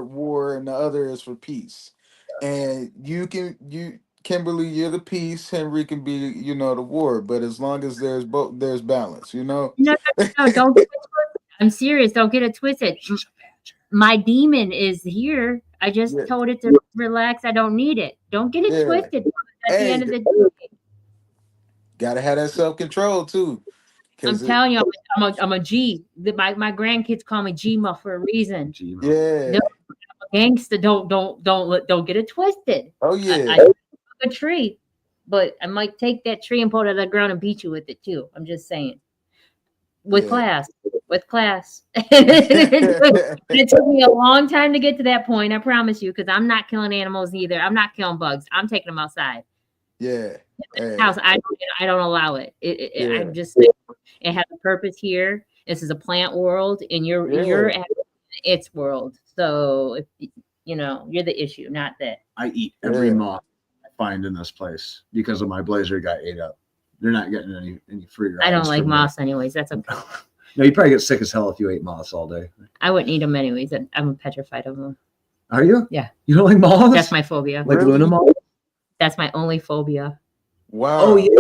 war and the other is for peace. And Kimberly, you're the peace. Henry can be, the war. But as long as there's balance, No, don't get it twisted. I'm serious. Don't get it twisted. My demon is here. I just told it to relax. I don't need it. Don't get it twisted. At the end of the day, gotta have that self-control too. I'm telling you, I'm a G. My grandkids call me G-Ma for a reason. Yeah. No, I'm a gangster. Don't get it twisted. Oh yeah. I a tree, but I might take that tree and pull it out of the ground and beat you with it too. I'm just saying. With class. It took me a long time to get to that point, I promise you, because I'm not killing animals either. I'm not killing bugs. I'm taking them outside. Yeah. House, I don't allow it. I'm just saying, it has a purpose here. This is a plant world, and you're at its world. So if you know, you're the issue, not that. I eat every Yeah. moth I find in this place because of my blazer got ate up. They're not getting any free rides. I don't like from me. moths anyways. That's okay. No, you'd probably get sick as hell if you ate moths all day. I wouldn't eat them anyways. I'm petrified of them. Are you? Yeah. You don't like moths? That's my phobia. Like Really? Luna moths? That's my only phobia. Wow. Oh yeah.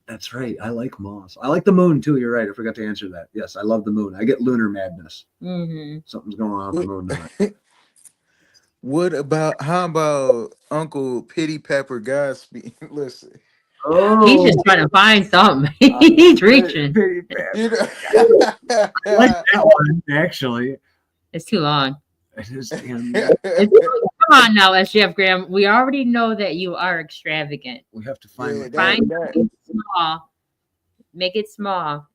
That's right. I like moths. I like the moon too. You're right. I forgot to answer that. Yes, I love the moon. I get lunar madness. Mm-hmm. Something's going on with the moon tonight. How about Uncle Pity Pepper Godspeed? Listen. He's just trying to find something. He's reaching. You know, I like that one, actually. It's too long. It is, Come on now, SGF Graham. We already know that you are extravagant. we have to find Yeah, what Find that- it small. Make it small.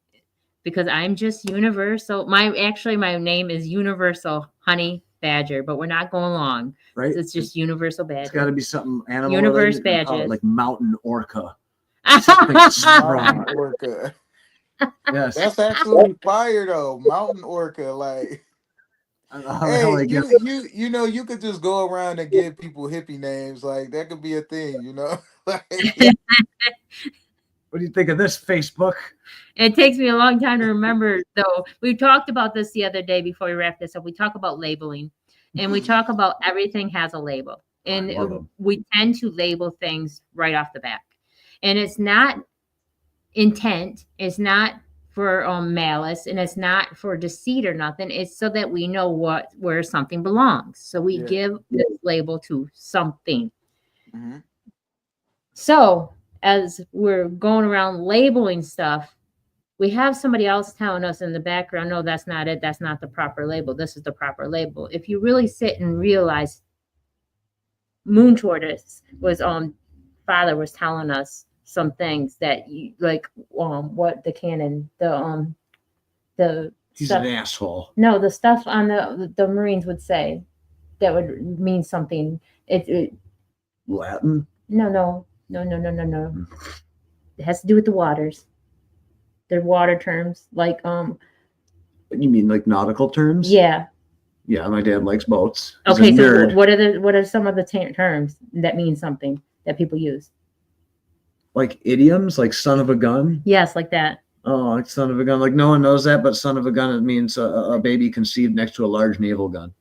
Because I'm just universal. My name is Universal Honey Badger, but we're not going long. right? It's just Universal It's Badger. got to be something animal. Universe related. We call it badges. like mountain orca. Something strong. Mountain Orca. Yes. That's actually fire though. Mountain Orca. Like, I don't know how the hell hey, I get you know, you could just go around and give people hippie names. Like, that could be a thing, you know? Like, What do you think of this, Facebook? It takes me a long time to remember, though. We talked about this the other day before we wrap this up. We talk about labeling, and we talk about everything has a label. I love 'em. And we tend to label things right off the back. And it's not intent, it's not for malice, and it's not for deceit or nothing. It's so that we know where something belongs. So we Yeah. give this label to something. Mhm. So as we're going around labeling stuff, we have somebody else telling us in the background, no, that's not it. That's not the proper label. This is the proper label. If you really sit and realize, Moon Tortoise was father was telling us some things that you like what the canon, the He's stuff, an asshole. no, the stuff on the Marines would say that would mean something. It Latin? no. It has to do with the waters. They're water terms, like You mean like nautical terms? yeah. Yeah, my dad likes boats. He's Okay, a so nerd. what are some of the terms that mean something that people use? Like idioms, like son of a gun. Yes, like that. Oh, like son of a gun. Like no one knows that, but son of a gun, it means a baby conceived next to a large naval gun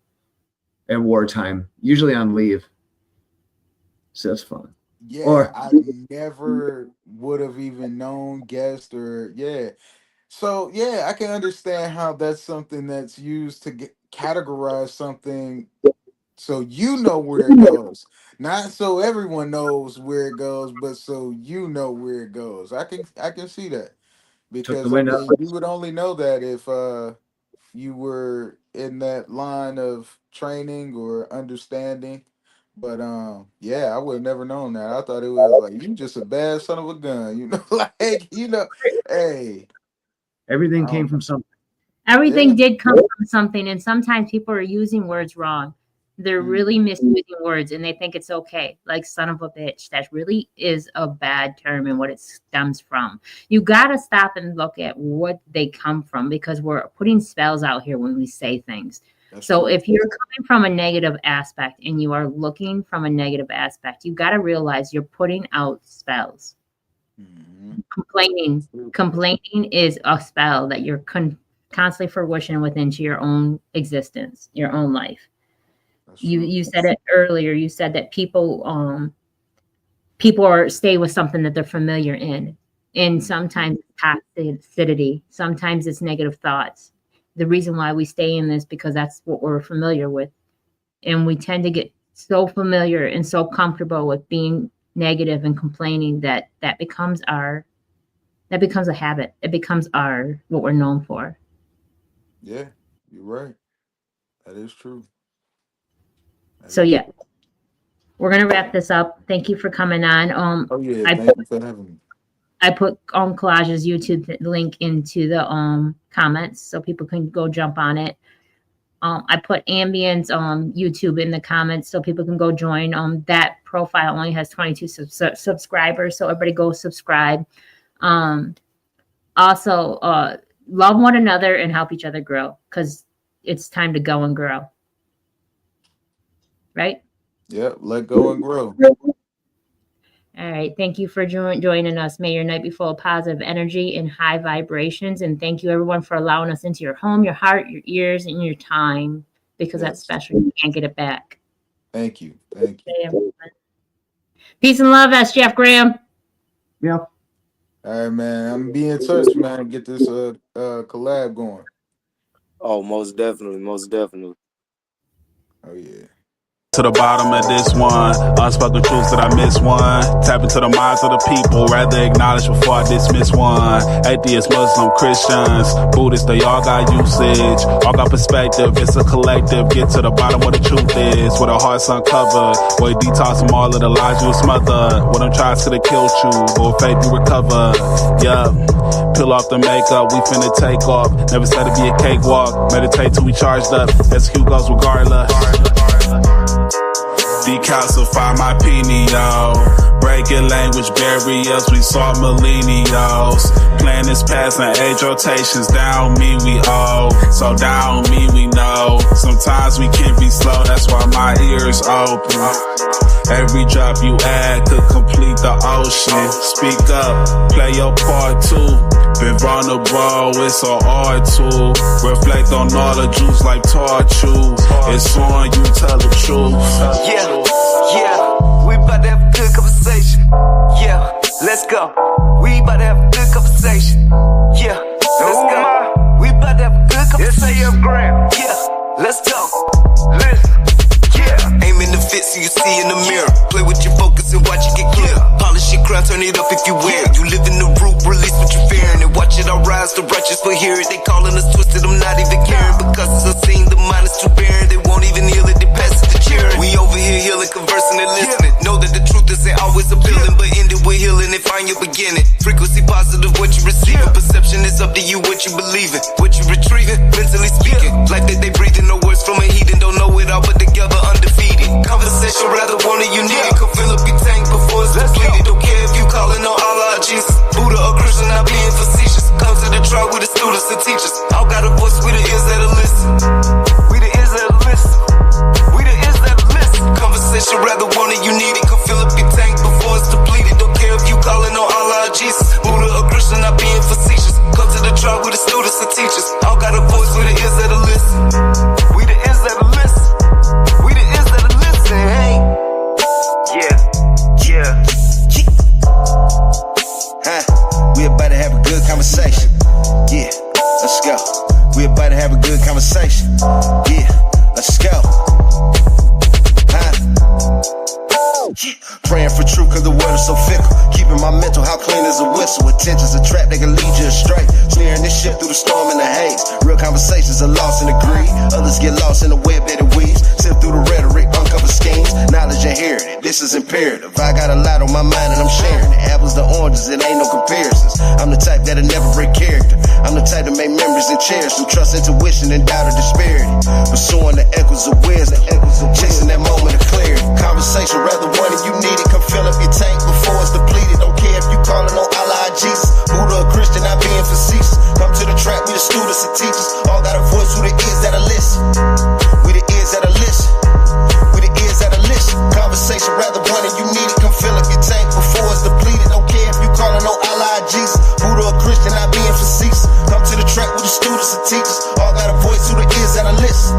at wartime, usually on leave. So that's fun. Yeah, Or- I never would have even known, guessed, or yeah. So yeah, I can understand how that's something that's used to categorize something, so you know where it goes, not so everyone knows where it goes, but so you know where it goes. I can see that because I wind mean, out. you would only know that if you were in that line of training or understanding. But yeah, I would have never known that. I thought it was like you just a bad son of a gun, you know, like you know, hey, Everything I came don't from something. Everything Yeah. did come from something, and sometimes people are using words wrong. They're really misusing words, and they think it's okay. Like son of a bitch, that really is a bad term and what it stems from. You got to stop and look at what they come from, because we're putting spells out here when we say things. that's So true. if you're coming from a negative aspect and you are looking from a negative aspect, you got to realize you're putting out spells. Mhm. Complaining is a spell that you're constantly fruition within to your own existence, your own life. That's You true. you said it earlier. You said that people stay with something that they're familiar in, and sometimes it's toxicity, sometimes it's negative thoughts. The reason why we stay in this because that's what we're familiar with, and we tend to get so familiar and so comfortable with being negative and complaining that becomes a habit. It becomes what we're known for. Yeah, you're right. That is true. That So is yeah, true. we're gonna wrap this up. Thank you for coming on. Oh yeah, I thank you for having me. I put Collage's YouTube link into the comments so people can go jump on it. I put Ambient's YouTube in the comments so people can go join. That profile only has 22 subscribers, so everybody go subscribe. Also, love one another and help each other grow, because it's time to go and grow. right? Yep, let go and grow. All right. Thank you for joining us. May your night be full of positive energy and high vibrations. And thank you, everyone, for allowing us into your home, your heart, your ears, and your time, because that's special. You can't get it back. Thank you. Thank you. Peace and love, SGF Graham. Yeah. All right, man. I'm be in touch, man. Get this collab going. Oh, most definitely, most definitely. Oh yeah. To the bottom of this one, unspoken truths that I miss one. Tap into the minds of the people, rather acknowledge before I dismiss one. Atheists, Muslim, Christians, Buddhists, they all got usage, all got perspective. It's a collective. Get to the bottom what the truth is, with our hearts uncovered. Boy, detox from all of the lies you smothered. What I'm trying to kill you, but with faith you recover. Yeah. Peel off the makeup, we finna take off. Never said it'd be a cakewalk. Meditate till we charged up. Execute goals regardless. Decalcify my pineal. Breaking language barriers, we saw millennials. Planets passing age rotations, down me we owe. So down me we know. Sometimes we can be slow, that's why my ears open. Every drop you add could complete the ocean. Speak up, play your part too. Been vulnerable, it's an art tool. Reflect on all the juice like torture. It's on you, tell the truth. Yeah, we about to have a good conversation. Yeah, let's go. We about to have a good conversation. Yeah, let's go. We about to have a good conversation. Yeah, let's go. Listen. Yeah, aim in the fit so you see in the mirror. Play with your focus and watch it get clear. Polish your crown, turn it up if you wear it. You live in the root, release what you're fearing. And watch it all rise, the righteous will hear it. They calling us twisted, I'm not even caring. Because it's unseen, the mind is too barren. They won't even heal it, they pass it to cheering. We over here healing, conversing and listening. Know that the truth isn't always appealing, but end it with healing and find your beginning. Frequency positive, what you receiving. Perception is up to you, what you believing. What you retrieving, mentally speaking. Life that they breathing, no words from a heathen. Don't know it all, but together undefeated. Conversation rather one you need it. Come fill up your tank before it's depleted. Don't care if you calling on Allah or Jesus, Buddha or Christian, not being facetious. Come to the trial with the students and teachers. All got a voice, we the ears that'll listen. We the ears that'll listen. We the ears that'll listen. Conversation rather one you need it. Come fill up your tank before it's depleted. Don't care if you calling on Allah or Jesus, Buddha or Christian, not being facetious. Come to the trial with the students and teachers. All got a voice, we the ears that'll listen. We the ears that'll listen. We the ears that'll listen. Hey. Yeah. We about to have a good conversation. Yeah, let's go. We about to have a good conversation. Yeah, let's go. Praying for truth cause the world is so fickle. Keeping my mental how clean as a whistle. Attention's a trap, they can lead you astray. Steering this ship through the storm and the haze. Real conversations are lost in the greed. Others get lost in the web that it weaves. Sift through the rhetoric, uncover schemes. Knowledge inherited, this is imperative. I got a lot on my mind and I'm sharing it. Apples to oranges, it ain't no comparisons. I'm the type that'll never break character. I'm the type to make memories and cherish them. Trust intuition and doubt of disparity. Pursuing the echoes of wisdom. Chasing that moment of clarity. Conversation rather one you need it. Come fill up your tank before it's depleted. Don't care if you calling on Allah or Jesus, Buddha or Christian, not being facetious. Come to the track with the students and teachers. All got a voice, who the ears that'll listen. We the ears that'll listen. We the ears that'll listen. Conversation rather one you need it. Come fill up your tank before it's depleted. Don't care if you calling on Allah or Jesus, Buddha or Christian, not being facetious. Come to the track with the students and teachers. All got a voice, who the ears that'll listen.